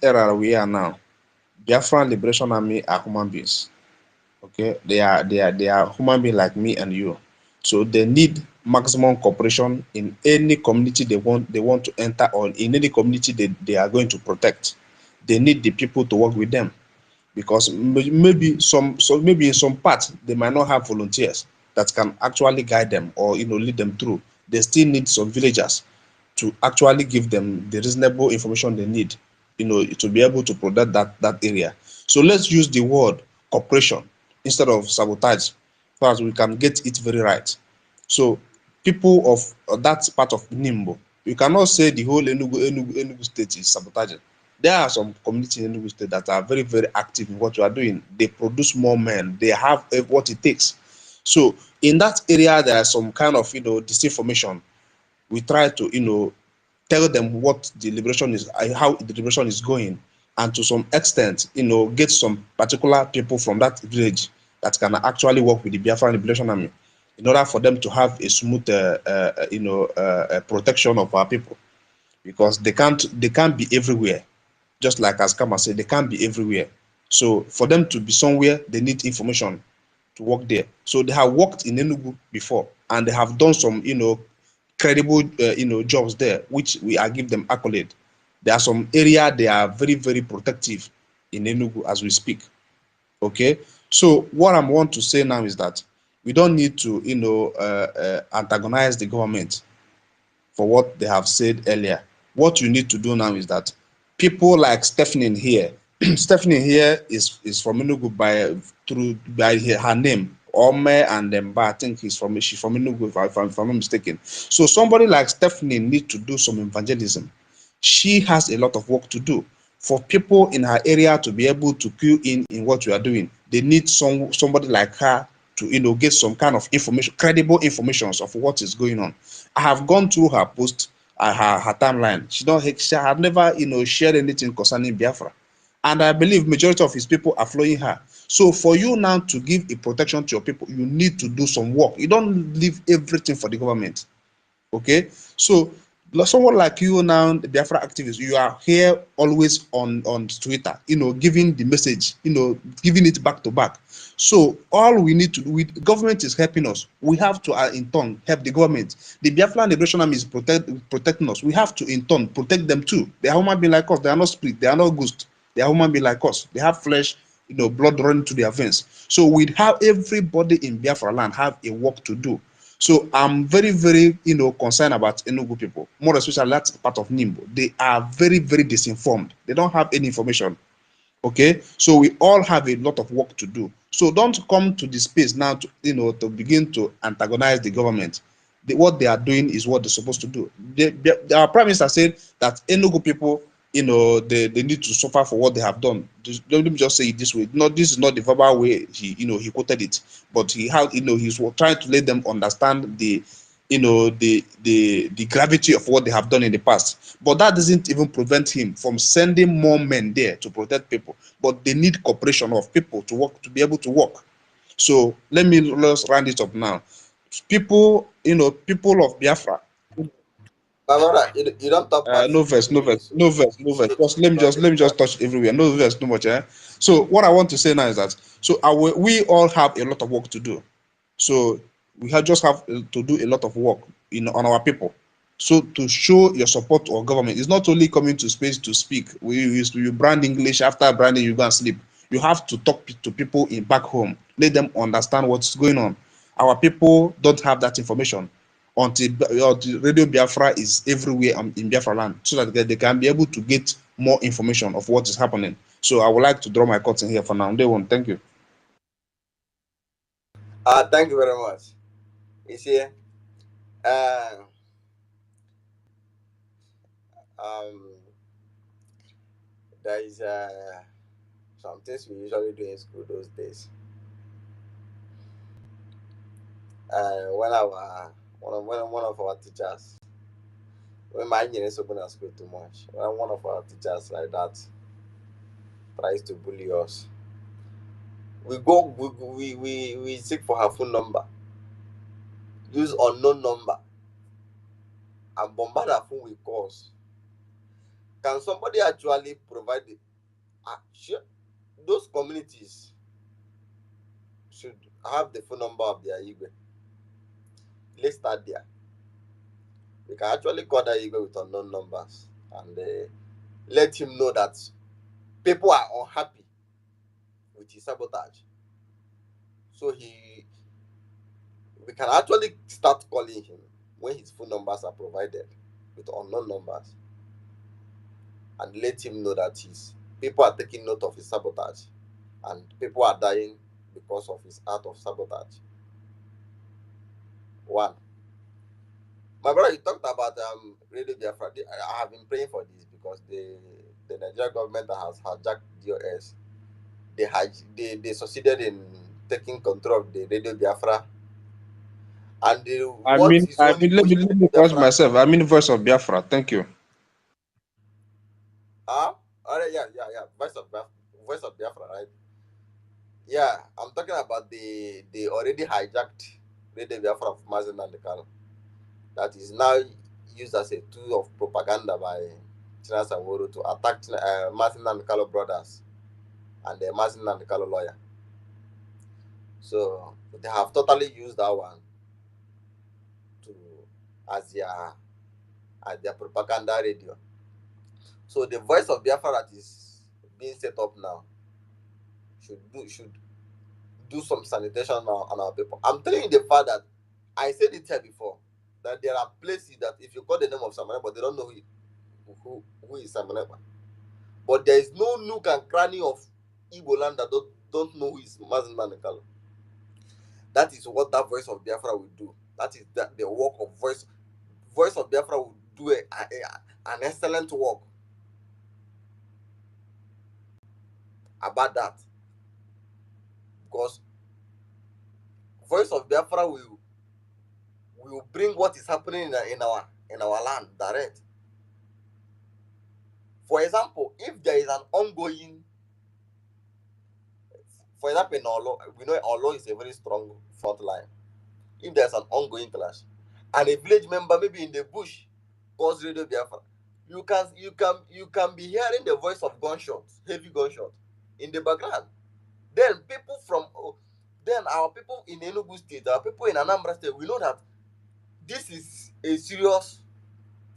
era we are now, Biafran Liberation Army are human beings. Okay, they are human beings like me and you. So they need maximum cooperation in any community they want to enter, or in any community they are going to protect. They need the people to work with them, because maybe in some parts they might not have volunteers that can actually guide them or lead them through. They still need some villagers to actually give them the reasonable information they need, to be able to protect that area. So let's use the word cooperation instead of sabotage, so as we can get it very right. So people of that part of Nimbo, you cannot say the whole Enugu state is sabotaging. There are some communities in Enugu state that are very, very active in what you are doing. They produce more men. They have what it takes. So in that area, there are some kind of disinformation. We try to tell them what the liberation is, how the liberation is going, and to some extent, get some particular people from that village that can actually work with the Biafran Liberation Army in order for them to have a smooth, protection of our people, because they can't be everywhere. Just like as Kama said, they can't be everywhere. So for them to be somewhere, they need information to work there. So they have worked in Enugu before, and they have done some, credible, jobs there, which we are give them accolade. There are some area they are very, very protective in Enugu as we speak. Okay, so what I want to say now is that we don't need to, antagonize the government for what they have said earlier. What you need to do now is that people like Stephanie here, Stephanie here is from Enugu by her name, Ome, and I think she's from Enugu if I'm not mistaken. So somebody like Stephanie need to do some evangelism. She has a lot of work to do. For people in her area to be able to cue in what you are doing, they need somebody like her to get some kind of information, credible information of what is going on. I have gone through her post, her timeline. She had never shared anything concerning Biafra, and I believe majority of his people are following her. So for you now to give a protection to your people, you need to do some work. You don't leave everything for the government. Okay, so someone like you now, the Biafra activist, you are here always on Twitter, giving the message, giving it back to back. So all we need to do, government is helping us. We have to, in turn, help the government. The Biafra Liberation Army is protecting us. We have to, in turn, protect them too. They are human beings like us. They are not spirit. They are not ghosts. They are human beings like us. They have flesh, blood running to their veins. So we have everybody in Biafra land have a work to do. So I'm very, very, concerned about Enugu people, more especially that part of Nimbo. They are very, very disinformed. They don't have any information. Okay, so we all have a lot of work to do. So don't come to the space now to to begin to antagonize the government. What they are doing is what they're supposed to do. Our prime minister said that Enugu people, they need to suffer for what they have done. Let me just say it this way. No, this is not the verbal way he quoted it, but he's trying to let them understand the gravity of what they have done in the past. But that doesn't even prevent him from sending more men there to protect people. But they need cooperation of people to work, to be able to work. So let's round it up now. People of Biafra. My brother, you don't talk No past verse, 2 no verse, minutes, no so verse, no verse. shit, Just let me don't just take let me just much. touch everywhere. No verse, too much. So what I want to say now is that we all have a lot of work to do. So just have to do a lot of work on our people. So to show your support to our government, it's not only coming to space to speak. We used to brand English. After branding, you go and sleep. You have to talk to people in back home. Let them understand what's going on. Our people don't have that information until Radio Biafra is everywhere in Biafra land, so that they can be able to get more information of what is happening. So I would like to draw my curtain here for now. Day one, thank you. Thank you very much. You see, uh, um, there is some things we usually do in school those days. When our one of our teachers, when my is open at school too much, when one of our teachers like that tries to bully us, we seek for her phone number, use unknown number, and bombard her phone with calls. Can somebody actually provide it? Sure, those communities should have the phone number of their Igwe. Let's start there. We can actually call that Igwe with unknown numbers and let him know that people are unhappy with his sabotage. So we can actually start calling him when his phone numbers are provided with unknown numbers and let him know that his people are taking note of his sabotage and people are dying because of his act of sabotage. One. My brother, you talked about Radio Biafra. I have been praying for this because the Nigerian government has hijacked DOS. They succeeded in taking control of the Radio Biafra, and what is only Let pushing me Radio correct Biafra. myself. Voice of Biafra. Thank you. Huh? Alright, yeah. Voice of Biafra, right? Yeah, I'm talking about the already hijacked Radio Biafra of Mazen and the Kano that is now used as a tool of propaganda by China Saworo to attack Martin and Kalo brothers and the Martin and Kalo lawyer. So they have totally used that one to as their propaganda radio. So the voice of Biafra that is being set up now should do some sanitation on our people. I'm telling you the fact that I said it here before that there are places that if you call the name of someone but they don't know who is someone, but there is no nook and cranny of Igbo land that don't know who is Mazen Manekalo. That is what that voice of Biafra will do. That is the work of voice of Biafra will do an excellent work about that, because voice of Biafra will bring what is happening in our land direct. For example, if there is an ongoing, for example, in Olo, we know Olo is a very strong front line. If there's an ongoing clash, and a village member maybe in the bush calls Radio Biafra, you can be hearing the voice of gunshots, heavy gunshots in the background. Then then our people in Enugu State, our people in Anambra State, we know that this is a serious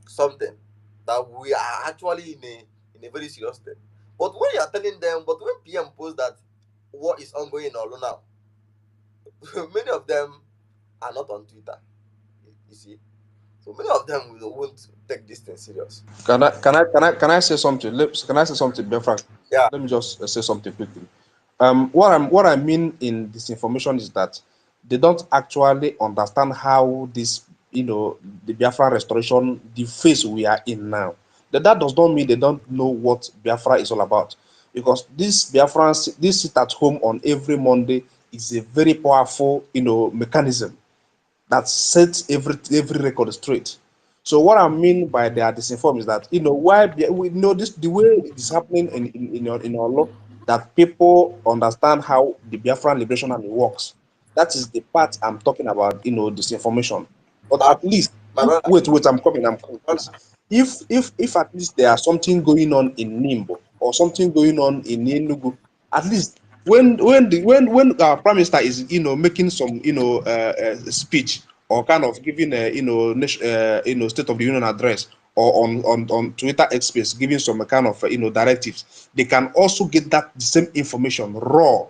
something, that we are actually in a very serious state. But when you are telling them, but when PM posts that war is ongoing in Olu now, many of them are not on Twitter. You see, so many of them won't take this thing serious. Can I say something? Can I say something, Biafra? Yeah. Let me just say something quickly. What I mean in disinformation is that they don't actually understand how this, the Biafra restoration, the phase we are in now. That does not mean they don't know what Biafra is all about, because this Biafra, this sit at home on every Monday is a very powerful, mechanism that sets every record straight. So what I mean by they are disinformed is that why we know this, the way it is happening in our law, that people understand how the Biafran Liberation Army works. That is the part I'm talking about, disinformation. But my, at least, my brother, wait, I'm coming, please. If at least there are something going on in Nimbo or something going on in Enugu, at least when our prime minister is making some speech, or kind of giving a state of the union address, or on Twitter X space giving some kind of directives, they can also get that the same information raw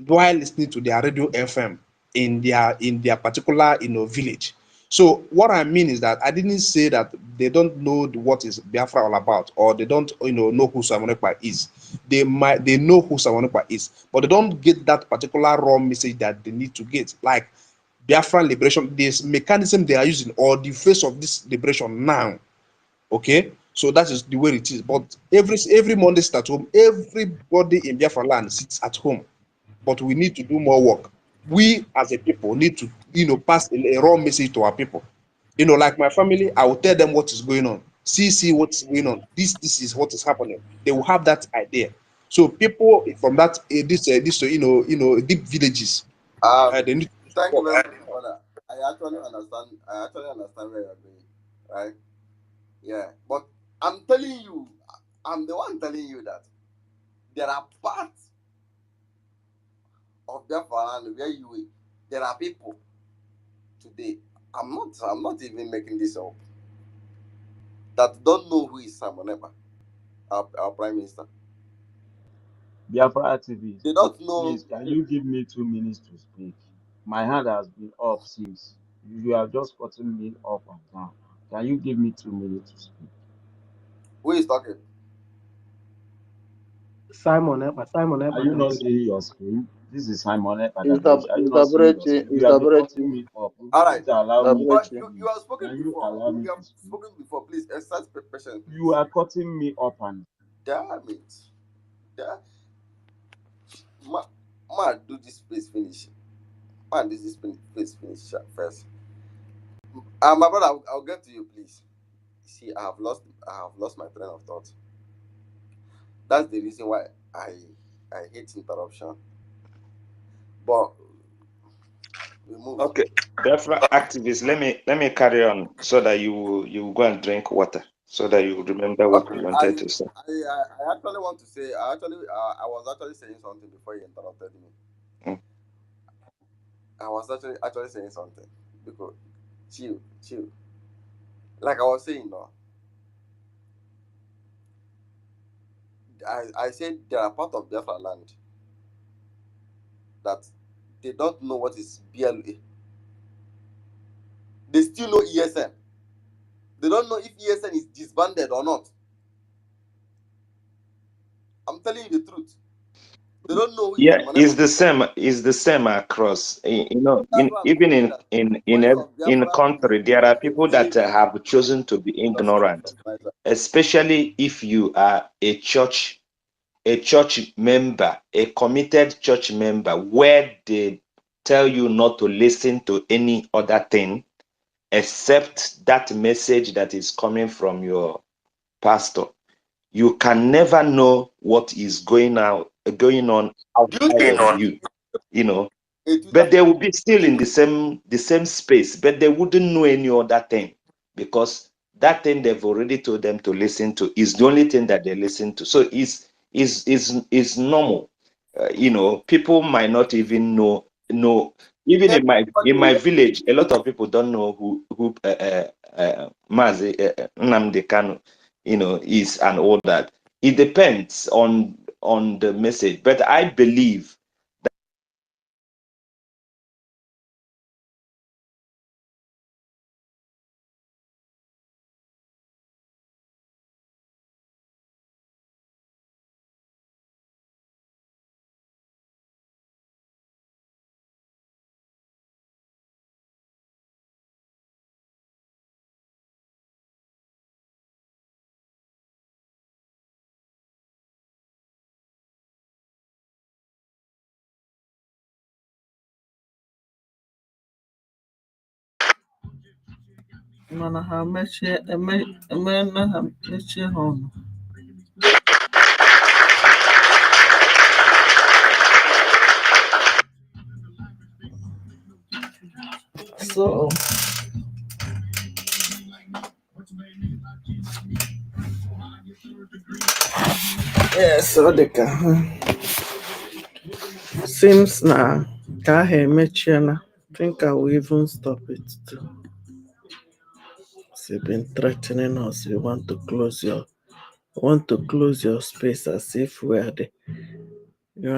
while listening to their radio FM in their particular village. So what I mean is that I didn't say that they don't know what is Biafra all about, or they don't know who Samonekpa is. They know who Samonekpa is, but they don't get that particular raw message that they need to get. Like Biafran liberation, this mechanism they are using, or the face of this liberation now. Okay, so that is the way it is. But every Monday sit at home, everybody in Biafra land sits at home. But we need to do more work. We as a people need to pass a raw message to our people. Like my family, I will tell them what is going on. See what's going on. This is what is happening. They will have that idea. So people from that this deep villages, um, they need to thank you support. very much, brother. I actually understand. I actually understand where you're going, right? Yeah, but I'm telling you, I'm the one telling you that there are parts of Biafra land where there are people today. I'm not even making this up. That don't know who is Simon Ekpa, our prime minister. Biafra activist, They don't know. please, can you give me 2 minutes to speak? My hand has been up since. You are just cutting me up and down. Can you give me 2 minutes to speak? Who is talking. Simon Are Epa you can not take. seeing your screen? This is Simon Mr. Ekpadavish. Are you not seeing your Mr. screen? You have been Brechi, cutting me up. You All right. didn't allow Mr. me to Brechi. You finish. have spoken Can you before. allow me You to have speak? spoken before. Please exercise patience, You please. are cutting me up and Damn it. Damn. Man, man, do this place finish. Man, this place finish first. My brother, I'll get to you, please. See, I have lost my train of thought. That's the reason why I hate interruption. But we move. Okay, Biafra activists, let me carry on so that you go and drink water so that you remember what Okay, you wanted to say. I actually want to say, I was actually saying something before you interrupted me. Mm. I was actually saying something because chill. Like I was saying, no, I said there are part of Biafra land that they don't know what is BLA. They still know ESN. They don't know if ESN is disbanded or not. I'm telling you the truth. They don't know who is Yeah, the it's management. the same. It's the same across. That's why I'm Even saying that voice of in Biafra country, there are people that have chosen to be ignorant, especially if you are a church member, a committed church member, where they tell you not to listen to any other thing except that message that is coming from your pastor. You can never know what is going on Do you outside see of you, you know. a Twitter? But they will be still in the same space, but they wouldn't know any other thing because that thing they've already told them to listen to is the only thing that they listen to. So is normal. People might not even know. Even in my village, a lot of people don't know who Mazi Nnamdi Kanu, is and all that. It depends on the message, but I believe mana ha emena ha mechie ha ọnụ. So yes, ọ dị ka seems na ka ahụ emechiela. Think I will even stop it too. You've been threatening us. You want to close your space as if you are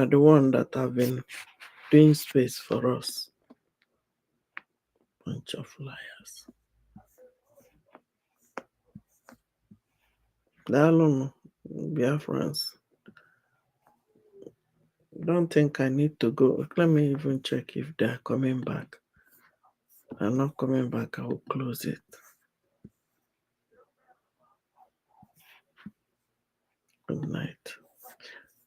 the one that have been doing space for us. Bunch of liars. Daalụnụ, Biafrans. Don't think I need to go. Let me even check if they are coming back. They're not coming back. I will close it. Good night.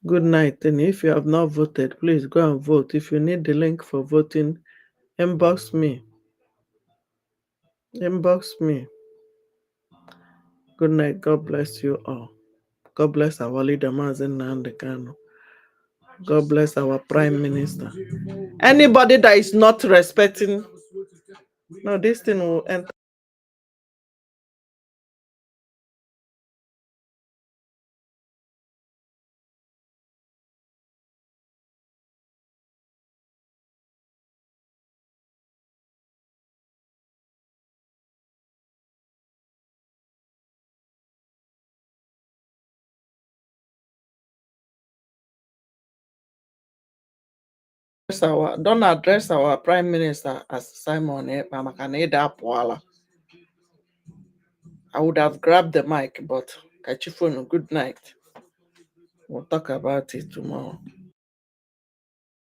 Good night. And if you have not voted, please go and vote. If you need the link for voting, inbox me. Inbox me. Good night. God bless you all. God bless our leader, Mazen Nnamdi Kanu. God bless our Prime Minister. Anybody that is not respecting, no, this thing will enter. Don't address our Prime Minister as Simon Ekpa. I would have grabbed the mic, but Kachifunu, good night. We'll talk about it tomorrow.